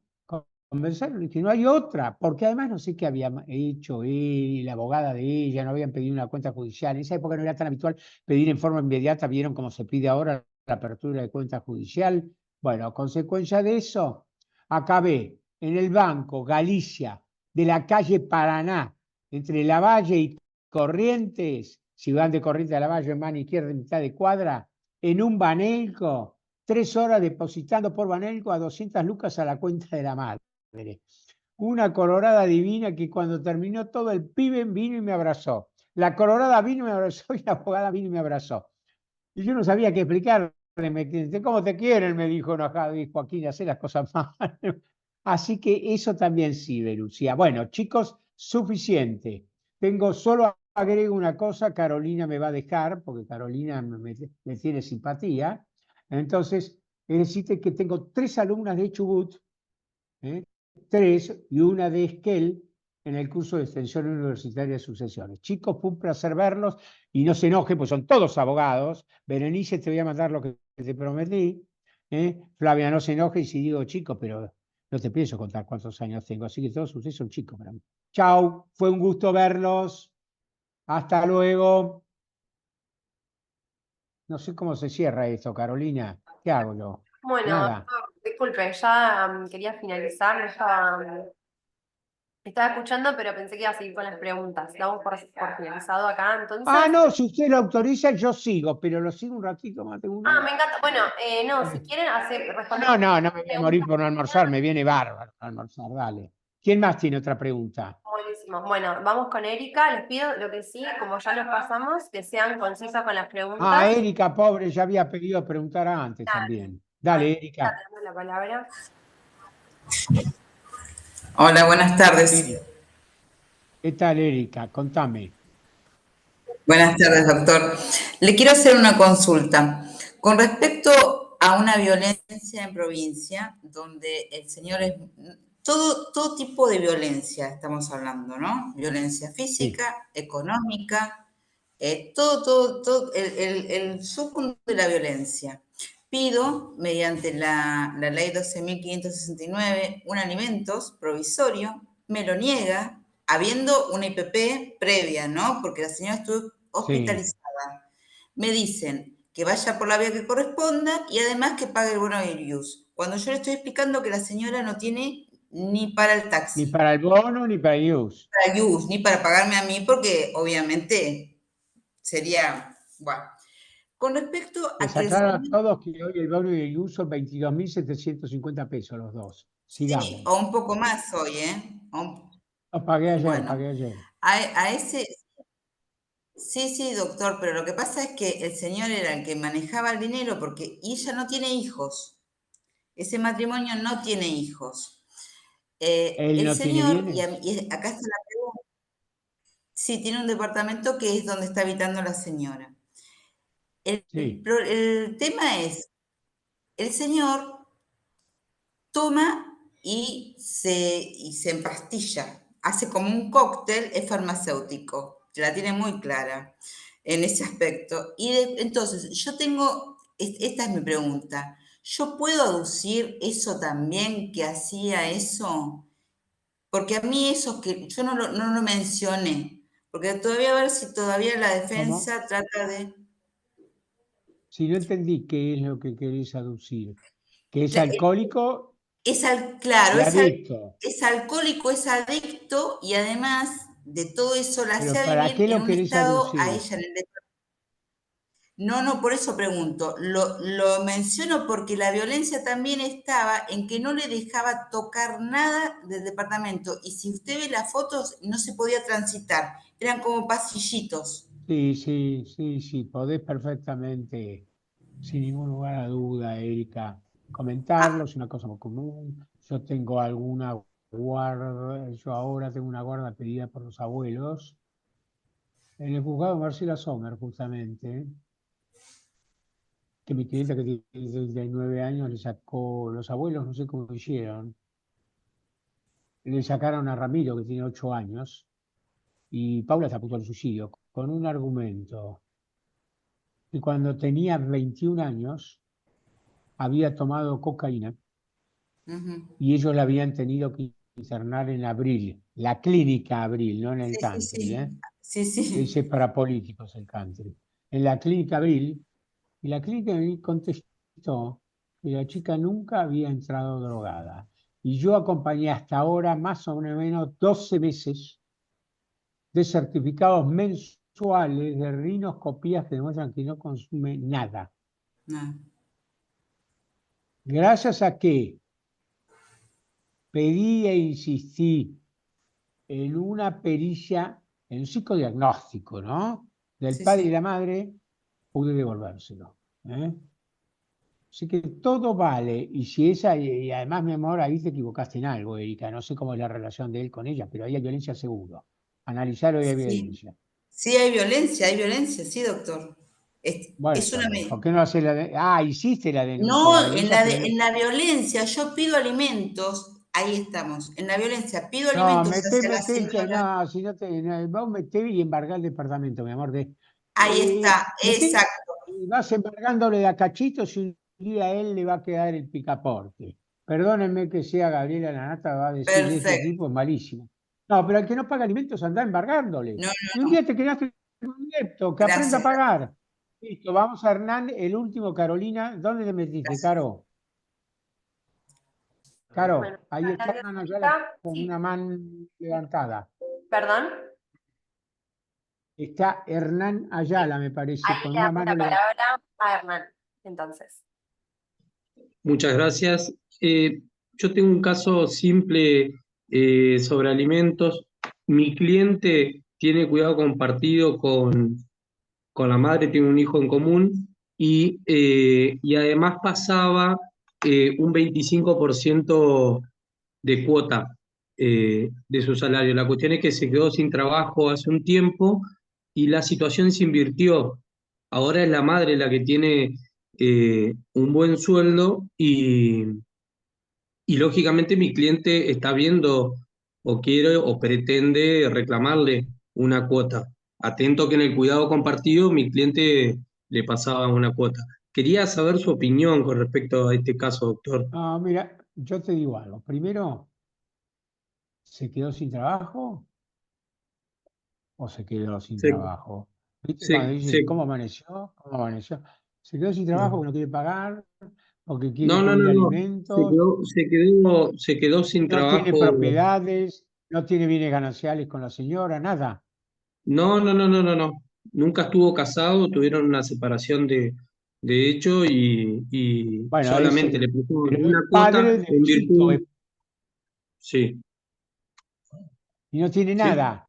convencerlo. Le dije, no hay otra, porque además no sé qué había hecho él, la abogada de ella, no habían pedido una cuenta judicial. En esa época no era tan habitual pedir en forma inmediata, vieron cómo se pide ahora la apertura de cuenta judicial. Bueno, a consecuencia de eso, acabé en el Banco Galicia de la calle Paraná, entre Lavalle y Corrientes, si van de Corrientes a Lavalle en mano izquierda, en mitad de cuadra, en un Banelco, 3 horas depositando por Banelco a 200 lucas a la cuenta de la madre. Una colorada divina que cuando terminó todo el pibe vino y me abrazó. La colorada vino y me abrazó y la abogada vino y me abrazó. Y yo no sabía qué explicarle. ¿Cómo te quieren? Me dijo enojado. Y Joaquín, hace las cosas mal. Así que eso también sirve, Lucía. Bueno, chicos, suficiente. Solo agrego una cosa, Carolina me va a dejar, porque Carolina me tiene simpatía. Entonces, necesite que tengo 3 alumnas de Chubut, 3 y una de Esquel en el curso de extensión universitaria de sucesiones. Chicos, fue un placer verlos y no se enojen, pues son todos abogados. Berenice, te voy a mandar lo que te prometí. Flavia, no se enoje y si digo chicos, pero no te pienso contar cuántos años tengo, así que todos ustedes son chicos para mí. Chau, fue un gusto verlos. Hasta luego. No sé cómo se cierra esto, Carolina. ¿Qué hago yo? Bueno, Nada. disculpe, ya quería finalizar, no estaba escuchando, pero pensé que iba a seguir con las preguntas. Damos por finalizado acá, Ah, entonces. no, si usted lo autoriza, yo sigo, pero lo sigo un ratito más, tengo una Ah, hora. me encanta. Bueno, no, si quieren responder No, no, no me voy a morir preguntas. por no almorzar, me viene bárbaro almorzar, dale. ¿Quién más tiene otra pregunta? Buenísimo. Bueno, vamos con Erika. Les pido lo que sí, como ya los pasamos, que sean concisas con las Ah, preguntas. Erika, pobre, ya había pedido preguntar antes también. Ahí Dale, está Erika. dando la palabra. Hola, buenas tardes. Erika. ¿Qué tal, Erika? Contame. Buenas tardes, doctor. Le quiero hacer una consulta. Con respecto a una violencia en provincia, donde el señor es todo tipo de violencia, estamos hablando, ¿no? Violencia Sí, física, económica, todo, el submundo de la violencia. Pido, mediante la ley 12.569, un alimentos provisorio, me lo niega, habiendo una IPP previa, ¿no? Porque la señora estuvo sí. hospitalizada. Me dicen que vaya por la vía que corresponda y además que pague el bono de use. Cuando yo le estoy explicando que la señora no tiene ni para el Ni taxi, para el bono ni para el use. para use, ni para pagarme a mí, porque obviamente sería, bueno. Con respecto a Les que el aclaro a señor, todos que hoy el bono y el use son 22.750 pesos los dos. sí, Sigamos. o un poco más hoy, ¿eh? Los pagué ayer, Bueno, pagué ayer. a ese, sí, sí, doctor, pero lo que pasa es que el señor era el que manejaba el dinero porque ella no tiene hijos. Ese matrimonio no tiene hijos. ¿Él El no tiene señor, bienes? y acá está la pregunta, sí, tiene un departamento que es donde está habitando la señora. Sí. El tema es, el señor toma y se empastilla, hace como un cóctel, es farmacéutico, la tiene muy clara en ese aspecto. Entonces, yo tengo, esta es mi pregunta, ¿yo puedo aducir eso también que hacía eso? Porque a mí eso que yo no lo mencioné, porque todavía a ver si todavía la ¿Cómo? defensa trata de... Si no entendí qué es lo que querés aducir. Que es la- alcohólico Claro, y adicto. es alcohólico, es adicto y además de todo eso la Pero hacía ¿para vivir qué en lo un querés estado a aducir? ella en el No, no, por eso pregunto. Lo menciono porque la violencia también estaba en que no le dejaba tocar nada del departamento. Y si usted ve las fotos, no se podía transitar. Eran como pasillitos. Sí, sí, sí, sí, podés perfectamente, sin ningún lugar a duda, Erika, comentarlo, Ah, es una cosa muy común. Yo tengo alguna guarda, yo ahora tengo una guarda pedida por los abuelos en el juzgado Marcela Sommer, justamente, que mi clienta que tiene 39 años le sacó, los abuelos no sé cómo hicieron, le sacaron a Ramiro, que tiene 8 años, y Paula está a punto del suicidio, con un argumento que cuando tenía 21 años había tomado cocaína ujú. y ellos la habían tenido que internar en Abril, la clínica Abril, no en el Sí, sí, country, sí. ¿eh? Sí, Ese sí. es para políticos el country. En la clínica Abril, y la clínica Abril contestó que la chica nunca había entrado drogada. Y yo acompañé hasta ahora más o menos 12 meses de certificados mensuales de rinoscopías que demuestran que no consume nada. No. Gracias a que pedí e insistí en una pericia, en un psicodiagnóstico, ¿no? Del Sí, padre y sí. la madre, pude devolvérselo. ¿Eh? Así que todo vale. Y si esa, y además, mi amor, ahí te equivocaste en algo, Erika. No sé cómo es la relación de él con ella, pero ahí hay violencia seguro. Analizarlo y hay Sí, violencia. sí, hay violencia, sí, doctor. Es una... Bueno, ¿por qué no hace hiciste la denuncia de la No, en violencia, pero no. en la violencia yo pido alimentos, ahí estamos, en la violencia pido No, alimentos hacia la señora, no, si no te, no, vos meté y embargá el departamento, mi amor. ahí está, Meté exacto, y vas embargándole de a cachitos y un día a él le va a quedar el picaporte. Perdónenme que sea Gabriela Lanata, va a decir, ese perfecto. tipo es malísimo. No, pero al que no paga alimentos anda embargándole. No, Y un no, día te quedaste con un depto, que aprenda a gracias, pagar. Listo, vamos a Hernán, el último, Carolina. ¿Dónde te metiste, gracias. Caro? Claro, Bueno, ahí muchas está gracias, Hernán Ayala Erika. con Sí, una mano levantada. perdón. Está Hernán Ayala, me parece, Ahí con le una damos mano la levantada. palabra a Hernán, entonces. Muchas gracias. Yo tengo un caso simple sobre alimentos. Mi cliente tiene cuidado compartido con la madre, tiene un hijo en común y además pasaba un 25% de cuota de su salario. La cuestión es que se quedó sin trabajo hace un tiempo y la situación se invirtió. Ahora es la madre la que tiene un buen sueldo y lógicamente mi cliente está viendo o quiere o pretende reclamarle una cuota. Atento que en el cuidado compartido mi cliente le pasaba una cuota. Quería saber su opinión con respecto a este caso, doctor. No, mira, yo te digo algo. Primero, ¿se quedó sin trabajo o se quedó sin Se, trabajo? ¿Viste cuando se, dices, se- ¿cómo amaneció? ¿Cómo amaneció? ¿Se quedó sin trabajo porque no quiere pagar? ¿Porque quiere no, no, pedir no, no. Se alimentos? quedó, se quedó, se quedó sin ¿No tiene trabajo. propiedades? ¿No tiene bienes gananciales con la señora? Nada. No, no, no, no, no, no. Nunca estuvo casado, tuvieron una separación de hecho y Bueno, solamente ese, le pusieron pero es una cuota padre del en chico virtud. Sí. y no tiene ¿Sí? nada.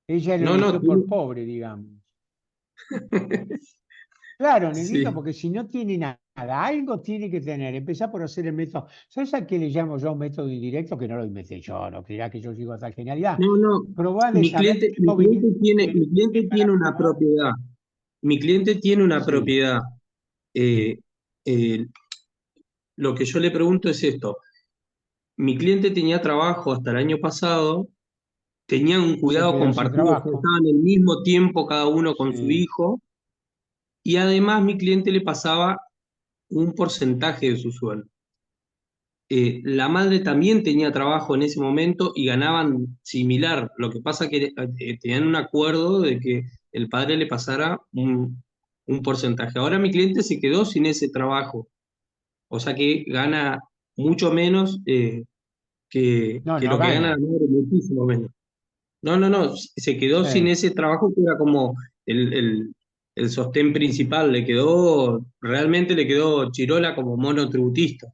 Ella lo No, no, eligió por pobre, digamos. Claro, negrito, sí. porque si no tiene nada, algo tiene que tener. Empezá por hacer el método. ¿Sabes a qué le llamo yo un método indirecto? Que no lo inventé yo, no creerá que yo llego a tal genialidad. No, no. Probá de saber qué Mi cliente movimiento tiene, tiene mi cliente para tiene una probar. propiedad. Mi cliente tiene una Sí, propiedad. Eh, eh, lo que yo le pregunto es esto. Mi cliente tenía trabajo hasta el año pasado, tenía un se cuidado quedó sin compartido, o sea, trabajo. estaban el mismo tiempo cada uno con su Sí, hijo, y además mi cliente le pasaba un porcentaje de su sueldo. La madre también tenía trabajo en ese momento y ganaban similar. Lo que pasa que tenían un acuerdo de que el padre le pasara un porcentaje. Ahora mi cliente se quedó sin ese trabajo, o sea que gana mucho menos no, que no lo que gana la gana. madre, muchísimo menos. No, no, no, se quedó sin Sí. ese trabajo que era como el, el, el sostén principal, realmente le quedó Chirola como monotributista.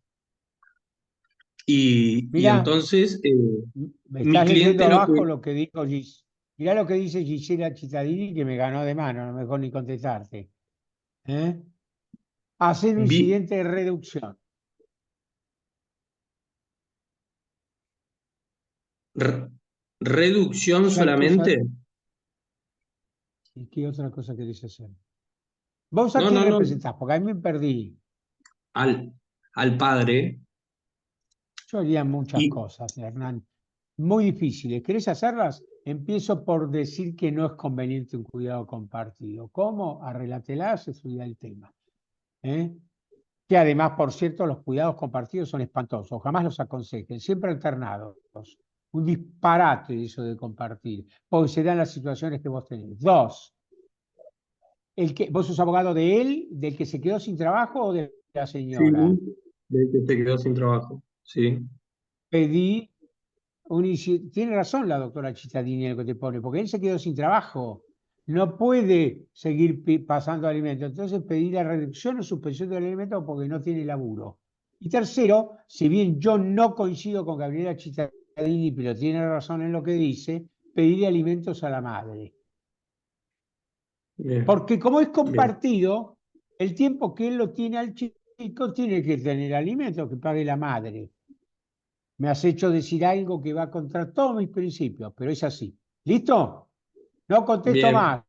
Y Mira, entonces me mi estás leyendo cliente lo abajo que lo que dijo Mirá lo que dice Gisela Cittadini, que me ganó de mano, no mejor ni contestarte. ¿Eh? Hacer un vi, incidente de reducción. re- reducción Ya entonces, solamente. ¿y qué otra cosa querés hacer? ¿Vos a No, quién no, no, representás? Porque a mí me perdí. al, al padre. Yo haría muchas Y cosas, Hernán, muy difíciles. ¿Querés hacerlas? Empiezo por decir que no es conveniente un cuidado compartido. ¿Cómo? Arreglatelas, estudia el tema. ¿Eh? Que además, por cierto, los cuidados compartidos son espantosos. Jamás los aconsejen, siempre alternados. Un disparate eso de compartir, porque se dan las situaciones que vos tenés. Dos, ¿vos sos abogado de él, del que se quedó sin trabajo o de la sí, señora? de que se quedó sin trabajo. Sí. Pedí tiene razón la doctora Cittadini en lo que te pone, porque él se quedó sin trabajo. No puede seguir pasando alimentos. Entonces pedí la reducción o suspensión del alimento porque no tiene laburo. Y tercero, si bien yo no coincido con Gabriela Cittadini, pero tiene razón en lo que dice, pedirle alimentos a la madre. Bien, Porque como es bien, compartido, el tiempo que él lo tiene al chico tiene que tener alimentos que pague la madre. Me has hecho decir algo que va contra todos mis principios, pero es así. ¿Listo? No contesto bien. más.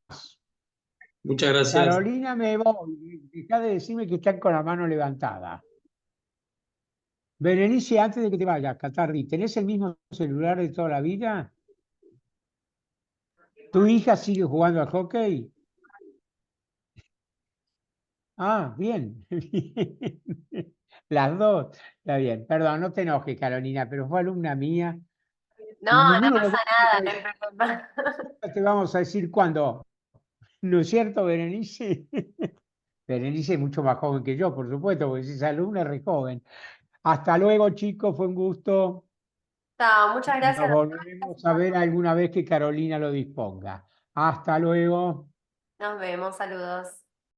Muchas gracias. Carolina, me voy. Deja de decirme que están con la mano levantada. Berenice, antes de que te vayas, Catarri, ¿tenés el mismo celular de toda la vida? ¿Tu hija sigue jugando al hockey? Ah, bien. Las dos. Está bien. Perdón, no te enojes, Carolina, pero fue alumna mía y No, no ninguno de los pasa dos nada, no hay problema. te vamos a decir cuándo. ¿No es cierto, Berenice? Berenice es mucho más joven que yo, por supuesto, porque si es alumna es re joven. Hasta luego, chicos, fue un gusto. Chao, muchas Nos gracias. volveremos a ver alguna vez que Carolina lo disponga. Hasta luego. Nos vemos, saludos.